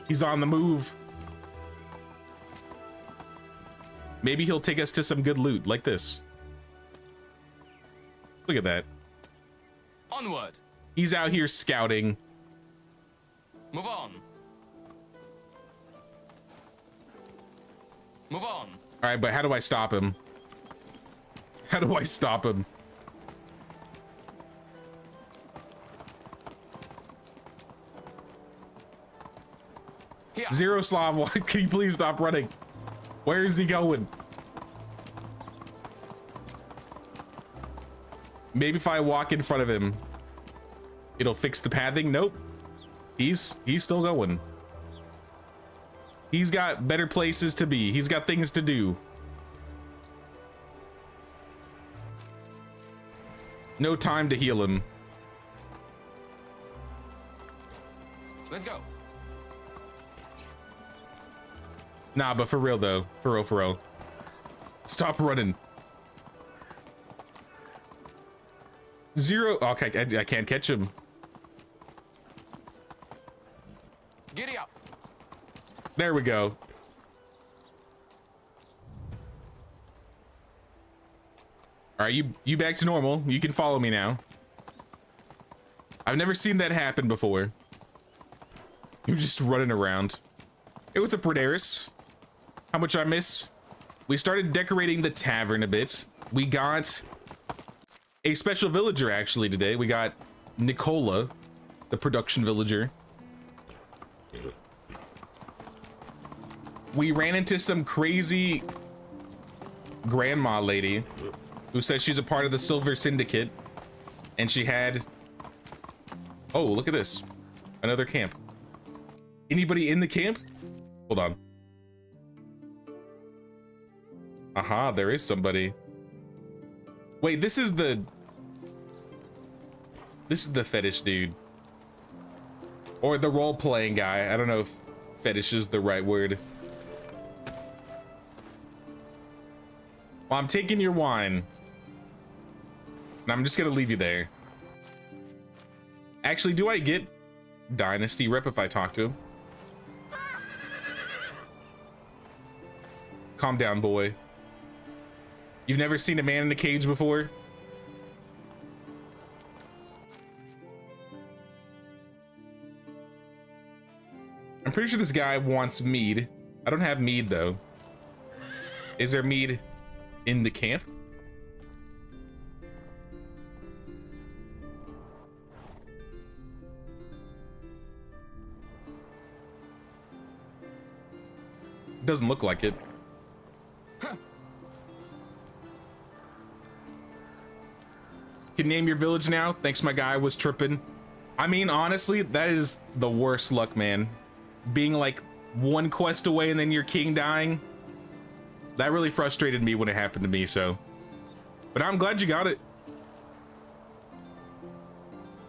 He's on the move. Maybe he'll take us to some good loot like this. Look at that. Onward. He's out here scouting. Move on. Move on. All right, but how do I stop him? How do I stop him? Here. Zeroslav, can you please stop running? Where is he going? Maybe if I walk in front of him, it'll fix the pathing. Nope. He's still going. He's got better places to be. He's got things to do. No time to heal him. Let's go. Nah, but for real though. For real, for real. Stop running. Zero. Okay, I can't catch him. Giddy up. There we go. All right, you back to normal. You can follow me now. I've never seen that happen before. You're just running around. Hey, what's up, Predaris? How much I miss? We started decorating the tavern a bit. We got a special villager actually today. We got Nikola, the production villager. We ran into some crazy grandma lady who says she's a part of the Silver Syndicate, and she had, oh, look at this, another camp. Anybody in the camp? Hold on. Aha, there is somebody. Wait, this is the fetish dude, or the role-playing guy. I don't know if fetish is the right word. Well, I'm taking your wine, and I'm just gonna leave you there. Actually, do I get Dynasty rep if I talk to him? Calm down, boy. You've never seen a man in a cage before? I'm pretty sure this guy wants mead. I don't have mead though. Is there mead in the camp? Doesn't look like it. Can name your village now? Thanks, my guy was tripping. I mean, honestly, that is the worst luck, man. Being like one quest away and then your king dying. That really frustrated me when it happened to me, so. But I'm glad you got it.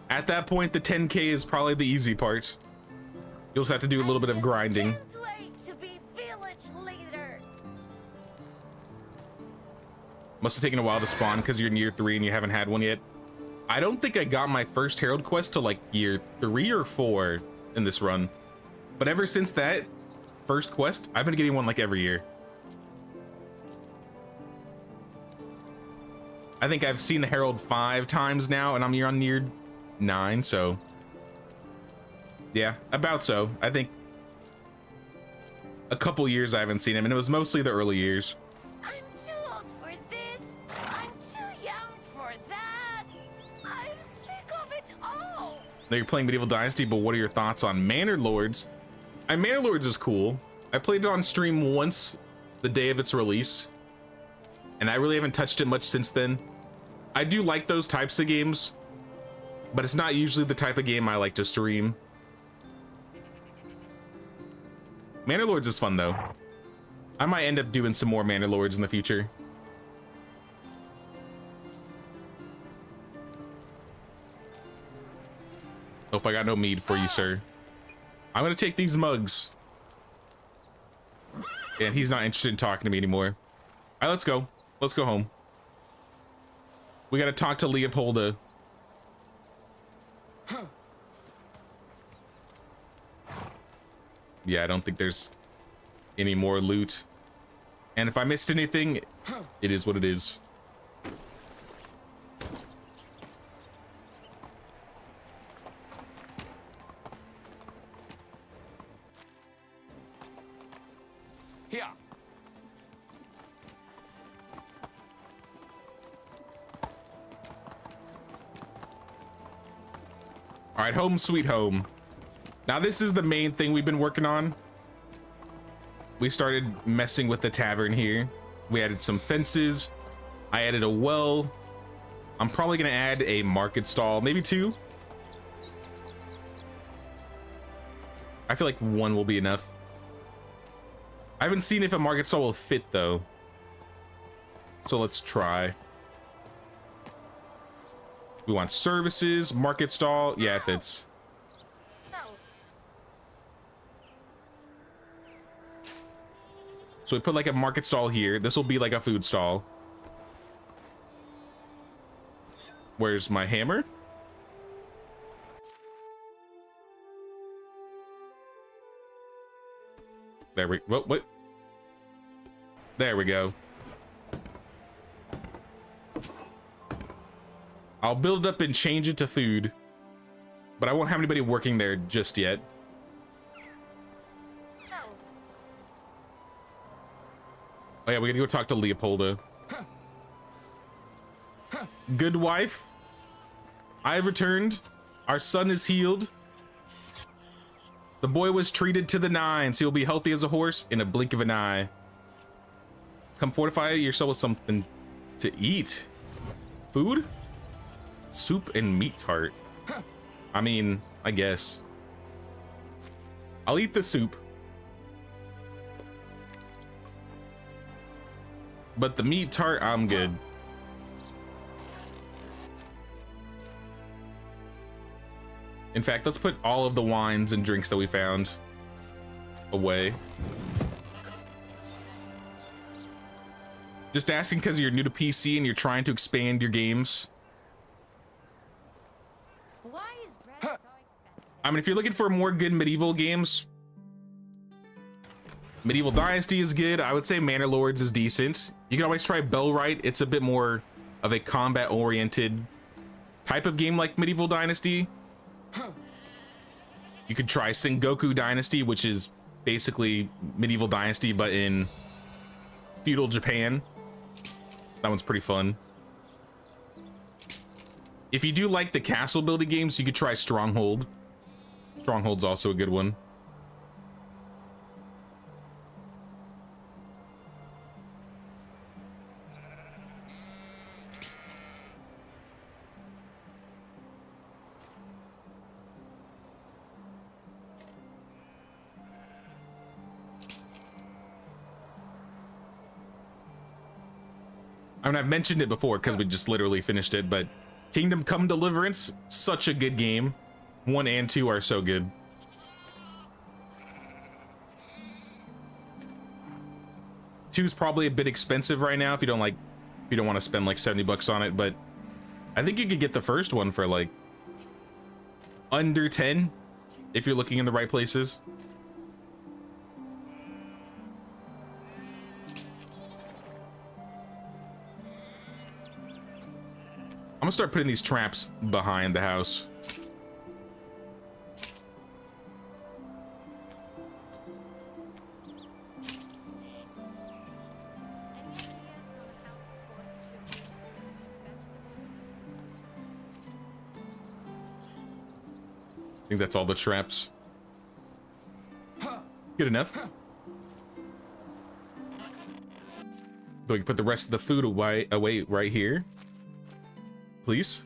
At that point, the 10K is probably the easy part. You'll just have to do a little bit of grinding. Can't wait to be village leader. Must have taken a while to spawn because you're in year 3 and you haven't had one yet. I don't think I got my first Herald quest till like year 3 or 4 in this run. But ever since that first quest, I've been getting one like every year. I think I've seen the Herald 5 times now and I'm on year 9, so. Yeah, about so. I think a couple years I haven't seen him, and it was mostly the early years. I'm too old for this. I'm too young for that. I'm sick of it all. Now you're playing Medieval Dynasty, but what are your thoughts on Manor Lords? Manor Lords is cool. I played it on stream once the day of its release, and I really haven't touched it much since then. I do like those types of games, but it's not usually the type of game I like to stream. Manor Lords is fun though. I might end up doing some more Manor Lords in the future. Hope I got no mead for you, sir. I'm gonna take these mugs. And he's not interested in talking to me anymore. All right, let's go. Let's go home. We gotta talk to Leopolda. Yeah, I don't think there's any more loot. And if I missed anything, it is what it is. Here. All right, home sweet home. Now this is the main thing we've been working on. We started messing with the tavern here. We added some fences. I added a well. I'm probably gonna add a market stall, maybe 2. I feel like 1 will be enough. I haven't seen if a market stall will fit though. So let's try. We want services, market stall. Yeah, it fits. So we put like a market stall here. This will be like a food stall. Where's my hammer? There we, what? There we go. I'll build up and change it to food. but I won't have anybody working there just yet. Oh yeah, we gotta go talk to Leopolda. Good wife, I have returned. Our son is healed. The boy was treated to the nines. He'll be healthy as a horse in a blink of an eye. Come fortify yourself with something to eat. Food? Soup and meat tart. I mean, I guess. I'll eat the soup. But the meat tart, I'm good. In fact, let's put all of the wines and drinks that we found away. Just asking because you're new to PC and you're trying to expand your games. Why is bread so expensive? I mean, if you're looking for more good medieval games, Medieval Dynasty is good. I would say Manor Lords is decent. You can always try Bellwright. It's a bit more of a combat-oriented type of game like Medieval Dynasty. You could try Sengoku Dynasty, which is basically Medieval Dynasty, but in feudal Japan. That one's pretty fun. If you do like the castle building games, you could try Stronghold. Stronghold's also a good one. I mean, I've mentioned it before because we just literally finished it, but Kingdom Come Deliverance, such a good game. 1 and 2 are so good. Two's probably a bit expensive right now if you don't want to spend like 70 bucks on it, but I think you could get the first one for like under 10 if you're looking in the right places. I'm gonna start putting these traps behind the house. I think that's all the traps. Good enough. So we can put the rest of the food away right here. Please.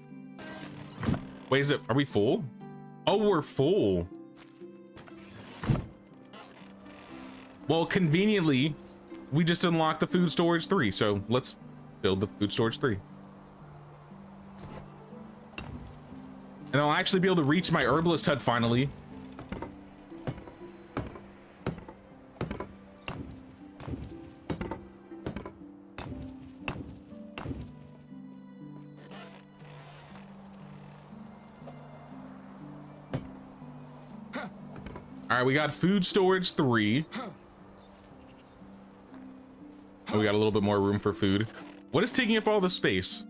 Wait, is it? Are we full? Oh, we're full. Well, conveniently, we just unlocked the food storage 3, so let's build the food storage 3. And I'll actually be able to reach my herbalist hut finally. All right, we got food storage 3. Oh, we got a little bit more room for food. What is taking up all the space?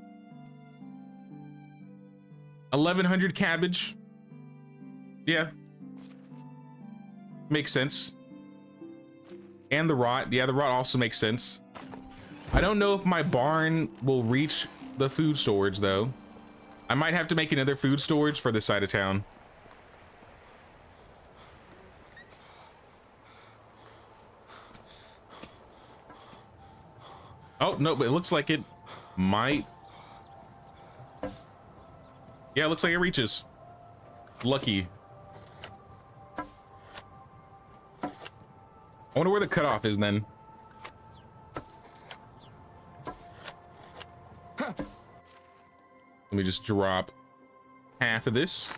1100 cabbage. Yeah. Makes sense. And the rot. Yeah, the rot also makes sense. I don't know if my barn will reach the food storage though. I might have to make another food storage for this side of town. Oh, no, but it looks like it might. Yeah, it looks like it reaches. Lucky. I wonder where the cutoff is then. Let me just drop half of this.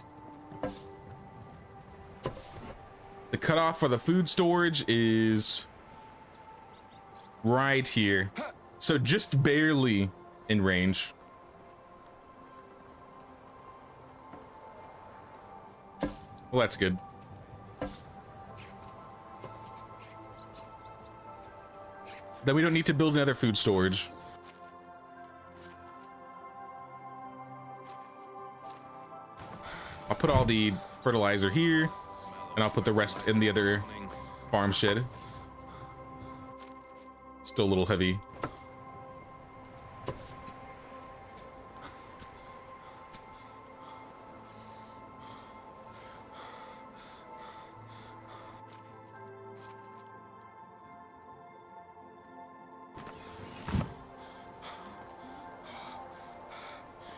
The cutoff for the food storage is right here. So just barely in range. Well, that's good. Then we don't need to build another food storage. I'll put all the fertilizer here, and I'll put the rest in the other farm shed. Still a little heavy.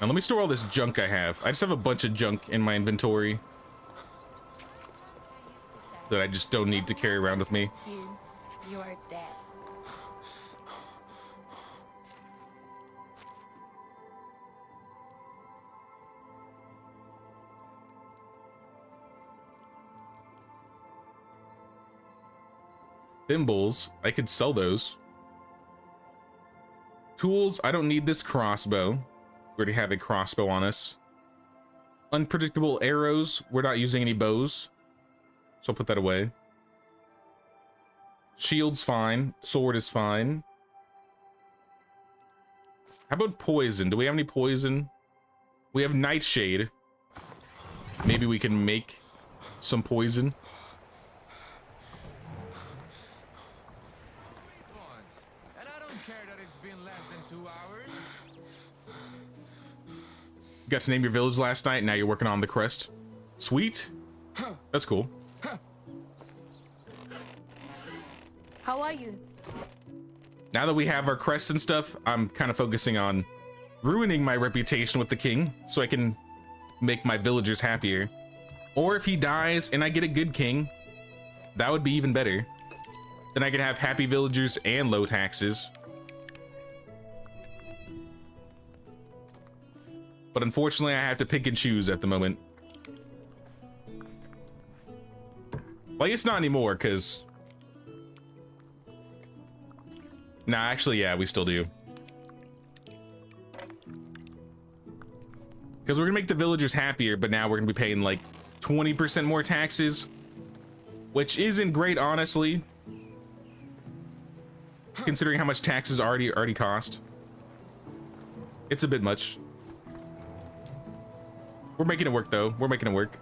Now let me store all this junk I have. I just have a bunch of junk in my inventory that I just don't need to carry around with me. You are dead. Thimbles, I could sell those. Tools, I don't need this crossbow. We already have a crossbow on us. Unpredictable arrows, we're not using any bows, so I'll put that away. Shield's fine, sword is fine. How about poison? Do we have any poison? We have nightshade. Maybe we can make some poison. And I don't care that it's been less than 2 hours. Got to name your village last night, now you're working on the crest. Sweet. That's cool. How are you? Now that we have our crests and stuff, I'm kind of focusing on ruining my reputation with the king so I can make my villagers happier. Or if he dies and I get a good king, that would be even better. Then I can have happy villagers and low taxes. But unfortunately, I have to pick and choose at the moment. Well, I guess not anymore, because... Nah, actually, yeah, we still do. Because we're going to make the villagers happier, but now we're going to be paying, like, 20% more taxes. Which isn't great, honestly. Considering how much taxes already cost. It's a bit much. We're making it work, though. We're making it work.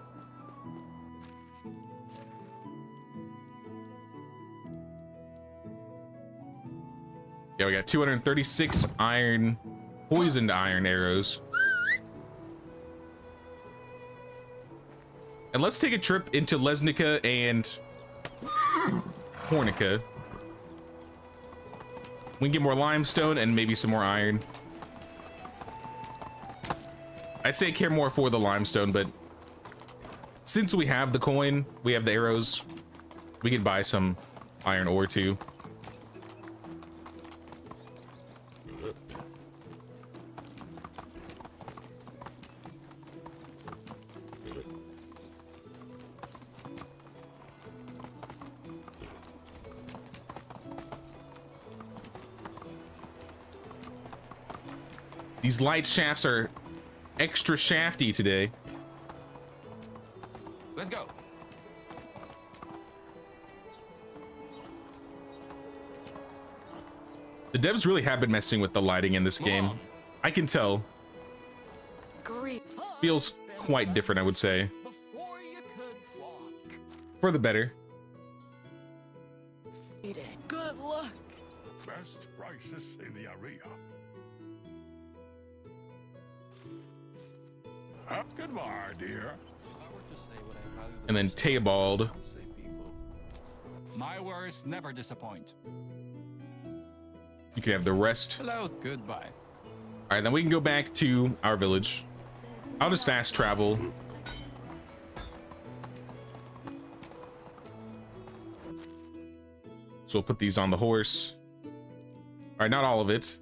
Yeah, we got 236 iron, poisoned iron arrows. And let's take a trip into Lesnica and Hornica. We can get more limestone and maybe some more iron. I'd say I care more for the limestone, but since we have the coin, we have the arrows, we can buy some iron ore too. These light shafts are extra shafty today. Let's go. The devs really have been messing with the lighting in this game. I can tell. Feels quite different, I would say. Before you could walk. For the better. Good luck. Best prices in the area. Goodbye, dear. And then Teobald. My words never disappoint. You can have the rest. Hello, goodbye. All right, then we can go back to our village. I'll just fast travel. So we'll put these on the horse. All right, not all of it.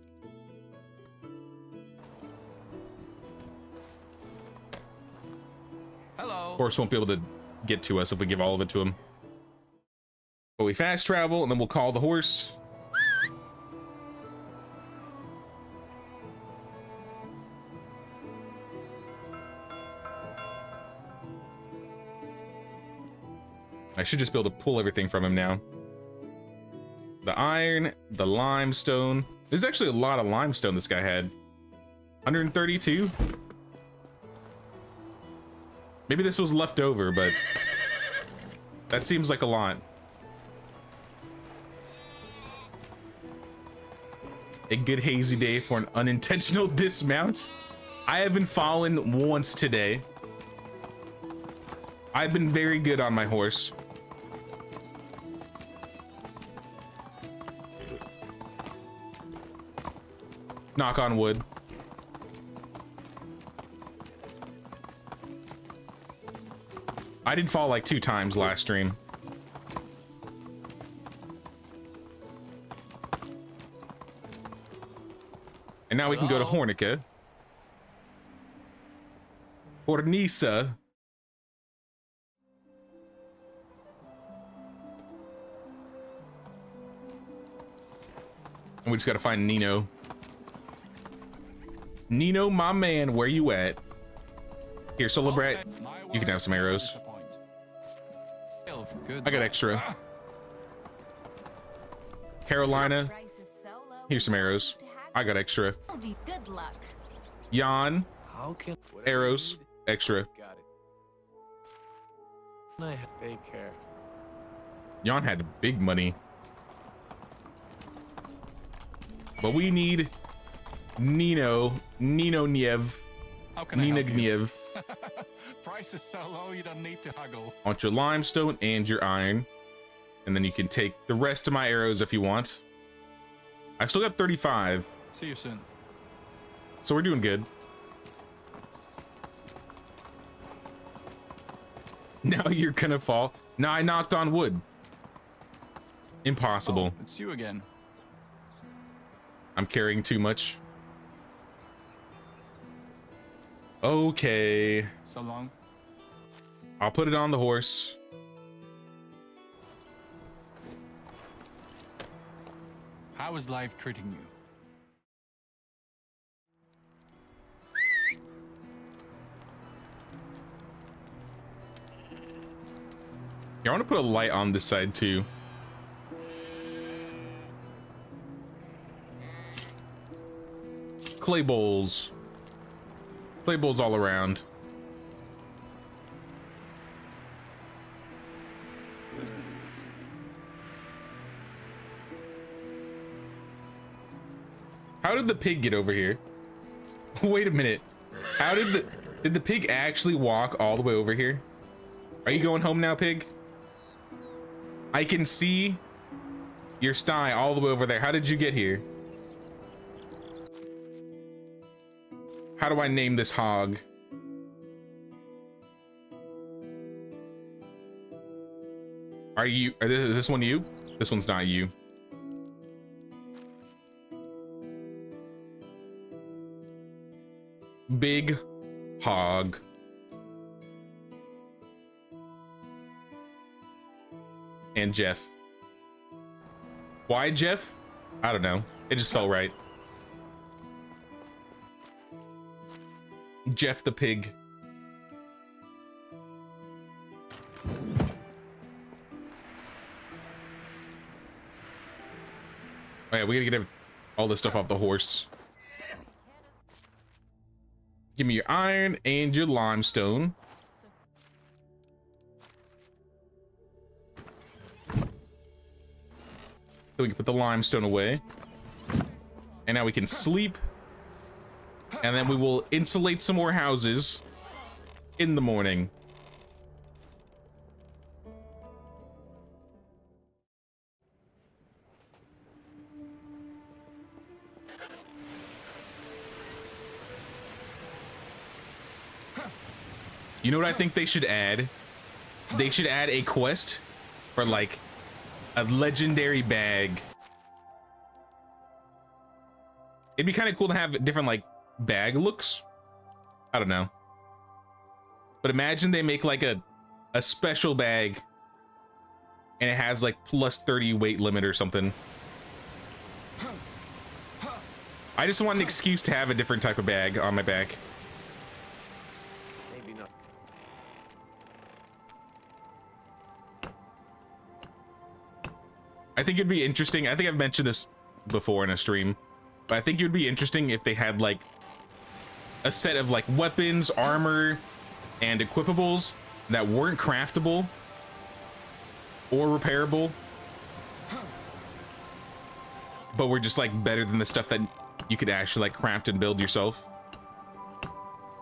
Hello. Horse won't be able to get to us if we give all of it to him. But we fast travel and then we'll call the horse. I should just be able to pull everything from him now. The iron, the limestone. There's actually a lot of limestone this guy had. 132. Maybe this was left over, but that seems like a lot. A good hazy day for an unintentional dismount. I haven't fallen once today. I've been very good on my horse. Knock on wood. I did fall like 2 times last stream. And now we can go to Hornica. Hornisa. And we just gotta find Nino. Nino, my man, where you at? Here, Solo Brat, you can have some arrows. I got extra. Carolina, here's some arrows. I got extra. Good luck. How Jan, can arrows, extra. Got it. I have big care. Jan had big money. But we need Nino Niev. How can I Nina help you? Gniev. Price is so low, you don't need to haggle. I want your limestone and your iron. And then you can take the rest of my arrows if you want. I still got 35. See you soon. So we're doing good. Now you're gonna fall. Now I knocked on wood. Impossible. Oh, it's you again. I'm carrying too much. Okay. So long. I'll put it on the horse. How is life treating you? Yeah, I want to put a light on this side too. Clay bowls. Clay bowls all around. How did the pig get over here? Wait a minute. How did the pig actually walk all the way over here? Are you going home now, pig? I can see your sty all the way over there. How did you get here? How do I name this hog? Is this one you? This one's not you. Big hog. And Jeff. Why Jeff? I don't know. It just felt right. Jeff the pig. Oh yeah, we gotta get all this stuff off the horse. Give me your iron and your limestone. So we can put the limestone away. And now we can sleep. And then we will insulate some more houses in the morning. You know what I think they should add? They should add a quest for like a legendary bag. It'd be kind of cool to have different like bag looks. I don't know. But imagine they make like a special bag and it has like plus 30 weight limit or something. I just want an excuse to have a different type of bag on my back. Maybe not. I think it'd be interesting. I think I've mentioned this before in a stream, but I think it would be interesting if they had like a set of like weapons, armor, and equipables that weren't craftable or repairable, but were just like better than the stuff that you could actually like craft and build yourself.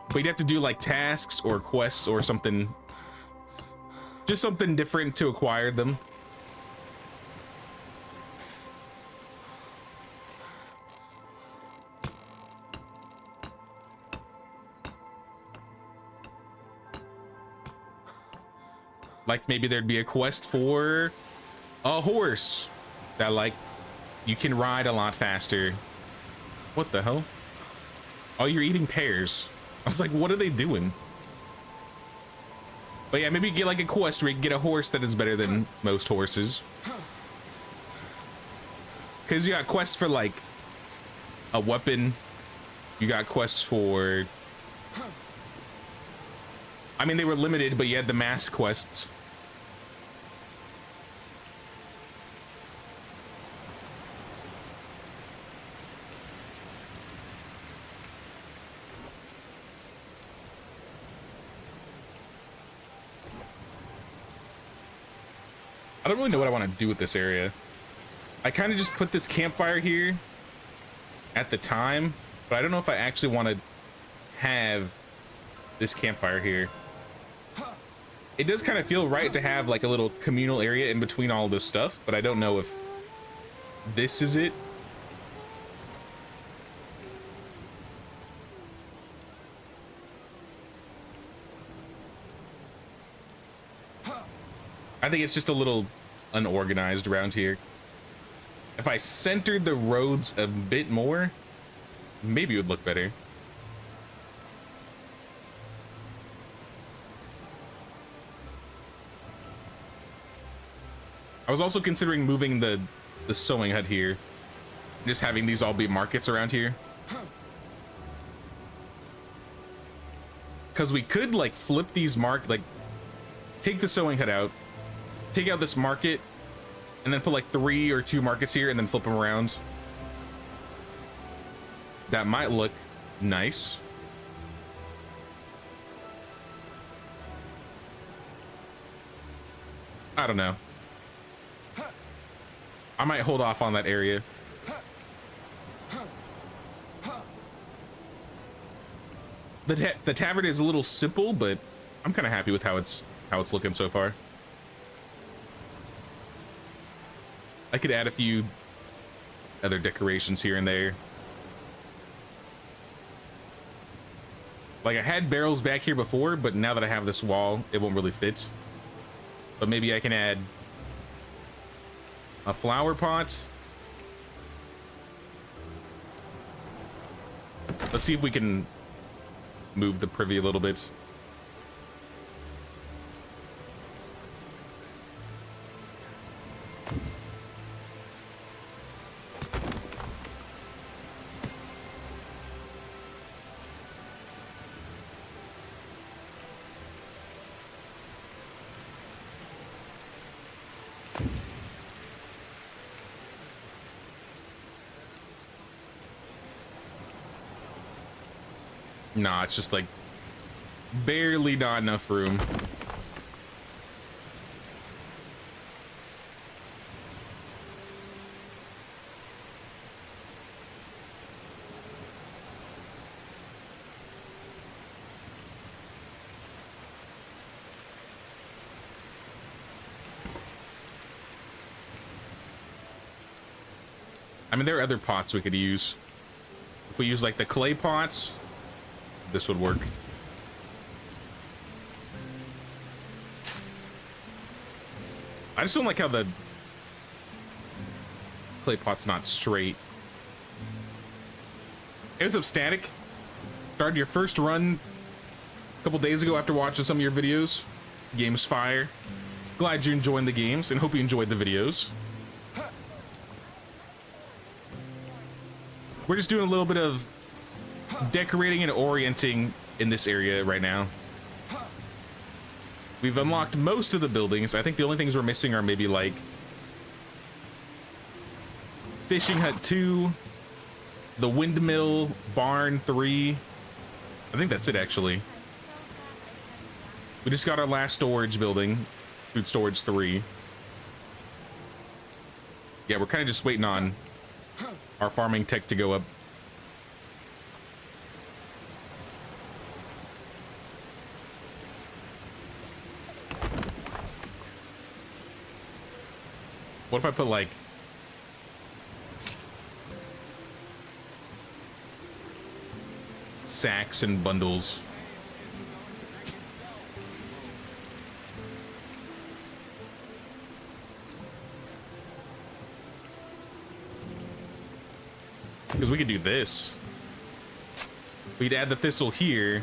But you'd have to do like tasks or quests or something, just something different to acquire them. Like maybe there'd be a quest for a horse that like you can ride a lot faster. What the hell? Oh, you're eating pears. I was like, what are they doing? But yeah, maybe you get like a quest where you can get a horse that is better than most horses. Cause you got quests for like a weapon. You got quests for, I mean, they were limited, but you had the mass quests. I don't really know what I want to do with this area. I kind of just put this campfire here at the time, but I don't know if I actually want to have this campfire here. It does kind of feel right to have like a little communal area in between all this stuff, but I don't know if this is it. I think it's just a little unorganized around here. If I centered the roads a bit more, maybe it would look better. I was also considering moving the sewing hut here, just having these all be markets around here. Because we could like flip these like take the sewing hut out, take out this market, and then put like 3 or 2 markets here and then flip them around. That might look nice. I don't know. I might hold off on that area. The tavern is a little simple, but I'm kind of happy with how it's looking so far. I could add a few other decorations here and there. Like I had barrels back here before, but now that I have this wall, it won't really fit. But maybe I can add a flower pot. Let's see if we can move the privy a little bit. Nah, it's just like barely not enough room. I mean, there are other pots we could use. If we use like the clay pots, this would work. I just don't like how the clay pot's not straight. Hey, what's up, Static? Started your first run a couple days ago after watching some of your videos. Game's fire. Glad you're enjoying the games and hope you enjoyed the videos. We're just doing a little bit of decorating and orienting in this area right now. We've unlocked most of the buildings. I think the only things we're missing are maybe like Fishing Hut 2, the Windmill, Barn 3. I think that's it actually. We just got our last storage building, food storage 3. Yeah, we're kind of just waiting on our farming tech to go up. What if I put like sacks and bundles? Because we could do this. We'd add the thistle here.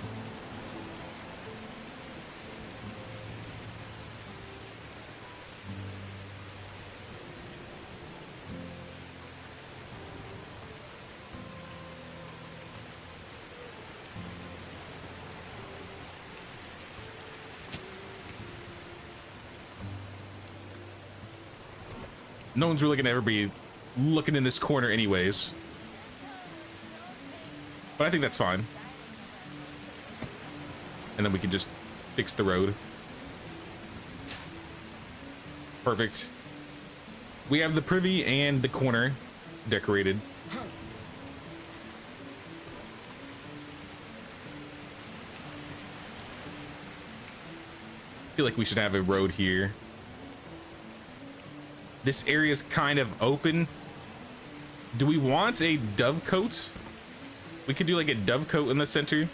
No one's really gonna ever be looking in this corner anyways. But I think that's fine. And then we can just fix the road. Perfect. We have the privy and the corner decorated. I feel like we should have a road here. This area is kind of open. Do we want a dovecote? We could do like a dovecote in the center.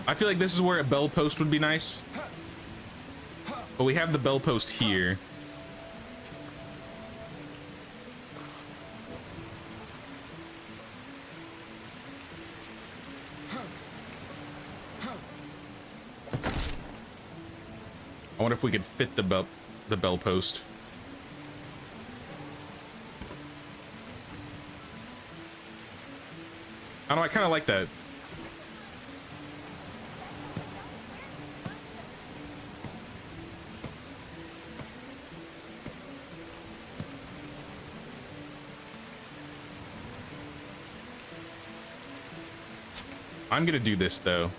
I feel like this is where a bell post would be nice. But we have the bell post here. I wonder if we could fit the bell post. I don't know, I kind of like that. I'm gonna do this though.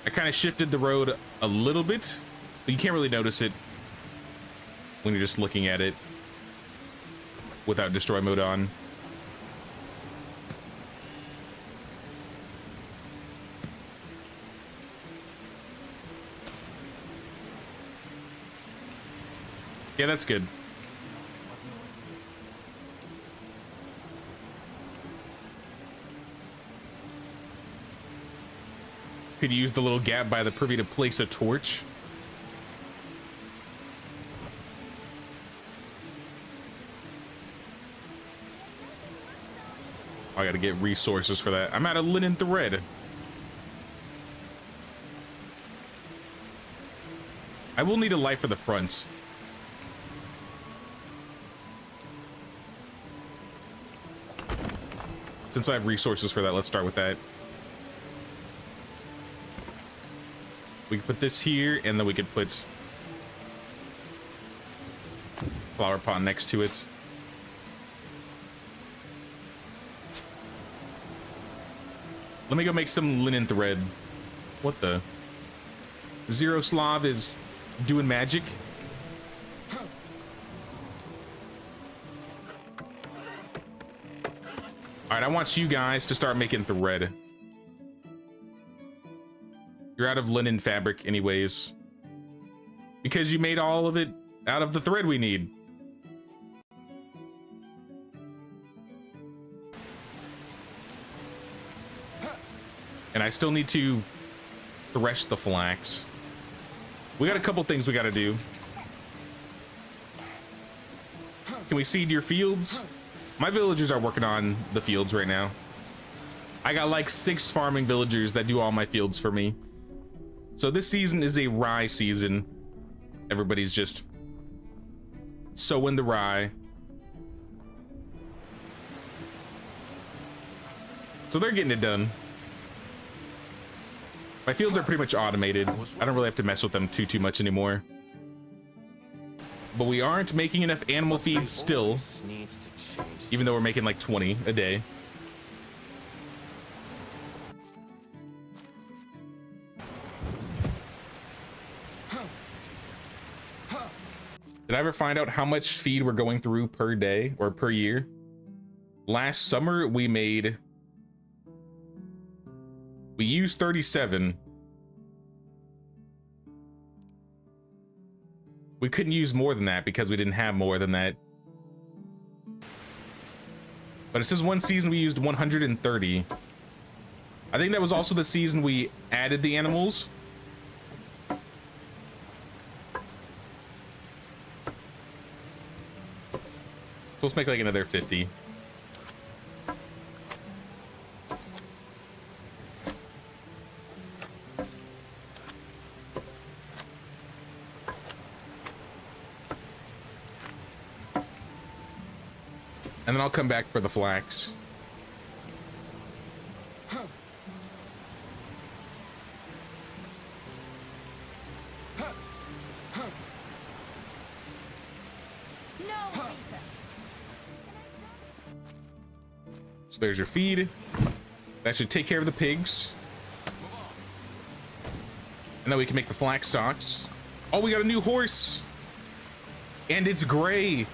I kind of shifted the road a little bit, but you can't really notice it when you're just looking at it without destroy mode on. Yeah, that's good. Could use the little gap by the privy to place a torch. I gotta get resources for that. I'm out of linen thread. I will need a light for the front. Since I have resources for that, let's start with that. We could put this here, and then we could put flower pot next to it. Let me go make some linen thread. What the? Zero Slav is doing magic. All right, I want you guys to start making thread. You're out of linen fabric anyways, because you made all of it out of the thread we need. And I still need to thresh the flax. We got a couple things we got to do. Can we seed your fields? My villagers are working on the fields right now. I got like 6 farming villagers that do all my fields for me. So this season is a rye season. Everybody's just sowing the rye. So they're getting it done. My fields are pretty much automated. I don't really have to mess with them too much anymore. But we aren't making enough animal feeds still. even though we're making like 20 a day. Did I ever find out how much feed we're going through per day or per year? Last summer we used 37. We couldn't use more than that because we didn't have more than that. But it says one season we used 130. I think that was also the season we added the animals. So let's make like another 50. And then I'll come back for the flax. So there's your feed. That should take care of the pigs. And then we can make the flax stocks. Oh, we got a new horse. And it's gray.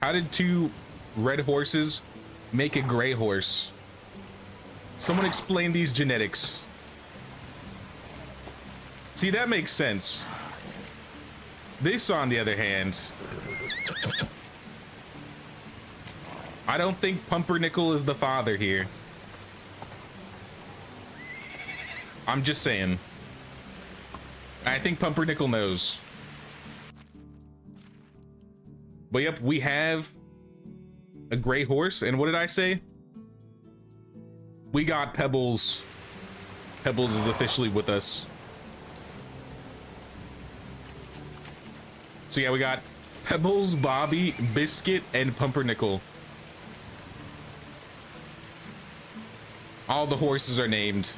How did two red horses make a gray horse? Someone explain these genetics. See, that makes sense. This, on the other hand, I don't think Pumpernickel is the father here. I'm just saying. I think Pumpernickel knows. But yep, we have a gray horse. And what did I say? We got Pebbles. Pebbles is officially with us. So yeah, we got Pebbles, Bobby, Biscuit, and Pumpernickel. All the horses are named.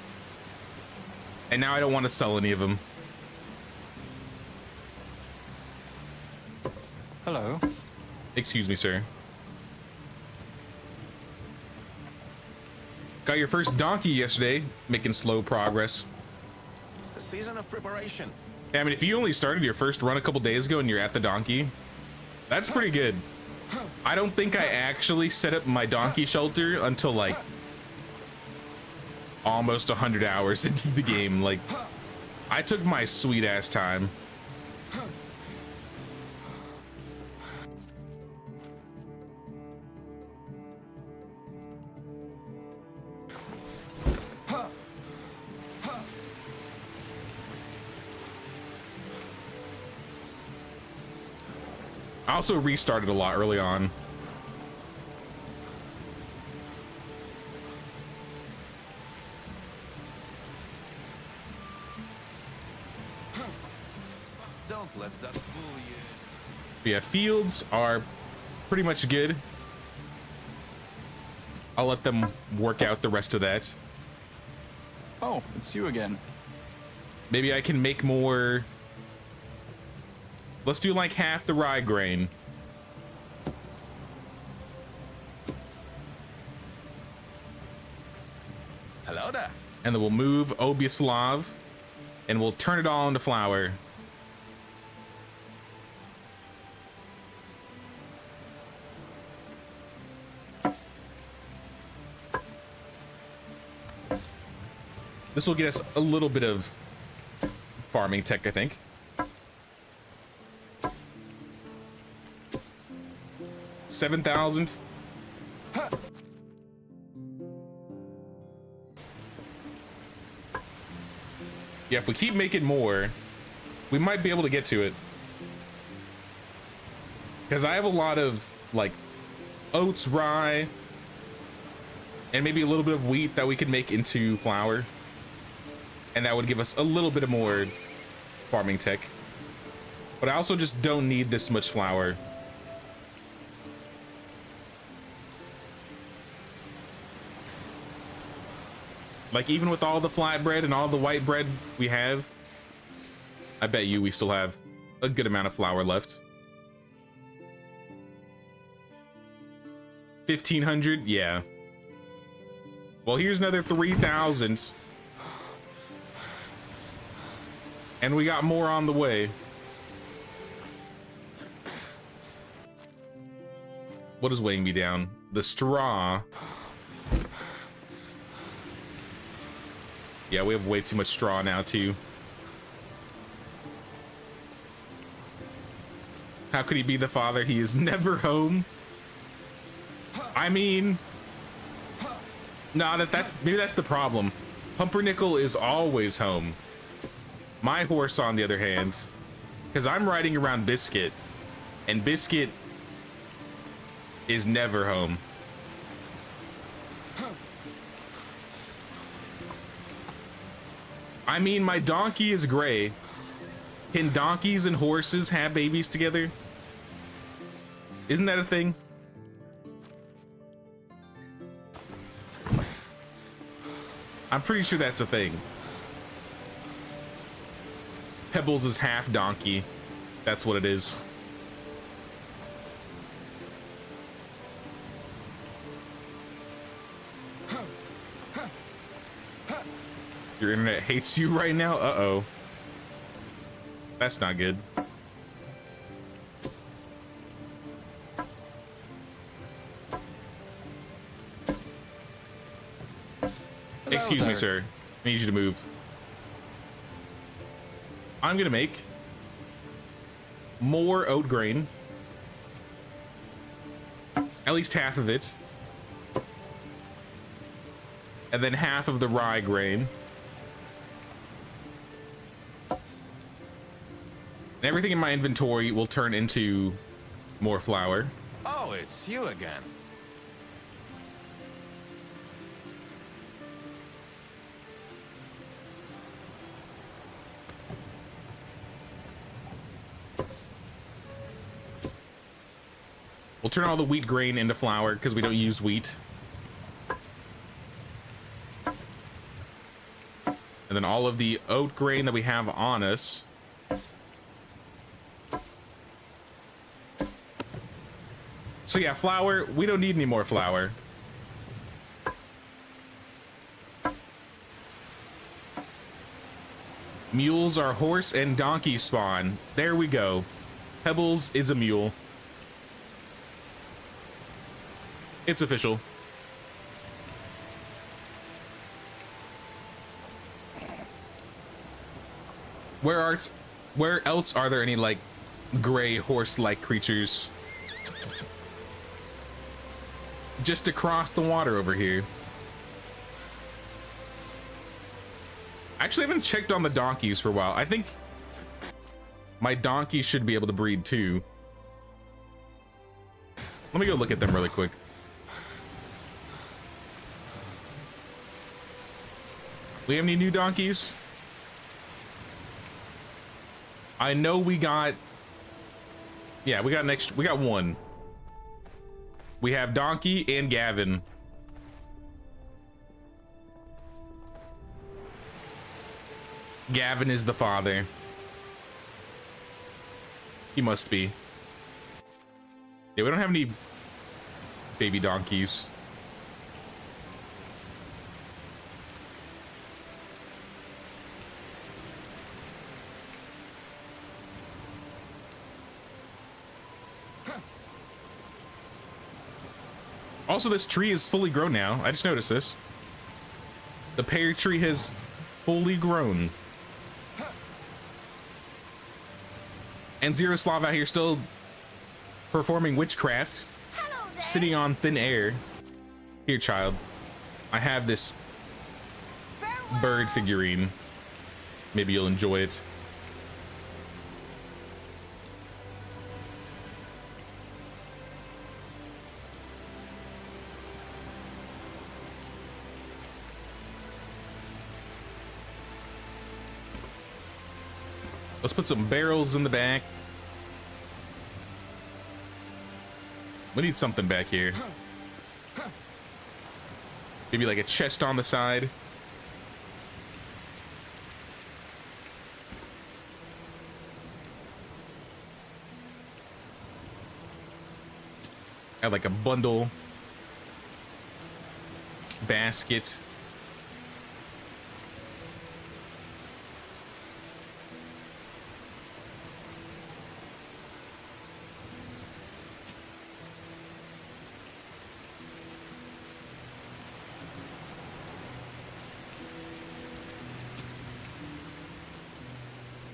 And now I don't want to sell any of them. Hello. Excuse me, sir. Got your first donkey yesterday, making slow progress. It's the season of preparation. Yeah, I mean, if you only started your first run a couple days ago and you're at the donkey, that's pretty good. I don't think I actually set up my donkey shelter until like almost 100 hours into the game. Like, I took my sweet ass time. I also restarted a lot early on. Don't let that fool you. But yeah, fields are pretty much good. I'll let them work out the rest of that. Oh, it's you again. Maybe I can make more. Let's do like half the rye grain. Hello there. And then we'll move Obislav and we'll turn it all into flour. This will get us a little bit of farming tech, I think. $7,000. Yeah, if we keep making more, we might be able to get to it. Because I have a lot of like oats, rye, and maybe a little bit of wheat that we could make into flour. And that would give us a little bit of more farming tech. But I also just don't need this much flour. Like, even with all the flatbread and all the white bread we have, I bet you we still have a good amount of flour left. 1,500? Yeah. Well, here's another 3,000. And we got more on the way. What is weighing me down? The straw. Yeah, we have way too much straw now, too. How could he be the father? He is never home. I mean, no, maybe that's the problem. Pumpernickel is always home. My horse, on the other hand, because I'm riding around Biscuit, and Biscuit is never home. I mean, my donkey is gray. Can donkeys and horses have babies together? Isn't that a thing? I'm pretty sure that's a thing. Pebbles is half donkey. That's what it is. Your internet hates you right now? Uh-oh. That's not good. Excuse me, sir. I need you to move. I'm gonna make more oat grain. At least half of it. And then half of the rye grain. And everything in my inventory will turn into more flour. Oh, it's you again. We'll turn all the wheat grain into flour because we don't use wheat. And then all of the oat grain that we have on us. So yeah, flour, we don't need any more flour. Mules are horse and donkey spawn. There we go. Pebbles is a mule. It's official. Where else are there any like gray horse-like creatures? Just across the water over here. I actually haven't checked on the donkeys for a while. I think my donkey should be able to breed too. Let me go look at them really quick. We have any new donkeys? I know we got... Yeah, we got one. We have Donkey and Gavin. Gavin is the father. He must be. Yeah, we don't have any baby donkeys. Also, this tree is fully grown now. I just noticed this. The pear tree has fully grown. And Zeroslav out here still performing witchcraft, sitting on thin air. Here, child. I have this bird figurine. Maybe you'll enjoy it. Let's put some barrels in the back. We need something back here. Maybe like a chest on the side. Add like a bundle basket.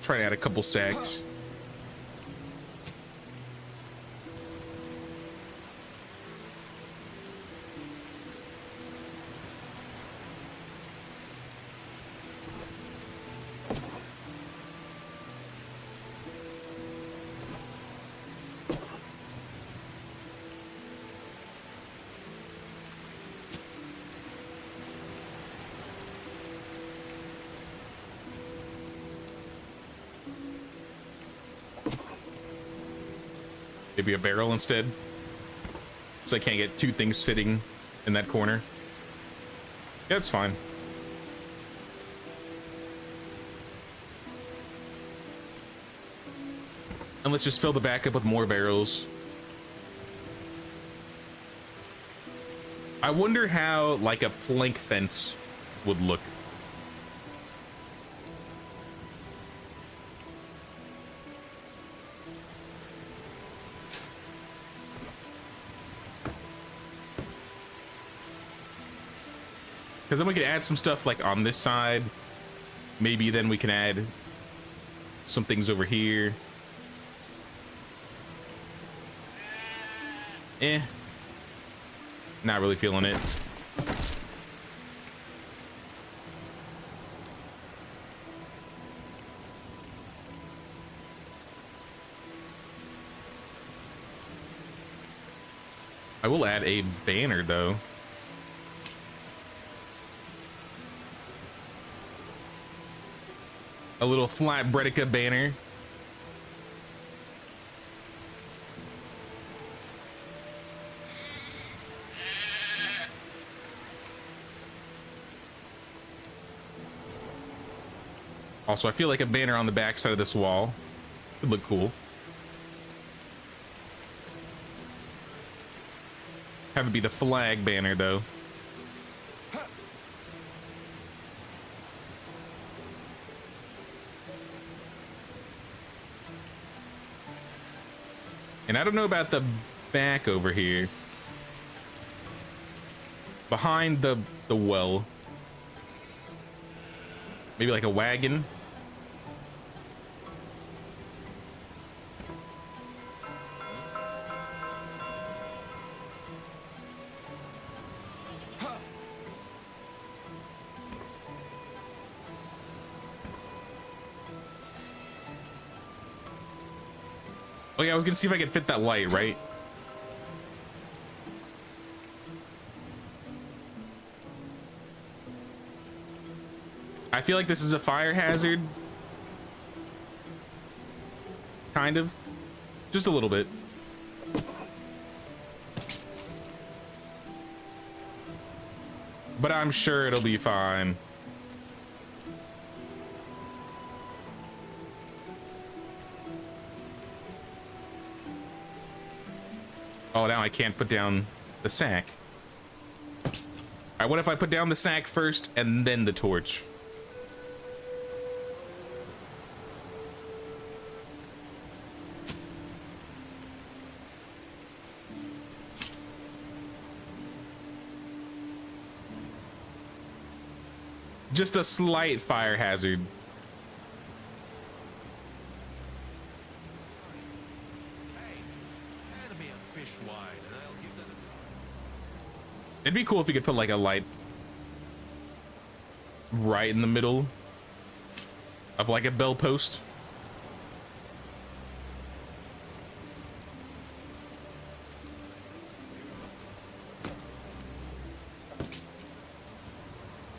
Try to add a couple sacks. Maybe a barrel instead, so I can't get two things fitting in that corner. Yeah, it's fine. And let's just fill the back up with more barrels. I wonder how like a plank fence would look. Because then we could add some stuff like on this side. Maybe then we can add some things over here. Not really feeling it. I will add a banner though. A little flat Bredica banner. Also, I feel like a banner on the back side of this wall would look cool. Have it be the flag banner though. And I don't know about the back over here. Behind the well. Maybe like a wagon. Oh yeah, I was gonna see if I could fit that light, right? I feel like this is a fire hazard. Kind of. Just a little bit. But I'm sure it'll be fine. Oh, now I can't put down the sack. All right, what if I put down the sack first and then the torch? Just a slight fire hazard. It'd be cool if you could put like a light right in the middle of like a bell post.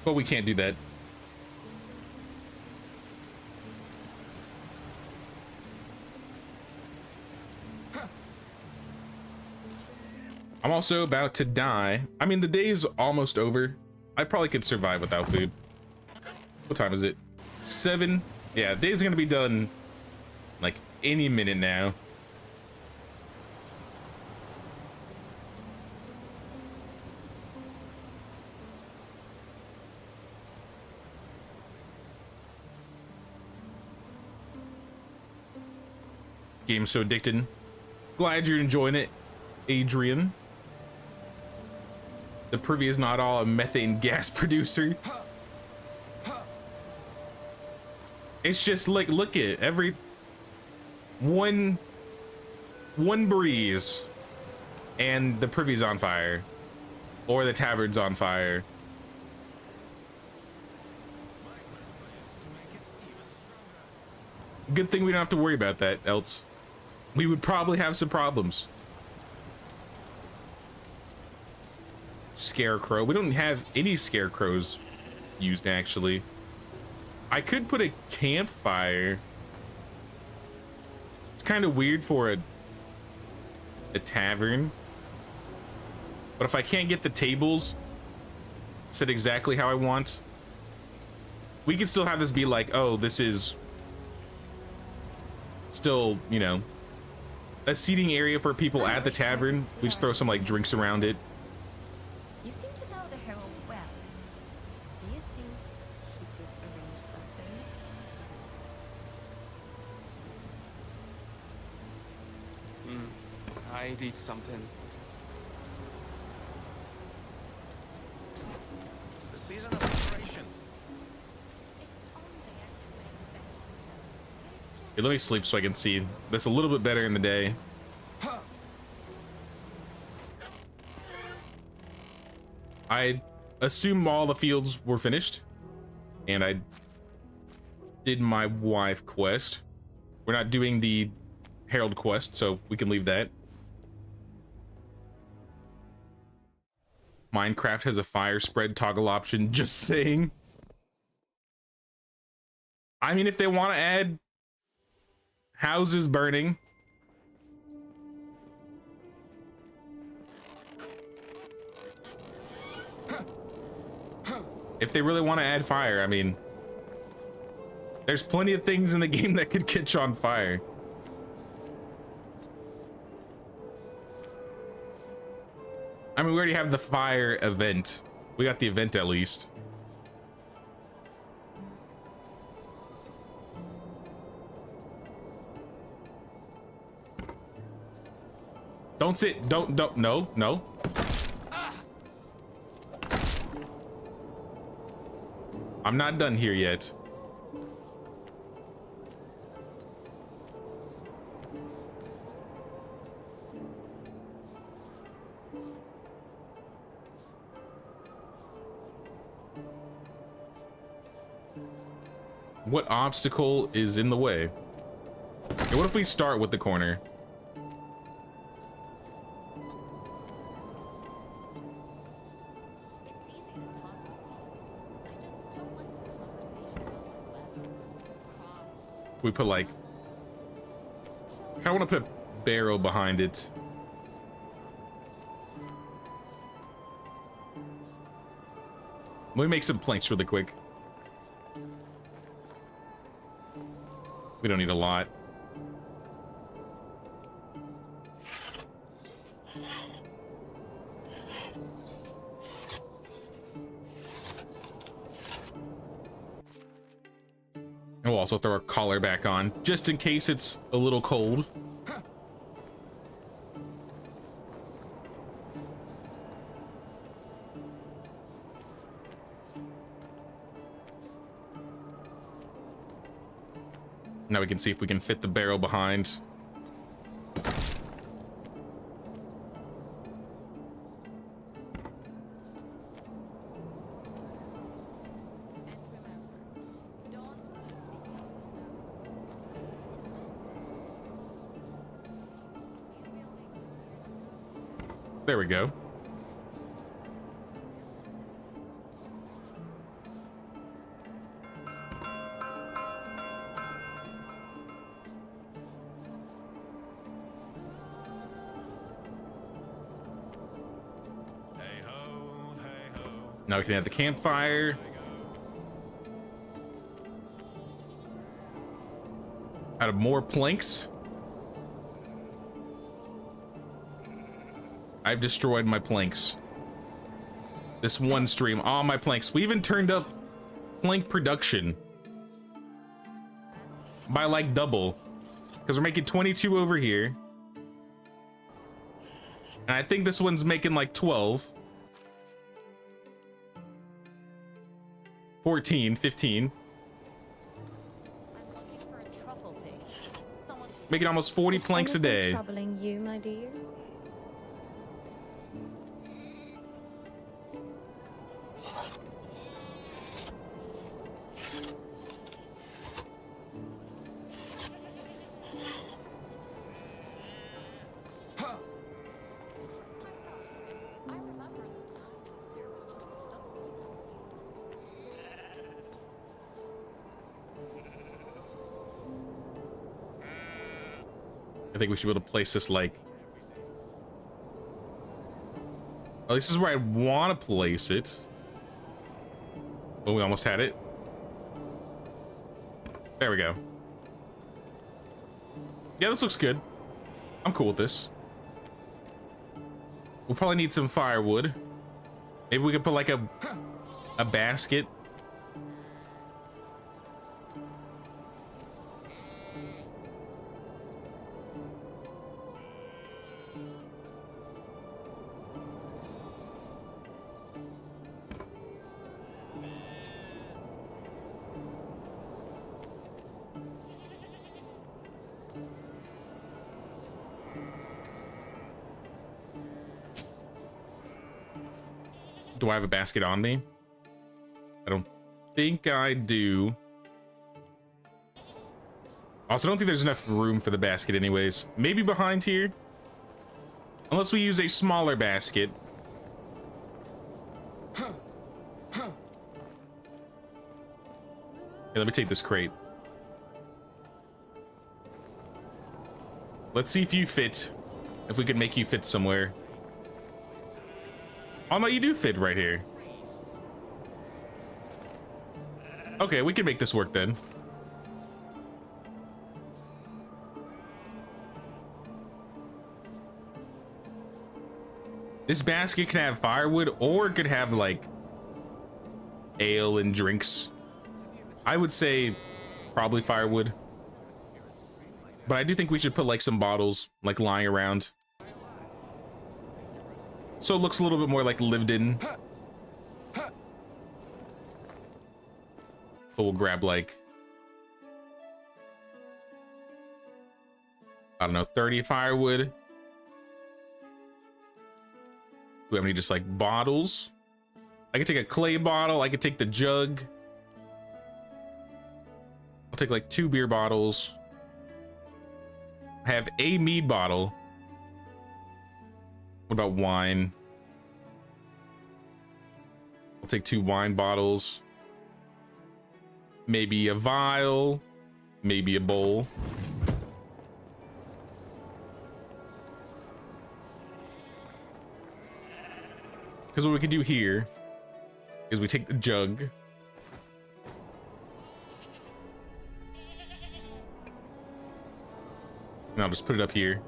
But we can't do that. I'm also about to die. I mean, the day's almost over. I probably could survive without food. What time is it? 7? Yeah, the day's gonna be done like any minute now. Game's so addicting. Glad you're enjoying it, Adrian. The privy is not all a methane gas producer. It's just like, look at every one breeze and the privy's on fire, or the tavern's on fire. Good thing we don't have to worry about that, else we would probably have some problems. Scarecrow. We don't have any scarecrows used, actually. I could put a campfire. It's kind of weird for a tavern. But if I can't get the tables set exactly how I want, we could still have this be like, oh, this is still, you know, a seating area for people at the tavern. We just throw some like drinks around it. You seem to know the Herald well. Do you think he could arrange something? I did something. It's the season of operation. Hey, let me sleep so I can see this a little bit better in the day. I assume all the fields were finished, and I did my wife quest. We're not doing the Herald quest, so we can leave that. Minecraft has a fire spread toggle option, just saying. I mean, if they want to add houses burning, if they really want to add fire, I mean, there's plenty of things in the game that could catch on fire. I mean, we already have the fire event. We got the event at least. Don't sit, don't, no. I'm not done here yet. What obstacle is in the way? Okay, what if we start with the corner? We put like, I kind of want to put a barrel behind it. Let me make some planks really quick. We don't need a lot. And we'll also throw our collar back on, just in case it's a little cold. Now we can see if we can fit the barrel behind. There we go. Now we can add the campfire. Add more planks. I've destroyed my planks. This one stream, all my planks. We even turned up plank production by like double. because we're making 22 over here. And I think this one's making like 12. 14, 15. I'm looking for a truffle pig. Making almost 40 planks a day. Troubling you, my dear? I think we should be able to place this like... Well, this is where I want to place it. Oh, we almost had it. There we go. Yeah, this looks good. I'm cool with this. We'll probably need some firewood. Maybe we could put like a basket. Do I have a basket on me? I don't think I do. Also, I don't think there's enough room for the basket anyways. Maybe behind here? Unless we use a smaller basket. Here, let me take this crate. Let's see if you fit. If we can make you fit somewhere. Oh no, you do fit right here. Okay, we can make this work then. This basket can have firewood or it could have like ale and drinks. I would say probably firewood. But I do think we should put like some bottles like lying around. So it looks a little bit more like lived in. So we'll grab like, I don't know, 30 firewood. Do we have any just like bottles? I could take a clay bottle. I could take the jug. I'll take like 2 beer bottles. I have a mead bottle. What about wine? I'll take 2 wine bottles. Maybe a vial. Maybe a bowl. Because what we could do here is we take the jug. And I'll just put it up here.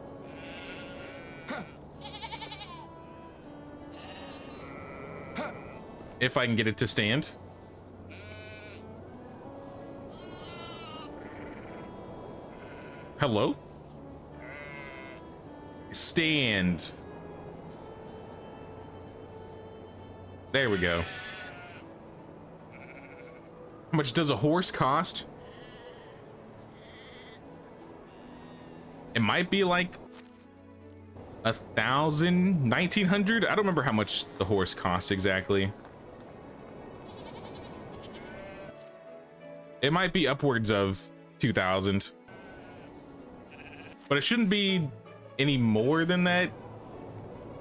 If I can get it to stand. Hello? Stand. There we go. How much does a horse cost? It might be like 1,000, 1,900. I don't remember how much the horse costs exactly. It might be upwards of 2,000. But it shouldn't be any more than that.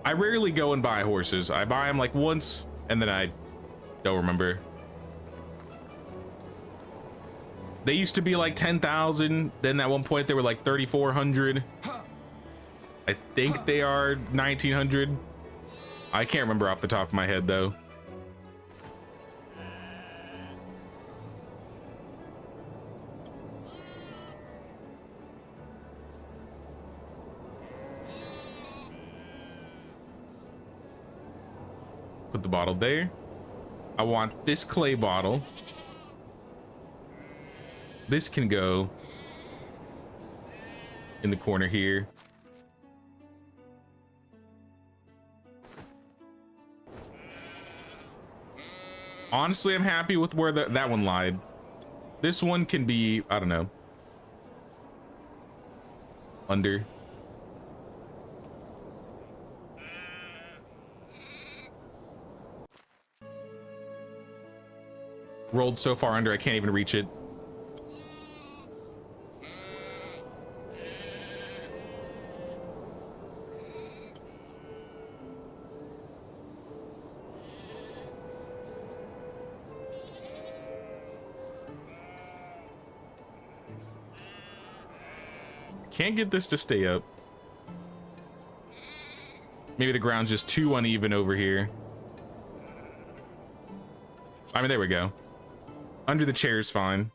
I rarely go and buy horses. I buy them like once and then I don't remember. They used to be like 10,000. Then at one point they were like 3,400. I think they are 1,900. I can't remember off the top of my head though. Put the bottle there. I want this clay bottle. This can go in the corner here. Honestly, I'm happy with where that one lied. This one can be, I don't know, under. Rolled so far under, I can't even reach it. Can't get this to stay up. Maybe the ground's just too uneven over here. I mean, there we go. Under the chair is fine.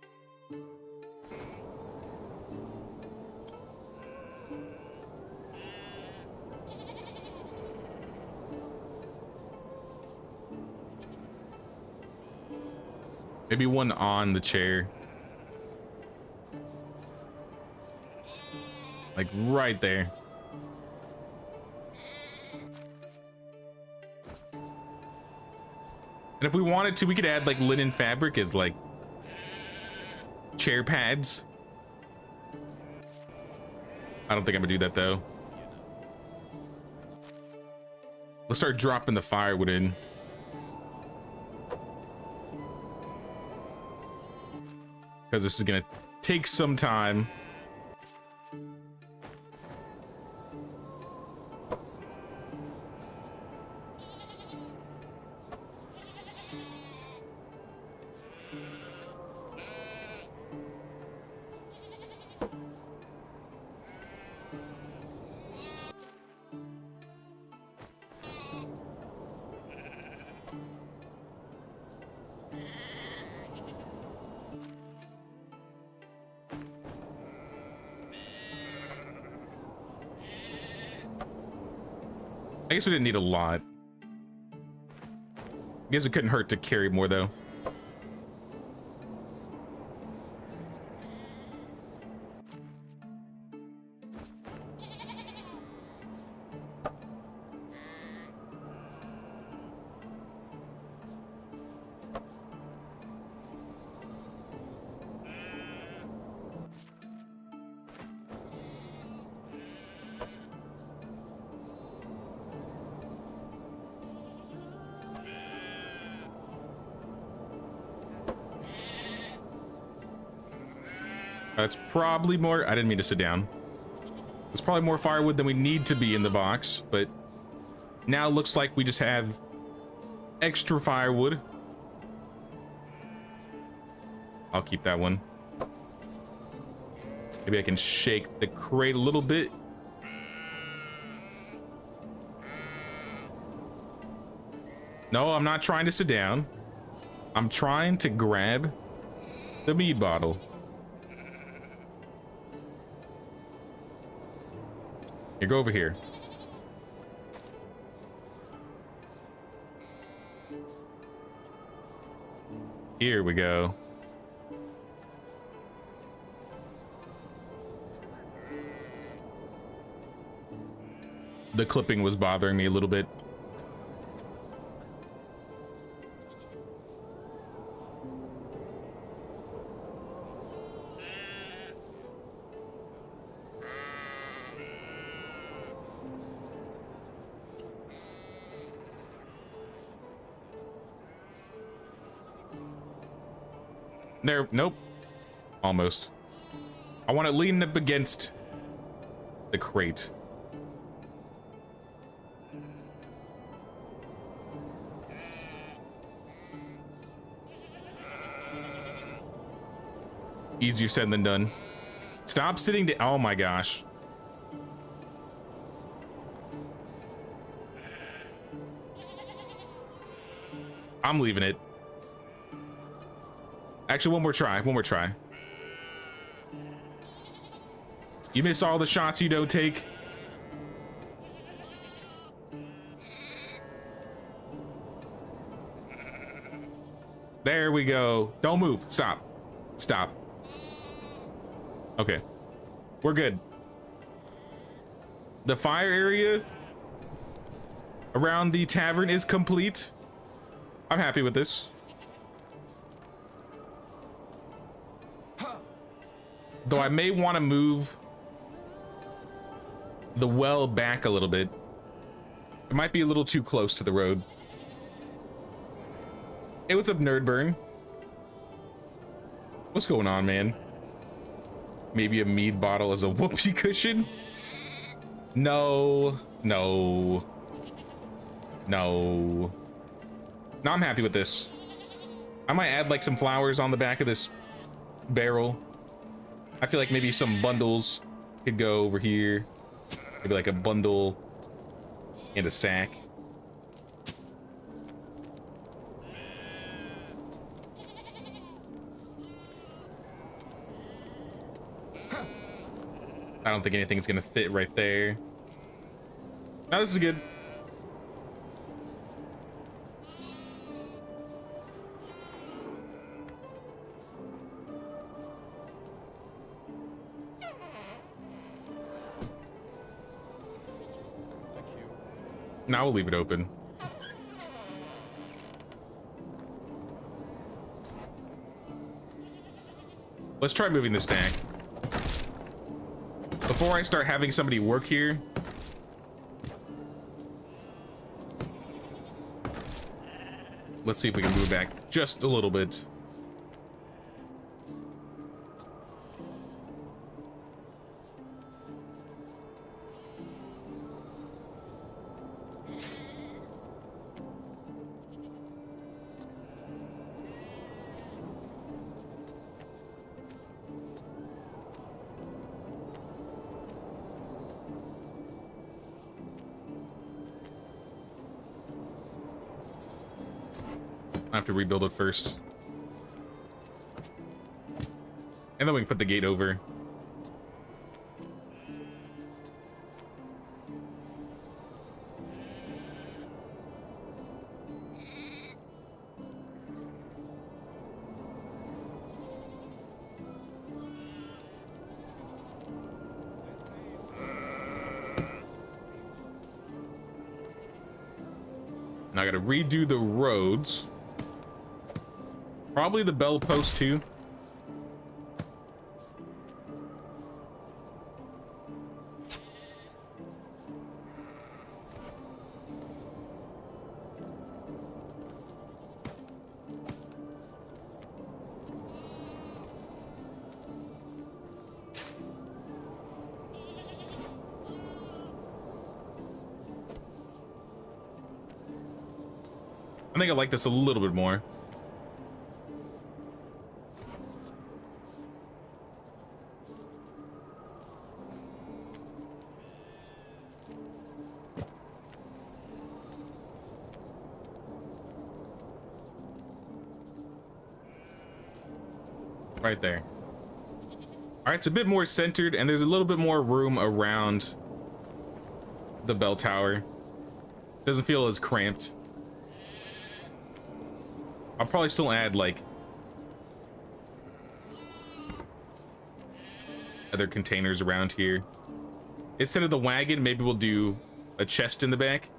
Maybe one on the chair. Like right there. And if we wanted to, we could add like linen fabric as like chair pads. I don't think I'm gonna do that though. Let's start dropping the firewood in. Because this is gonna take some time. I guess we didn't need a lot. I guess it couldn't hurt to carry more though. That's probably more. I didn't mean to sit down. It's probably more firewood than we need to be in the box, but now it looks like we just have extra firewood. I'll keep that one. Maybe I can shake the crate a little bit. No, I'm not trying to sit down. I'm trying to grab the mead bottle. Here, go over here. Here we go. The clipping was bothering me a little bit. There, nope. Almost. I want to lean up against the crate. Easier said than done. Stop sitting down. Oh my gosh. I'm leaving it. Actually, one more try. One more try. You miss all the shots you don't take. There we go. Don't move. Stop. Stop. Okay. We're good. The fire area around the tavern is complete. I'm happy with this. Though I may want to move the well back a little bit. It might be a little too close to the road. Hey, what's up, Nerdburn? What's going on, man? Maybe a mead bottle as a whoopee cushion? No, no, no. No, I'm happy with this. I might add like some flowers on the back of this barrel. I feel like maybe some bundles could go over here. Maybe like a bundle and a sack. I don't think anything's gonna fit right there. No, this is good. Now we'll leave it open. Let's try moving this back. Before I start having somebody work here, let's see if we can move back just a little bit. I have to rebuild it first. And then we can put the gate over. Now I gotta redo the roads. Probably the bell post too. I think I like this a little bit more. Right there. All right, it's a bit more centered and there's a little bit more room around the bell tower. Doesn't feel as cramped. I'll probably still add like other containers around here. Instead of the wagon, maybe we'll do a chest in the back.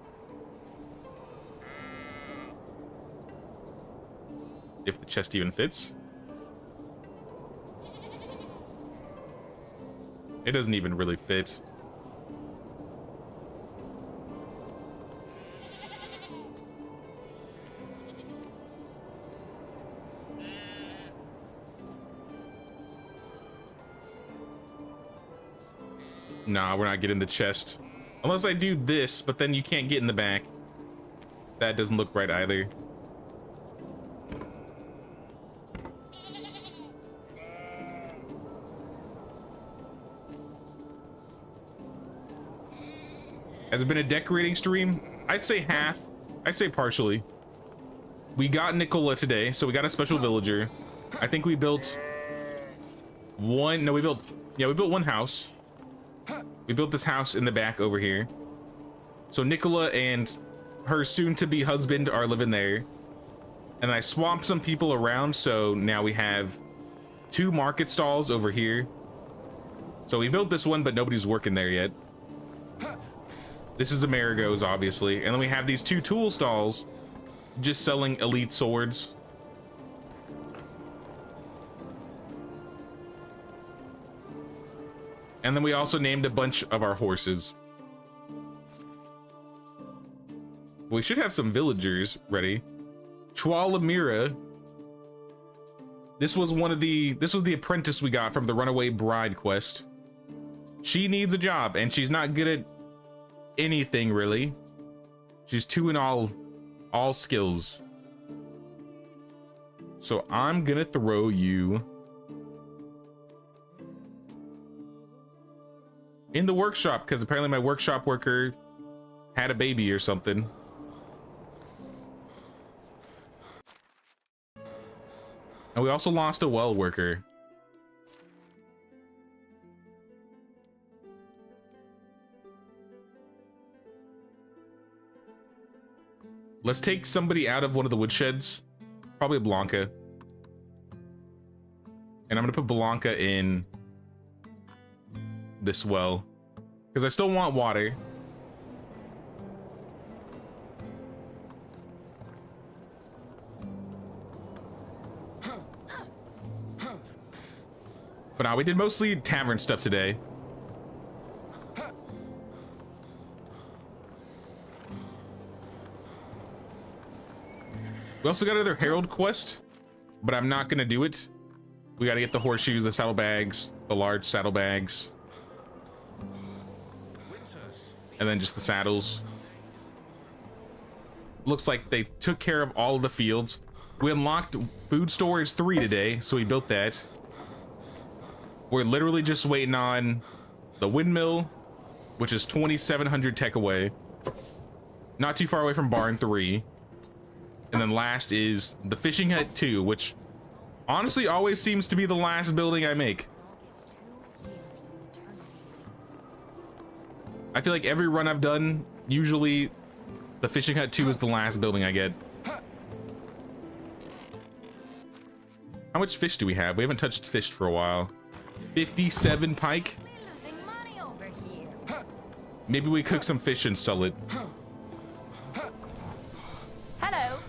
If the chest even fits. It doesn't even really fit. Nah, we're not getting the chest. Unless I do this, but then you can't get in the back. That doesn't look right either. Has it been a decorating stream? I'd say half. I'd say partially. We got Nikola today, so we got a special villager. I think we built one. No, we built one house. We built this house in the back over here. So Nikola and her soon-to-be husband are living there. And I swapped some people around, so now we have 2 market stalls over here. So we built this one, but nobody's working there yet. This is Amerigo's, obviously. And then we have these 2 tool stalls just selling elite swords. And then we also named a bunch of our horses. We should have some villagers ready. Chwalamira. This was the apprentice we got from the Runaway Bride quest. She needs a job, and she's not good at anything really. She's 2 in all skills. So I'm gonna throw you in the workshop, because apparently my workshop worker had a baby or something. And we also lost a well worker. Let's take somebody out of one of the woodsheds. Probably Blanca. And I'm gonna put Blanca in this well, because I still want water. But now we did mostly tavern stuff today. We also got another Herald quest, but I'm not gonna do it. We gotta get the horseshoes, the saddlebags, the large saddlebags, and then just the saddles. Looks like they took care of all of the fields. We unlocked food storage 3 today, so we built that. We're literally just waiting on the windmill, which is 2,700 tech away. Not too far away from barn 3. And then last is the fishing hut 2, which honestly always seems to be the last building I make. I feel like every run I've done, usually the fishing hut 2 is the last building I get. How much fish do we have? We haven't touched fish for a while. 57 pike. We're losing money over here. Maybe we cook some fish and sell it. Hello.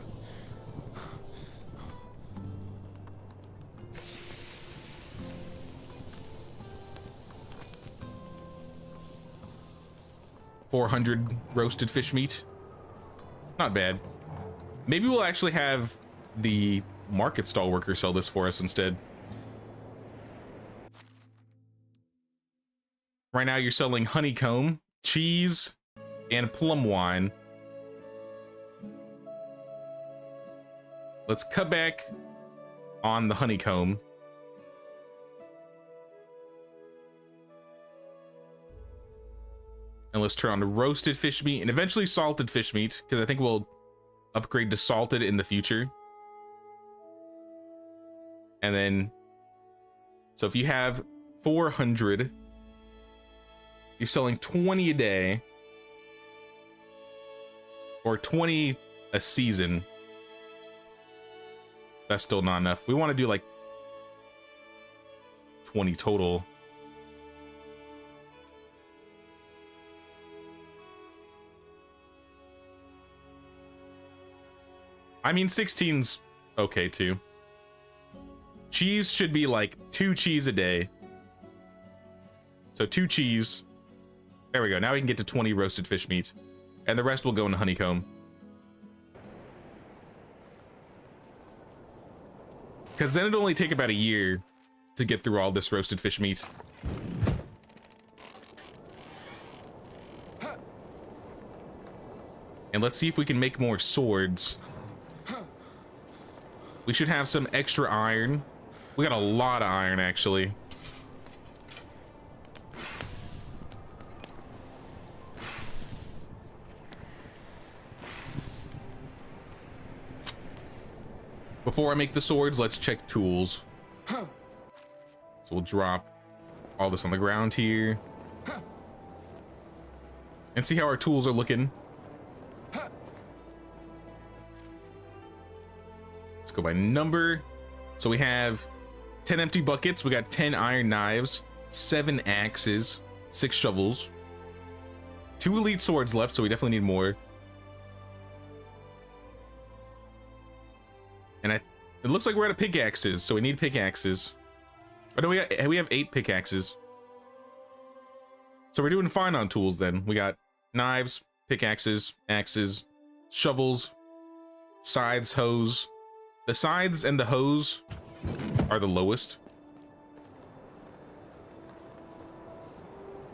$400 roasted fish meat. Not bad. Maybe we'll actually have the market stall worker sell this for us instead. Right now you're selling honeycomb, cheese, and plum wine. Let's cut back on the honeycomb. And let's turn on the roasted fish meat and eventually salted fish meat, because I think we'll upgrade to salted in the future. And then, so if you have 400, you're selling 20 a day, or 20 a season. That's still not enough. We want to do like 20 total. I mean, 16's okay too. Cheese should be like 2 cheese a day. So 2 cheese. There we go. Now we can get to 20 roasted fish meat. And the rest will go into honeycomb. Because then it'll only take about a year to get through all this roasted fish meat. And let's see if we can make more swords. We should have some extra iron. We got a lot of iron, actually. Before I make the swords, let's check tools. So we'll drop all this on the ground here. And see how our tools are looking. Let's go by number. So we have 10 empty buckets. We got 10 iron knives, 7 axes, 6 shovels. 2 elite swords left, so we definitely need more. And it looks like we're out of pickaxes, so we need pickaxes. Oh no, we have 8 pickaxes. So we're doing fine on tools then. We got knives, pickaxes, axes, shovels, scythes, hoes. The scythes and the hoes are the lowest.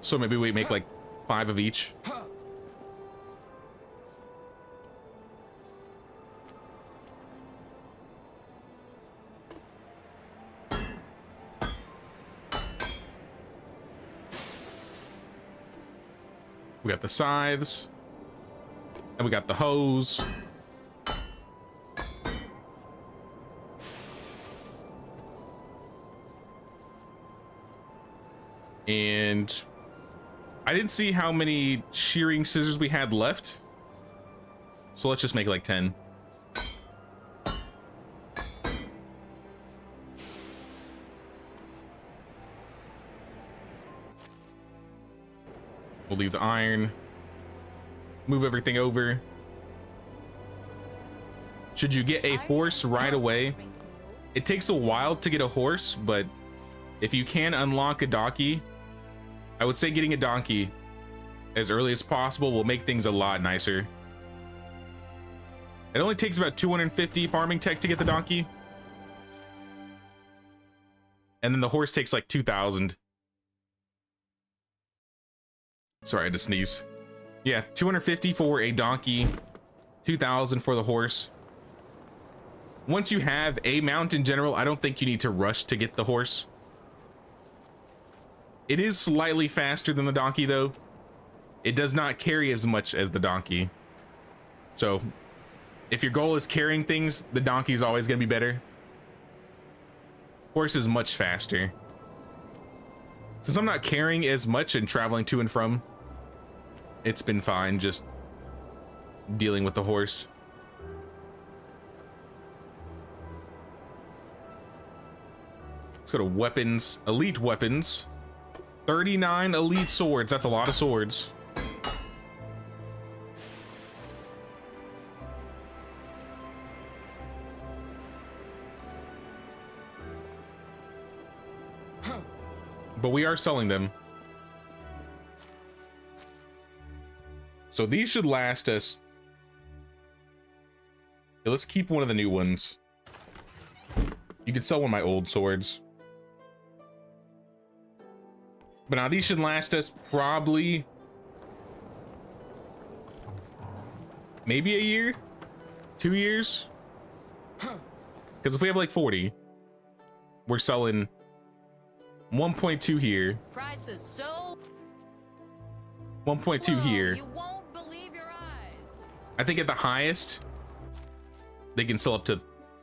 So maybe we make like 5 of each. We got the scythes, and we got the hoes. And I didn't see how many shearing scissors we had left, so let's just make like 10. We'll leave the iron, move everything over. Should you get a horse right away? It takes a while to get a horse, but if you can unlock a donkey, I would say getting a donkey as early as possible will make things a lot nicer. It only takes about 250 farming tech to get the donkey. And then the horse takes like 2,000. Sorry, I had to sneeze. Yeah, 250 for a donkey, 2,000 for the horse. Once you have a mount in general, I don't think you need to rush to get the horse. It is slightly faster than the donkey though. It does not carry as much as the donkey. So if your goal is carrying things, the donkey is always going to be better. Horse is much faster. Since I'm not carrying as much and traveling to and from, it's been fine just dealing with the horse. Let's go to weapons, elite weapons. 39 elite swords, that's a lot of swords. But we are selling them. So these should last us. Yeah, let's keep one of the new ones. You could sell one of my old swords. But now these should last us probably maybe a year, 2 years. Because if we have like 40, we're selling 1.2 here. Price is so 1.2 here. You won't believe your eyes. I think at the highest, they can sell up to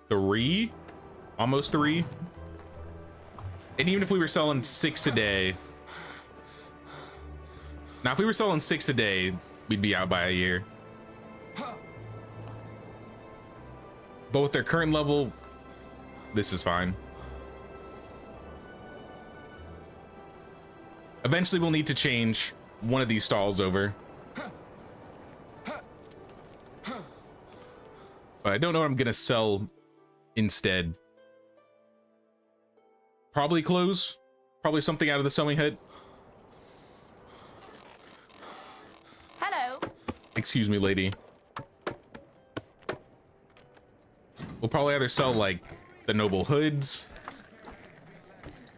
3, almost 3. And even if we were selling 6 a day, now if we were selling 6 a day, we'd be out by a year. But with their current level, this is fine. Eventually we'll need to change one of these stalls over. But I don't know what I'm gonna sell instead. Probably clothes. Probably something out of the sewing hut. Hello. Excuse me, lady. We'll probably either sell like the noble hoods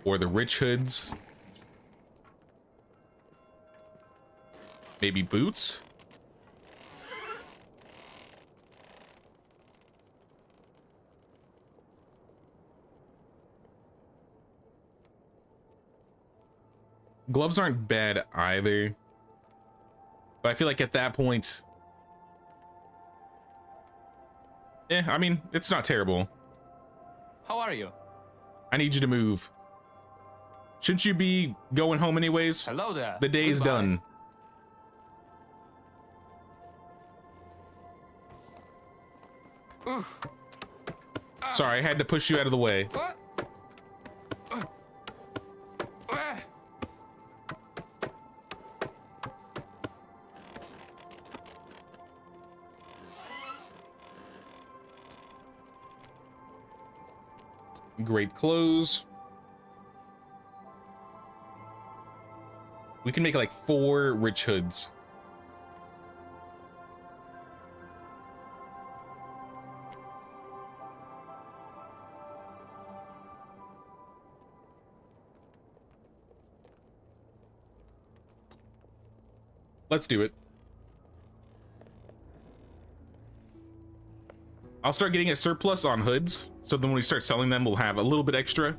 or the rich hoods. Maybe boots. Gloves aren't bad either. But I feel like at that point, I mean, it's not terrible. How are you? I need you to move. Shouldn't you be going home anyways? Hello there. The day is Goodbye. done. Sorry, I had to push you out of the way. Great clothes. We can make like 4 rich hoods. Let's do it. I'll start getting a surplus on hoods, so then when we start selling them, we'll have a little bit extra.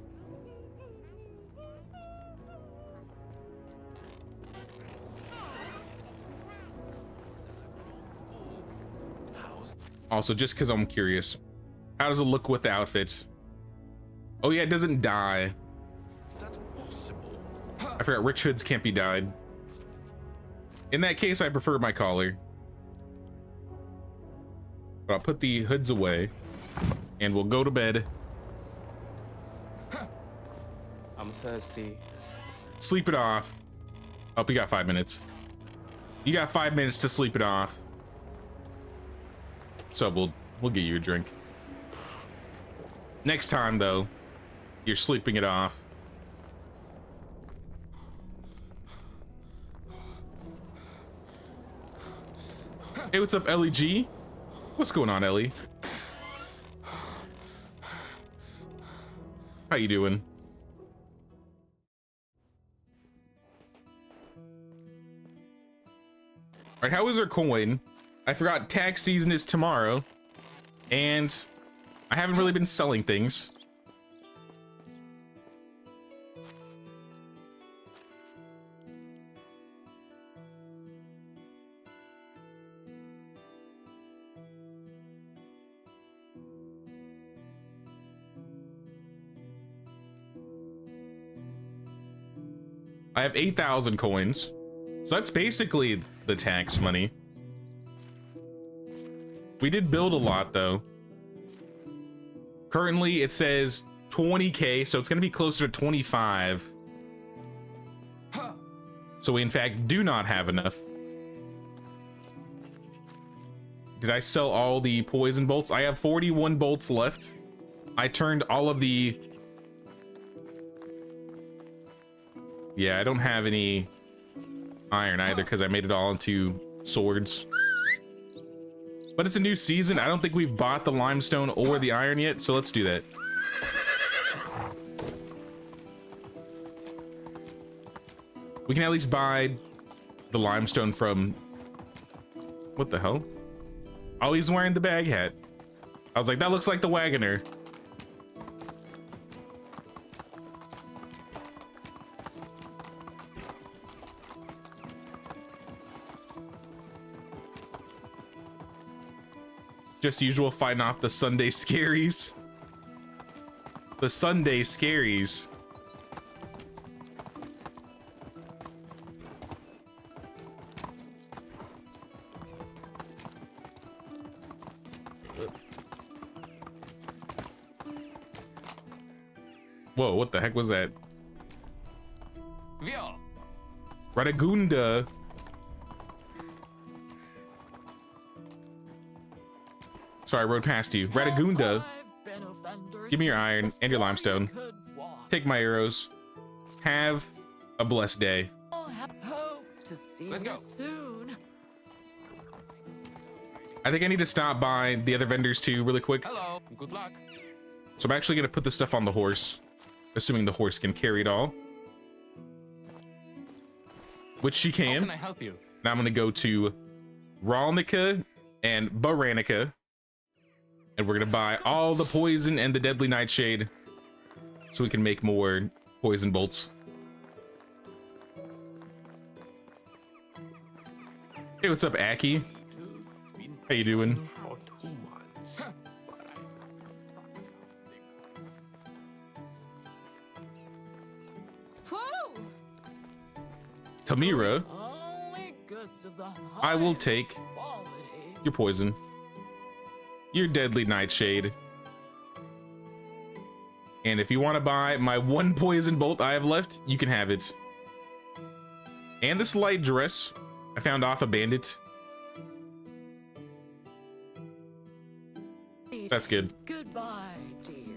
Also, just because I'm curious, how does it look with the outfits? Oh yeah, it doesn't dye. That's possible. I forgot rich hoods can't be dyed. In that case, I prefer my collar. But I'll put the hoods away and we'll go to bed. I'm thirsty. Sleep it off. Oh, we got 5 minutes. You got 5 minutes to sleep it off. So we'll get you a drink. Next time though, you're sleeping it off. Hey, what's up, Ellie G? What's going on, Ellie? How you doing? All right, how is our coin? I forgot tax season is tomorrow, and I haven't really been selling things. I have 8,000 coins, so that's basically the tax money. We did build a lot though. Currently it says 20k, so it's gonna be closer to 25. So we in fact do not have enough. Did I sell all the poison bolts? I have 41 bolts left. I turned all of the... Yeah, I don't have any iron either because I made it all into swords. But it's a new season. I don't think we've bought the limestone or the iron yet, so let's do that. We can at least buy the limestone from... What the hell? Oh, he's wearing the bag hat. I was like, that looks like the wagoner. Just usual, fighting off the Sunday scaries. The Sunday scaries. Whoa, what the heck was that? Vio. Radagunda. Sorry, I rode past you. Radagunda. Give me your iron and your limestone. Take my arrows. Have a blessed day. Let's go. Soon. I think I need to stop by the other vendors too really quick. Hello. Good luck. So I'm actually gonna put this stuff on the horse, assuming the horse can carry it all. Which she How can. can I help you? Now I'm gonna go to Ralnica and Baranica. And we're gonna buy all the poison and the deadly nightshade so we can make more poison bolts. Hey, what's up, Aki? How you doing? Whoa! Tamira, Only goods of the I will take quality. your poison. Your deadly nightshade. And if you want to buy my 1 poison bolt I have left, you can have it. And this light dress I found off a bandit. That's good. Goodbye, dear.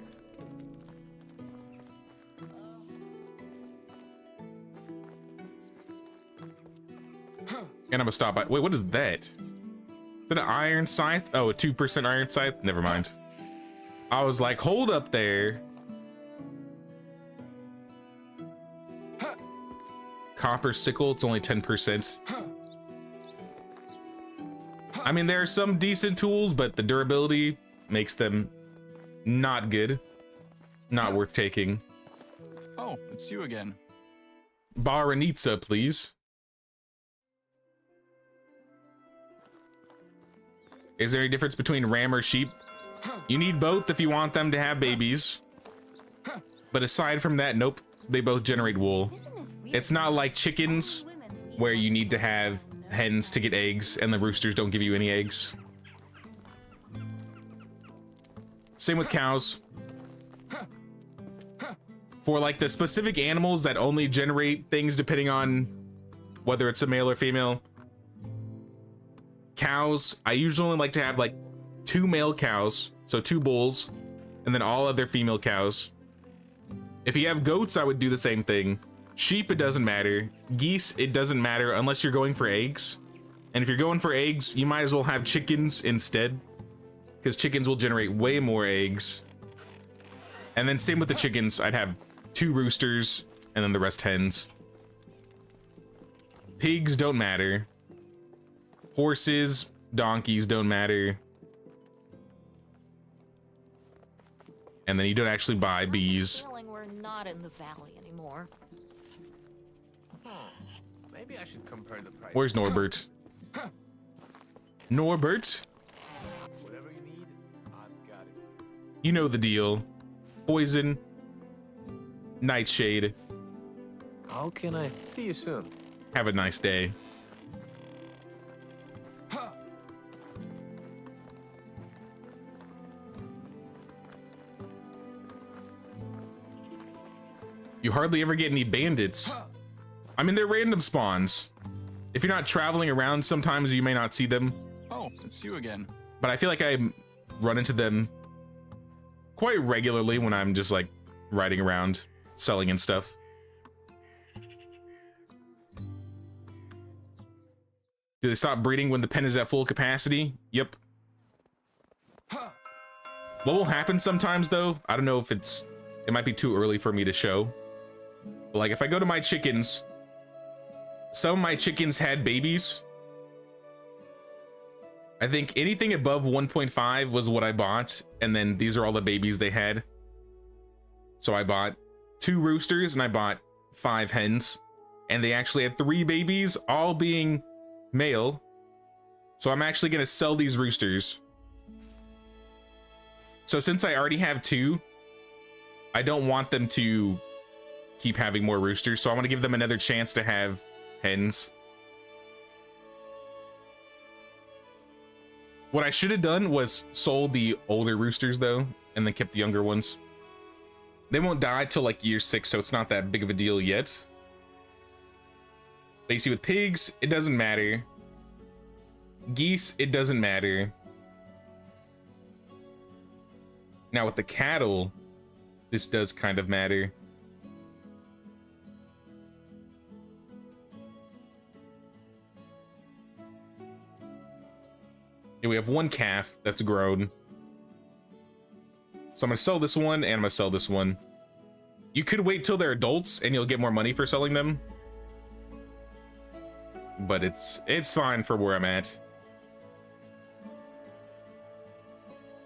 And I'm gonna stop by. Wait, what is that? Is that an iron scythe? Oh, a 2% iron scythe? Never mind. I was like, hold up there. Copper sickle, it's only 10%. I mean, there are some decent tools, but the durability makes them not good. Not worth taking. Oh, it's you again. Baranitsa, please. Is there any difference between ram or sheep? You need both if you want them to have babies. But aside from that, nope. They both generate wool. It's not like chickens, where you need to have hens to get eggs, and the roosters don't give you any eggs. Same with cows. For like the specific animals that only generate things depending on whether it's a male or female. Cows, I usually like to have like 2 male cows, so 2 bulls, and then all other female cows. If you have goats, I would do the same thing. Sheep, it doesn't matter. Geese, it doesn't matter unless you're going for eggs. And if you're going for eggs, you might as well have chickens instead, because chickens will generate way more eggs. And then same with the chickens, I'd have 2 roosters and then the rest hens. Pigs don't matter. Horses, donkeys don't matter. And then you don't actually buy bees. Feeling we're not in the valley anymore. Maybe I should compare the price. Where's Norbert? Norbert? Whatever you need, I've got it. You know the deal. Poison. Nightshade. How can I see you soon? Have a nice day. You hardly ever get any bandits. I mean, they're random spawns. If you're not traveling around, sometimes you may not see them. Oh, it's you again. But I feel like I run into them quite regularly when I'm just like riding around, selling and stuff. Do they stop breeding when the pen is at full capacity? Yep. What will happen sometimes though, I don't know if it might be too early for me to show. But like if I go to my chickens, some of my chickens had babies. I think anything above 1.5 was what I bought, and then these are all the babies they had. So I bought 2 roosters and I bought 5 hens, and they actually had 3 babies, all being male. So I'm actually gonna sell these roosters. So since I already have 2, I don't want them to keep having more roosters, so I want to give them another chance to have hens. What I should have done was sold the older roosters though, and then kept the younger ones. They won't die till like year 6, so it's not that big of a deal yet. But you see with pigs, it doesn't matter. Geese, it doesn't matter. Now with the cattle, this does kind of matter. Here we have 1 calf that's grown. So I'm gonna sell this one and I'm gonna sell this one. You could wait till they're adults and you'll get more money for selling them. But it's fine for where I'm at.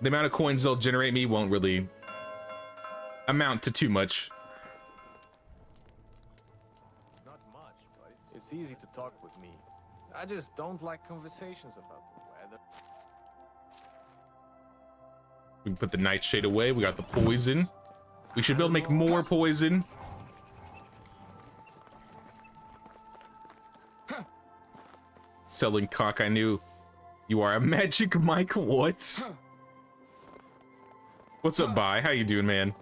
The amount of coins they'll generate me won't really amount to too much. Not much, but it's easy to talk with me. I just don't like conversations about the weather. We can put the nightshade away. We got the poison. We should be able to make more poison. Selling cock, I knew. You are a magic Mike. What? What's up, Bye? How you doing, man?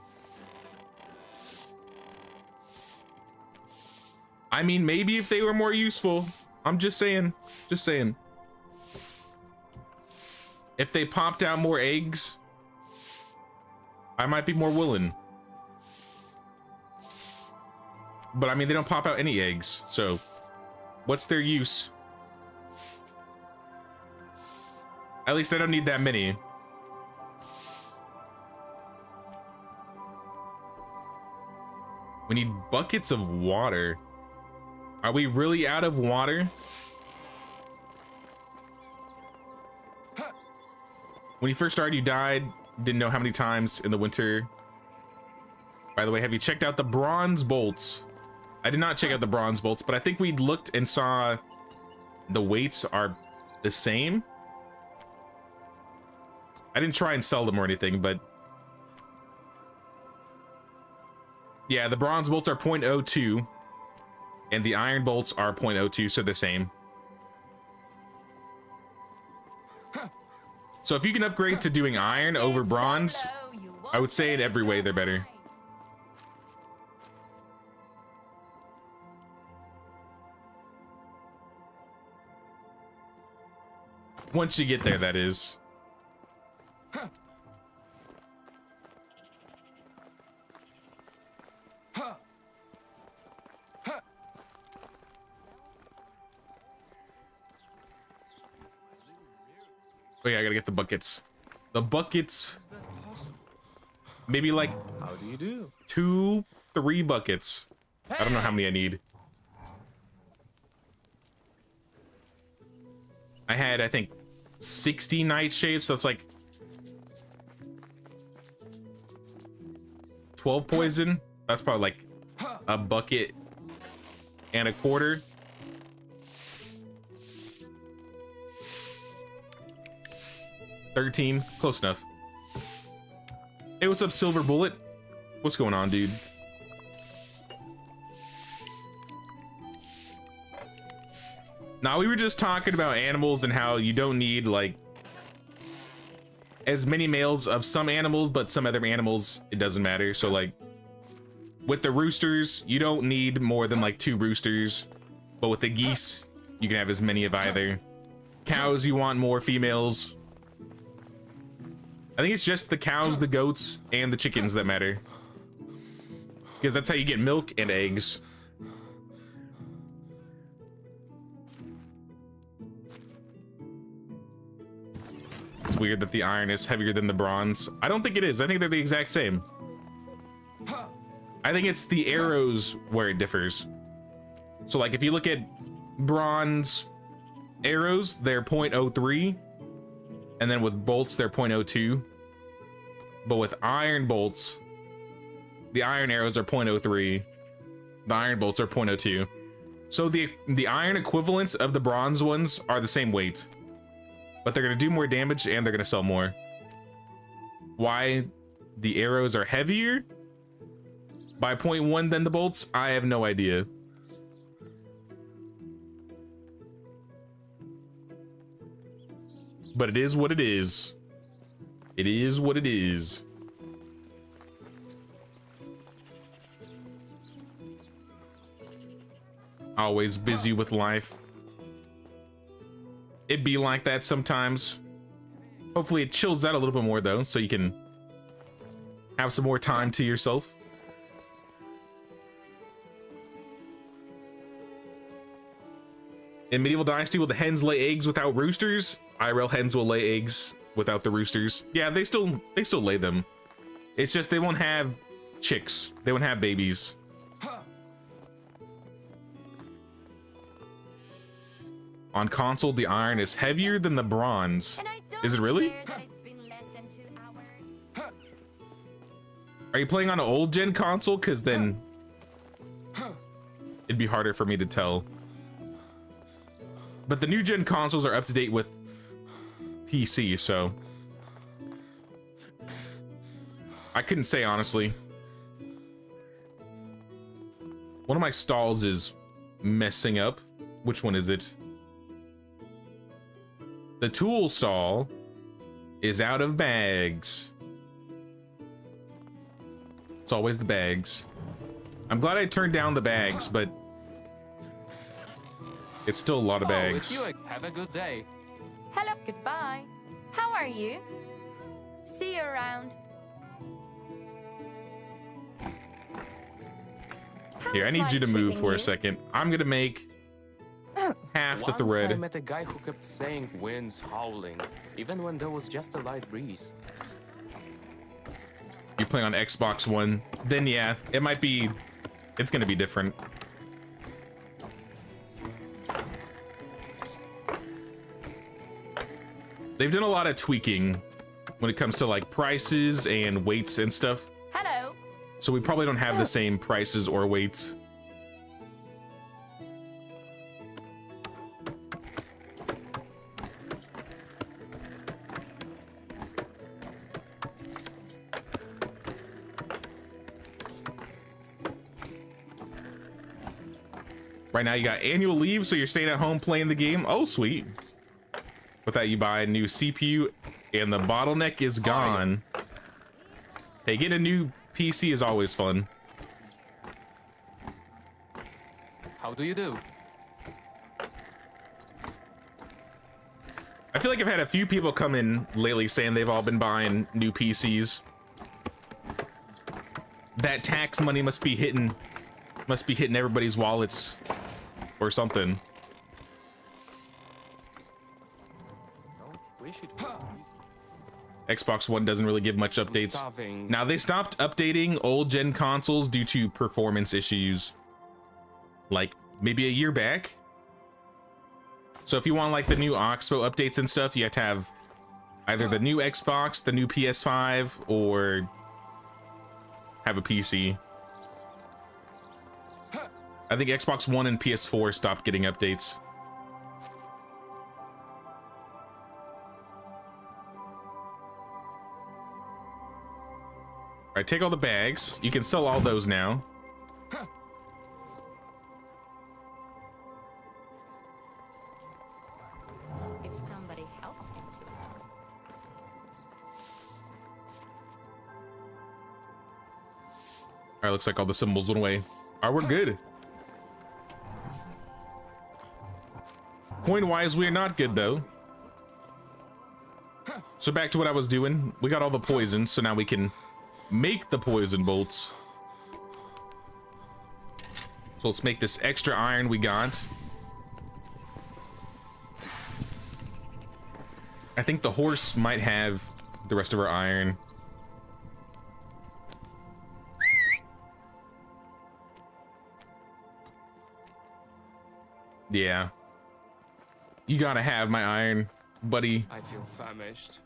I mean, maybe if they were more useful. I'm just saying. Just saying. If they popped out more eggs, I might be more willing. But I mean, they don't pop out any eggs, so what's their use? At least I don't need that many. We need buckets of water. Are we really out of water? When you first started, you died. Didn't know how many times in the winter. By the way, have you checked out the bronze bolts? I did not check out the bronze bolts, but I think we looked and saw the weights are the same. I didn't try and sell them or anything, but yeah, the bronze bolts are 0.02 and the iron bolts are 0.02, so the same. So if you can upgrade to doing iron over bronze, I would say in every way they're better. Once you get there, that is. Oh yeah, I gotta get the buckets. The buckets. Maybe like How do you do? 2, 3 buckets. I don't know how many I need. I had, I think, 60 nightshades, so it's like 12 poison. That's probably like a bucket and a quarter. $13, close enough. Hey, what's up, Silver Bullet? What's going on, dude? Now, we were just talking about animals and how you don't need like as many males of some animals, but some other animals it doesn't matter. So like with the roosters, you don't need more than like 2 roosters, but with the geese, you can have as many of either. Cows, you want more females. I think it's just the cows, the goats, and the chickens that matter, because that's how you get milk and eggs. It's weird that the iron is heavier than the bronze. I don't think it is. I think they're the exact same. I think it's the arrows where it differs. So like if you look at bronze arrows, they're 0.03, and then with bolts they're 0.02. But with iron bolts, the iron arrows are 0.03, the iron bolts are 0.02. So the iron equivalents of the bronze ones are the same weight, but they're gonna do more damage and they're gonna sell more. Why the arrows are heavier by 0.1 than the bolts, I have no idea. But it is what it is. It is what it is. Always busy with life. It be like that sometimes. Hopefully it chills out a little bit more though, so you can have some more time to yourself. In Medieval Dynasty, will the hens lay eggs without roosters? IRL hens will lay eggs without the roosters. Yeah, they still lay them. It's just they won't have chicks. They won't have babies. On console, the iron is heavier than the bronze. Is it really? Are you playing on an old gen console? Because then it'd be harder for me to tell. But the new gen consoles are up to date with PC, so I couldn't say honestly. One of my stalls is messing up. Which one is it? The tool stall is out of bags. It's always the bags. I'm glad I turned down the bags, but it's still a lot of bags. If you have a good day. Hello, goodbye. How are you? See you around. Here, I need you to move for a second. I'm gonna make half the Once I thread. met a guy who kept saying winds howling, even when there was just a light breeze. You're playing on Xbox One, then yeah, it might be, it's gonna be different. They've done a lot of tweaking when it comes to like prices and weights and stuff. Hello. So we probably don't have the same prices or weights. Right now you got annual leave, so you're staying at home playing the game. Oh, sweet. With that, you buy a new CPU and the bottleneck is gone. Hey, getting a new PC is always fun. How do you do? I feel like I've had a few people come in lately saying they've all been buying new PCs. That tax money must be hitting everybody's wallets or something. Xbox One doesn't really give much updates. Now, they stopped updating old gen consoles due to performance issues, like maybe a year back. So if you want like the new Oxbow updates and stuff, you have to have either the new Xbox, the new PS5, or have a PC. I think Xbox One and PS4 stopped getting updates. All right, take all the bags. You can sell all those now. If somebody helped him to. All right, looks like all the symbols went away. All right, we're good. Coin-wise, we're not good, though. So back to what I was doing. We got all the poison, so now we can make the poison bolts. So let's make this extra iron we got. I think the horse might have the rest of our iron. Yeah. You gotta have my iron, buddy. I feel famished.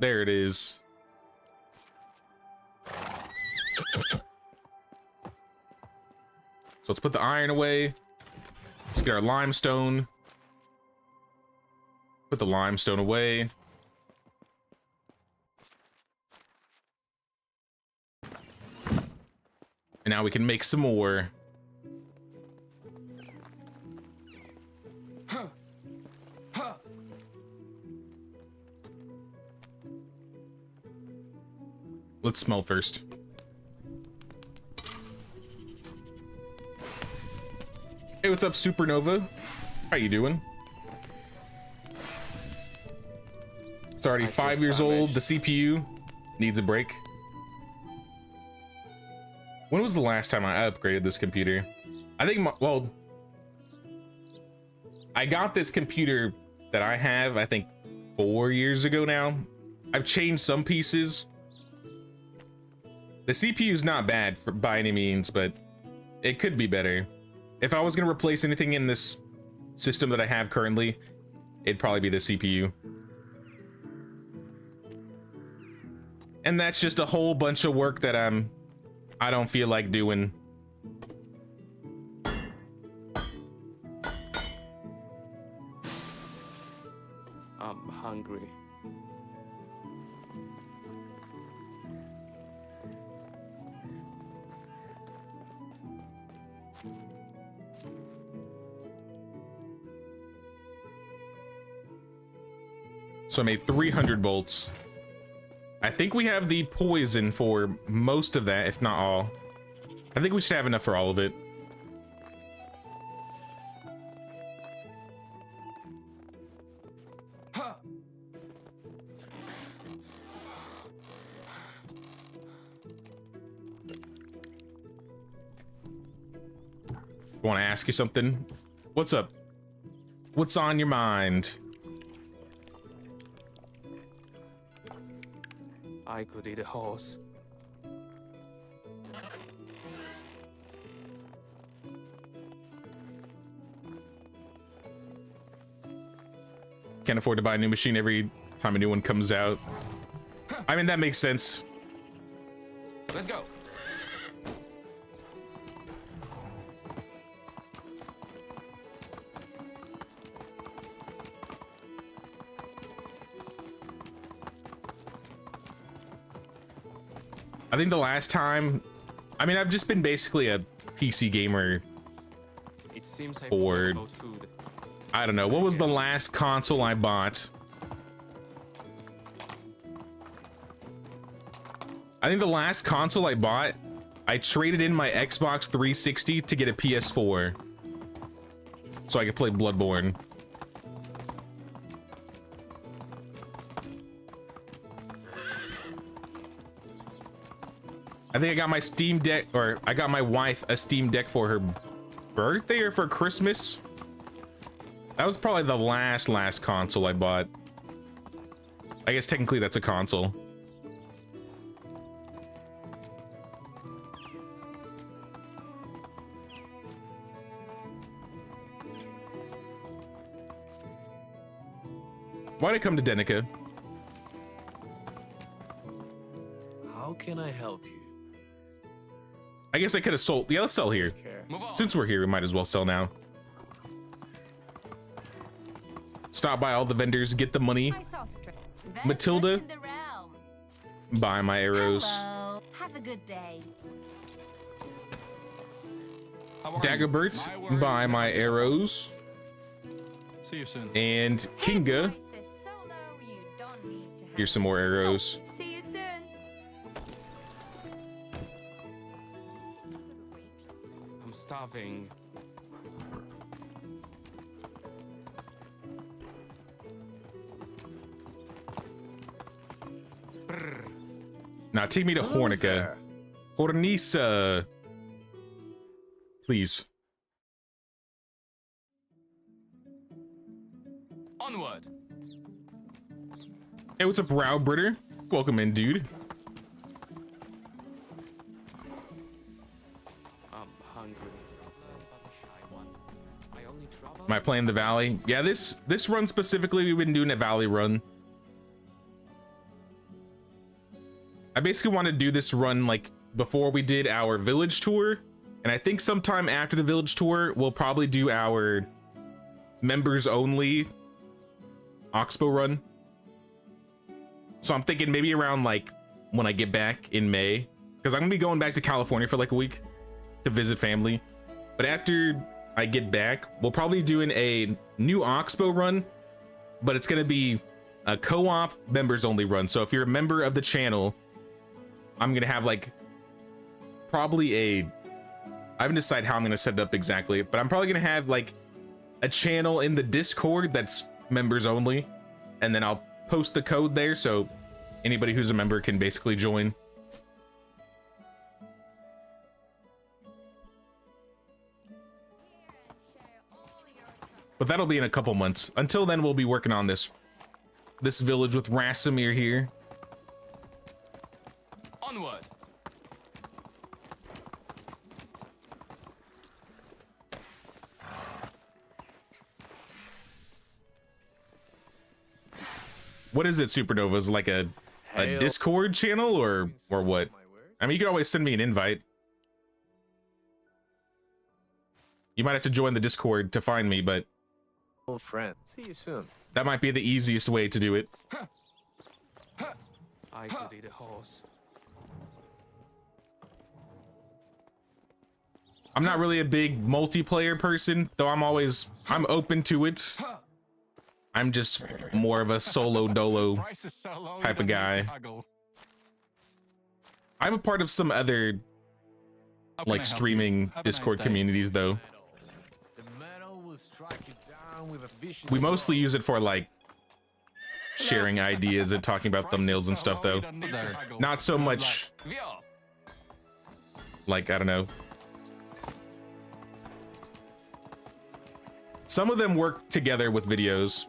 There it is. So let's put the iron away. Let's get our limestone. Put the limestone away. And now we can make some more. Let's smell first. Hey, what's up, Supernova? How you doing? It's already 5 years old. The CPU needs a break. When was the last time I upgraded this computer? I think, well, I got this computer that I have, I think 4 years ago now. I've changed some pieces. The CPU is not bad by any means, but it could be better. If I was going to replace anything in this system that I have currently, it'd probably be the CPU. And that's just a whole bunch of work that I don't feel like doing. I'm hungry. So I made 300 bolts. I think we have the poison for most of that, if not all. I think we should have enough for all of it. I want to ask you something. What's up? What's on your mind? I could eat a horse. Can't afford to buy a new machine every time a new one comes out. I mean, that makes sense. Let's go. I think the last time, I mean, I've just been basically a PC gamer It seems I for, forgot about food. I don't know, what was the last console I bought? I think the last console I bought, I traded in my Xbox 360 to get a PS4 so I could play Bloodborne. I think I got my Steam Deck, or I got my wife a Steam Deck for her birthday or for Christmas. That was probably the last console I bought. I guess technically that's a console. Why'd I come to Denica? How can I help you? I guess I could have sold. Yeah, let's sell here. Move on. Since we're here, we might as well sell now. Stop by all the vendors, get the money. Matilda, buy my arrows. Hello. Have a good day. How are you? Dagobert, My words, buy my never arrows. disappoint. See you soon. And Kinga, Price is so low, you don't need to have here's some more arrows. See you soon. I'm starving. Brr. Now take me to Hornica. Hornisa. Please. Onward. Hey, what's up, Rowbritter? Welcome in, dude. I'm hungry. Am I playing the Valley? Yeah, this run specifically, we've been doing a Valley run. I basically want to do this run like before we did our village tour, and I think sometime after the village tour, we'll probably do our members only Oxbow run. So I'm thinking maybe around like when I get back in May, because I'm gonna be going back to California for like a week to visit family. But after I get back, we'll probably doing a new Oxbow run, but it's gonna be a co-op members only run. So if you're a member of the channel, I'm gonna have like probably I haven't decided how I'm gonna set it up exactly, but I'm probably gonna have like a channel in the Discord that's members only, and then I'll post the code there so anybody who's a member can basically join. But that'll be in a couple months. Until then, we'll be working on this village with Rasamir here. Onward. What is it, Supernovas? Like a Discord channel or what? I mean, you can always send me an invite. You might have to join the Discord to find me, but Old friend. See you soon. that might be the easiest way to do it. I could eat a horse. I'm not really a big multiplayer person, though I'm open to it. I'm just more of a solo dolo Price is so low, you type of don't need to guy. haggle. I'm a part of some other How can I like help you? streaming Have a nice Discord day. communities though. The metal will strike you down with a vicious We mostly blow. use it for like sharing ideas and talking about Price is thumbnails and so stuff low, you though. don't need to haggle. Not so Good much Vio. like, I don't know. Some of them work together with videos.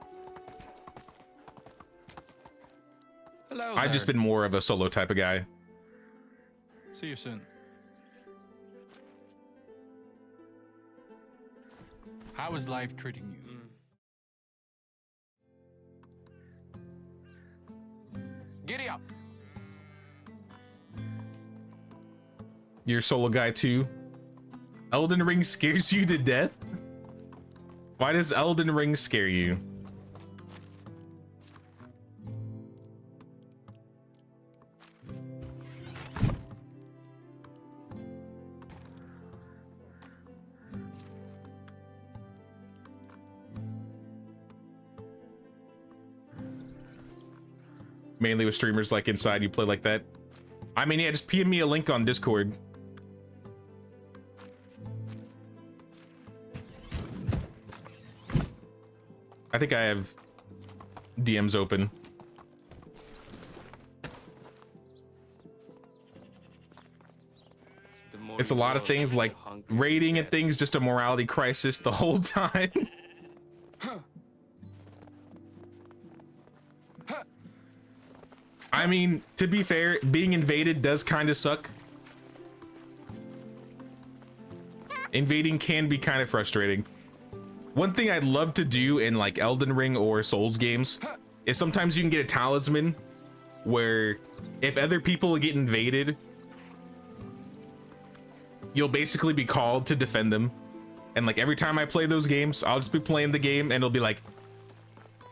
Hello I've just been more of a solo type of guy. See you soon. How is life treating you? Giddy up! You're a solo guy too. Elden Ring scares you to death? Why does Elden Ring scare you? Mainly with streamers like inside you play like that. I mean, yeah, just PM me a link on Discord. I think I have DMs open. It's a lot of things like raiding and things, just a morality crisis the whole time. I mean, to be fair, being invaded does kind of suck. Invading can be kind of frustrating. One thing I'd love to do in like Elden Ring or Souls games is sometimes you can get a talisman where if other people get invaded, you'll basically be called to defend them. And like every time I play those games, I'll just be playing the game and it'll be like,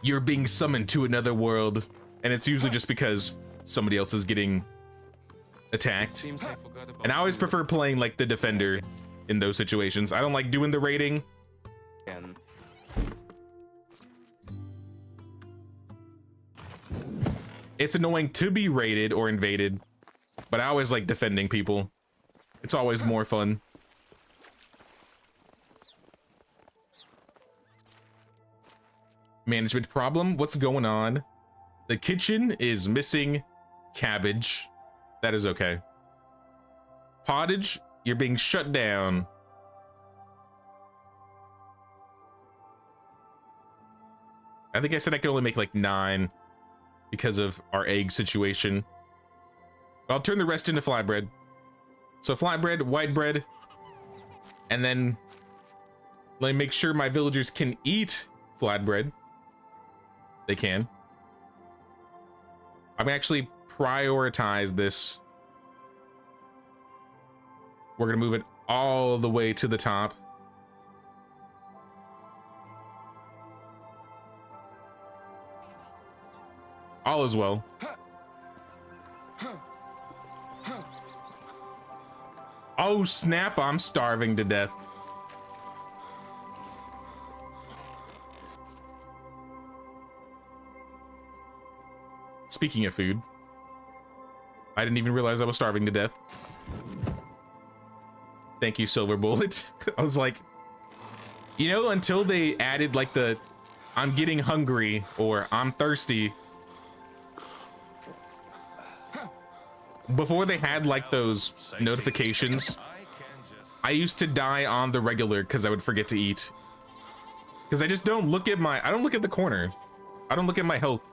you're being summoned to another world. And it's usually just because somebody else is getting attacked. And I always prefer playing like the defender in those situations. I don't like doing the raiding. It's annoying to be raided or invaded, but I always like defending people. It's always more fun. Management problem? What's going on? The kitchen is missing cabbage. That is okay. Pottage, you're being shut down. I think I said I could only make like 9 because of our egg situation. I'll turn the rest into flatbread. So flatbread, white bread, and then let me make sure my villagers can eat flatbread. They can. I'm gonna actually prioritize this. We're gonna move it all the way to the top. All is well. Oh snap, I'm starving to death. Speaking of food, I didn't even realize I was starving to death. Thank you, Silver Bullet. I was like, you know, until they added like the I'm getting hungry or I'm thirsty, before they had like those notifications, I used to die on the regular because I would forget to eat. Because I just don't look at I don't look at the corner. I don't look at my health.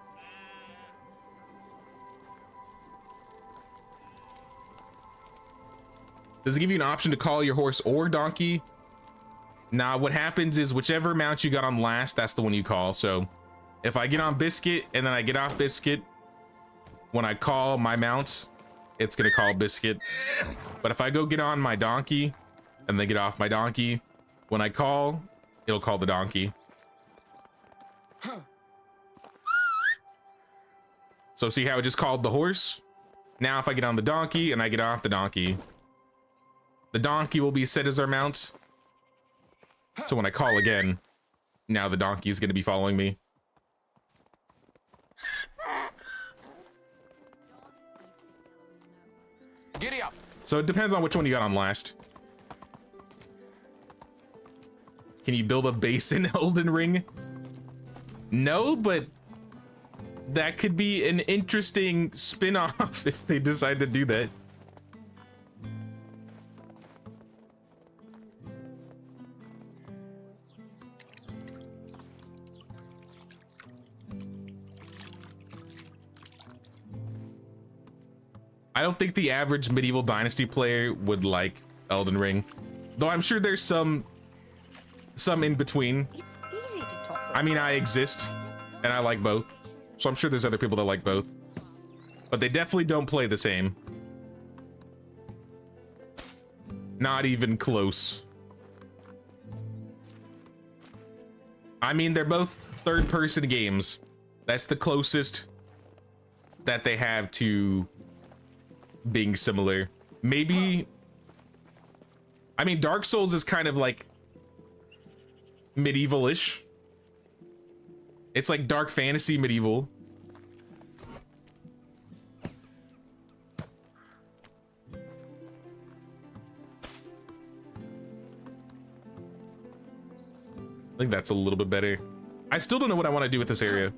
Does it give you an option to call your horse or donkey? Nah, what happens is whichever mount you got on last, that's the one you call. So if I get on Biscuit and then I get off Biscuit, when I call my mount, it's gonna call Biscuit. But if I go get on my donkey and then get off my donkey, when I call, it'll call the donkey. So see how it just called the horse? Now if I get on the donkey and I get off the donkey, the donkey will be set as our mount. So when I call again, now the donkey is going to be following me. Giddy up. So it depends on which one you got on last. Can you build a base in Elden Ring? No, but that could be an interesting spin-off if they decide to do that. I don't think the average Medieval Dynasty player would like Elden Ring, though I'm sure there's some in between. It's easy to talk. I mean, I exist and I like both, so I'm sure there's other people that like both, but they definitely don't play the same. Not even close. I mean, they're both third-person games. That's the closest that they have to being similar. Maybe, I mean, Dark Souls is kind of like medieval-ish. It's like dark fantasy medieval. I think that's a little bit better. I still don't know what I want to do with this area.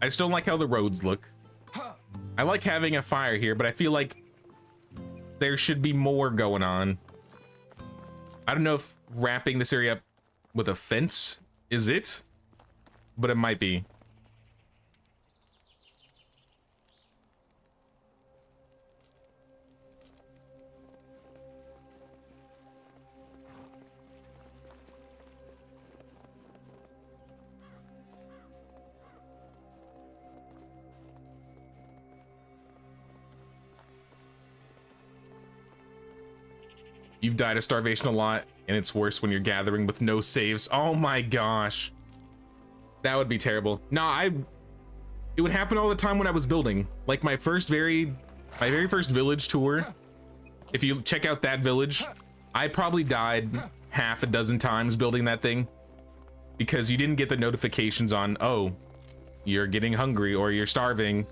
I just don't like how the roads look. I like having a fire here, but I feel like there should be more going on. I don't know if wrapping this area up with a fence is it, but it might be. You've died of starvation a lot, and it's worse when you're gathering with no saves. Oh my gosh. That would be terrible. Nah, it would happen all the time when I was building. Like my very first village tour. If you check out that village, I probably died half a dozen times building that thing because you didn't get the notifications on, oh, you're getting hungry or you're starving,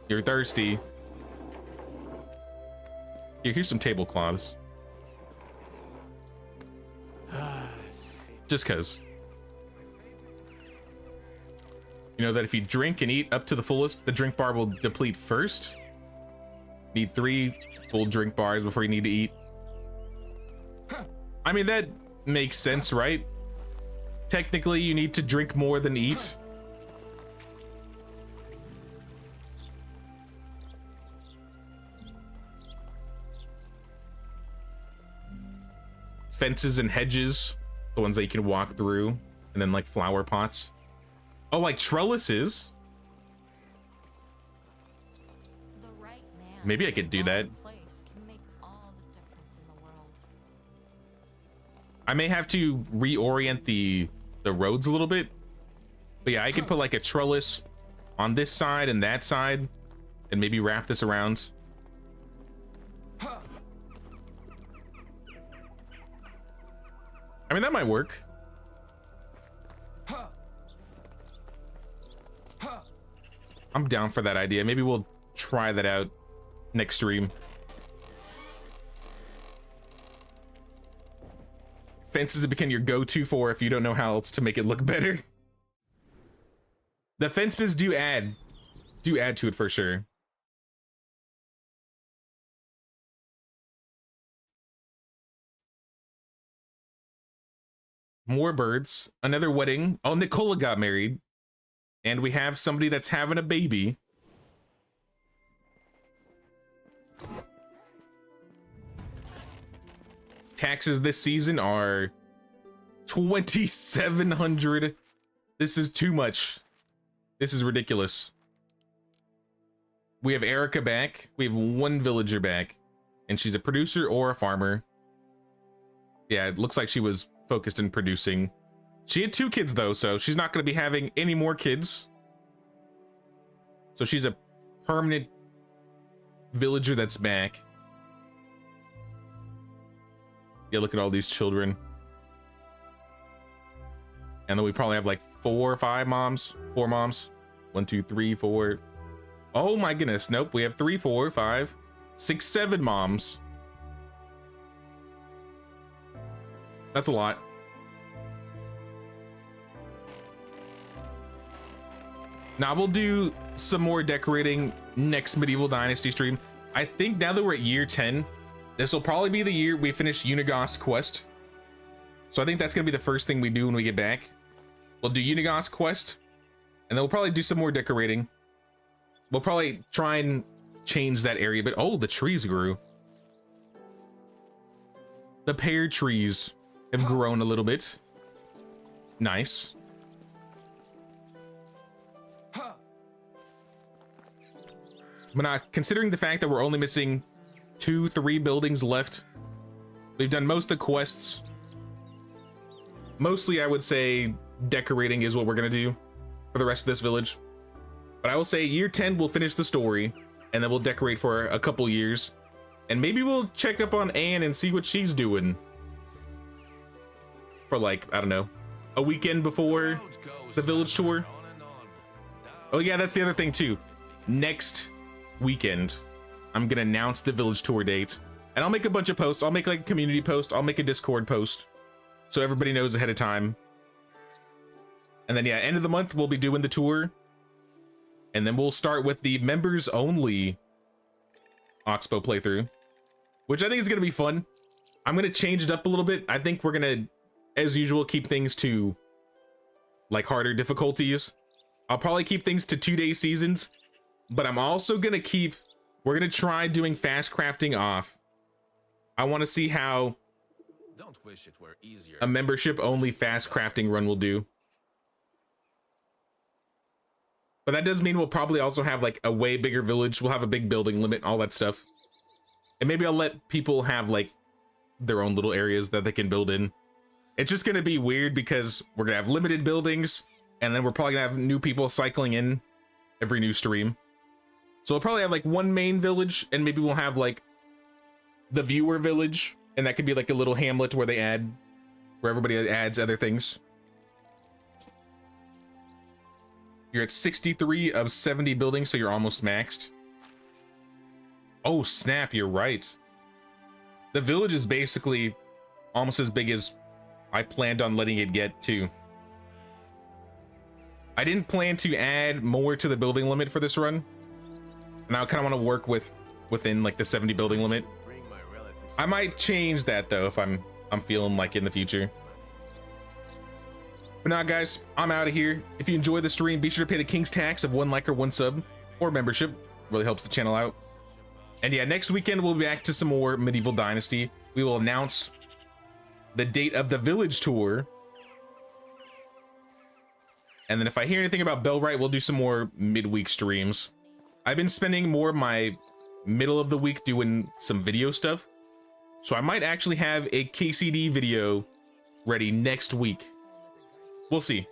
you're thirsty. Here, here's some tablecloths. Just cause. You know that if you drink and eat up to the fullest, the drink bar will deplete first. Need 3 full drink bars before you need to eat. I mean, that makes sense, right? Technically, you need to drink more than eat. Fences and hedges, the ones that you can walk through, and then like flower pots. Oh, like trellises. Maybe I could do that. I may have to reorient the roads a little bit, but yeah, I could put like a trellis on this side and that side, and maybe wrap this around. I mean, that might work. I'm down for that idea. Maybe we'll try that out next stream. Fences have become your go-to for if you don't know how else to make it look better. The fences do add to it for sure. More birds, another wedding. Oh, Nikola got married. And we have somebody that's having a baby. Taxes this season are 2,700. This is too much. This is ridiculous. We have Erica back. We have 1 villager back. And she's a producer or a farmer. Yeah, it looks like she was focused in producing. She had 2 kids though, so she's not going to be having any more kids. So she's a permanent villager that's back. Yeah, look at all these children. And then we probably have like 4 or 5 moms. 4 moms. 1, 2, 3, 4. Oh my goodness. Nope. We have 3, 4, 5, 6, 7 moms. That's a lot. Now we'll do some more decorating next Medieval Dynasty stream. I think now that we're at year 10, this will probably be the year we finish Unigos quest. So I think that's gonna be the first thing we do when we get back. We'll do Unigos quest, and then we'll probably do some more decorating. We'll probably try and change that area, but oh, the trees grew. The pear trees have grown a little bit. Nice. But not considering the fact that we're only missing 2-3 buildings left. We've done most of the quests. Mostly, I would say decorating is what we're gonna do for the rest of this village. But I will say year 10 we'll finish the story, and then we'll decorate for a couple years, and maybe we'll check up on Anne and see what she's doing for, like, I don't know, a weekend before the village tour. Oh yeah, that's the other thing too. Next weekend I'm gonna announce the village tour date, and I'll make a bunch of posts. I'll make like a community post, I'll make a Discord post so everybody knows ahead of time. And then yeah, end of the month we'll be doing the tour, and then we'll start with the members only Oxbow playthrough, which I think is gonna be fun. I'm gonna change it up a little bit. I think we're gonna, as usual, keep things to like harder difficulties. I'll probably keep things to 2-day seasons, but I'm also gonna we're gonna try doing fast crafting off. I want to see how Don't wish it were easier. a membership only fast crafting run will do. But that does mean we'll probably also have like a way bigger village. We'll have a big building limit, all that stuff. And maybe I'll let people have like their own little areas that they can build in. It's just gonna be weird because we're gonna have limited buildings, and then we're probably gonna have new people cycling in every new stream. So we'll probably have like one main village, and maybe we'll have like the viewer village, and that could be like a little hamlet where everybody adds other things. You're at 63 of 70 buildings, so you're almost maxed. Oh snap, you're right. The village is basically almost as big as I planned on letting it get to. I didn't plan to add more to the building limit for this run, and I kind of want to work within like the 70 building limit. I might change that though if I'm feeling like in the future. But now guys, I'm out of here. If you enjoyed the stream, be sure to pay the king's tax of 1 like or 1 sub or membership. Really helps the channel out. And yeah, next weekend we'll be back to some more Medieval Dynasty. We will announce the date of the village tour, and then if I hear anything about Bellwright, we'll do some more midweek streams. I've been spending more of my middle of the week doing some video stuff, so I might actually have a KCD video ready next week. We'll see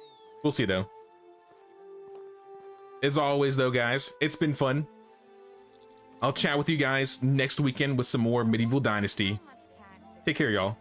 though. As always though guys, it's been fun. I'll chat with you guys next weekend with some more Medieval Dynasty. Take care y'all.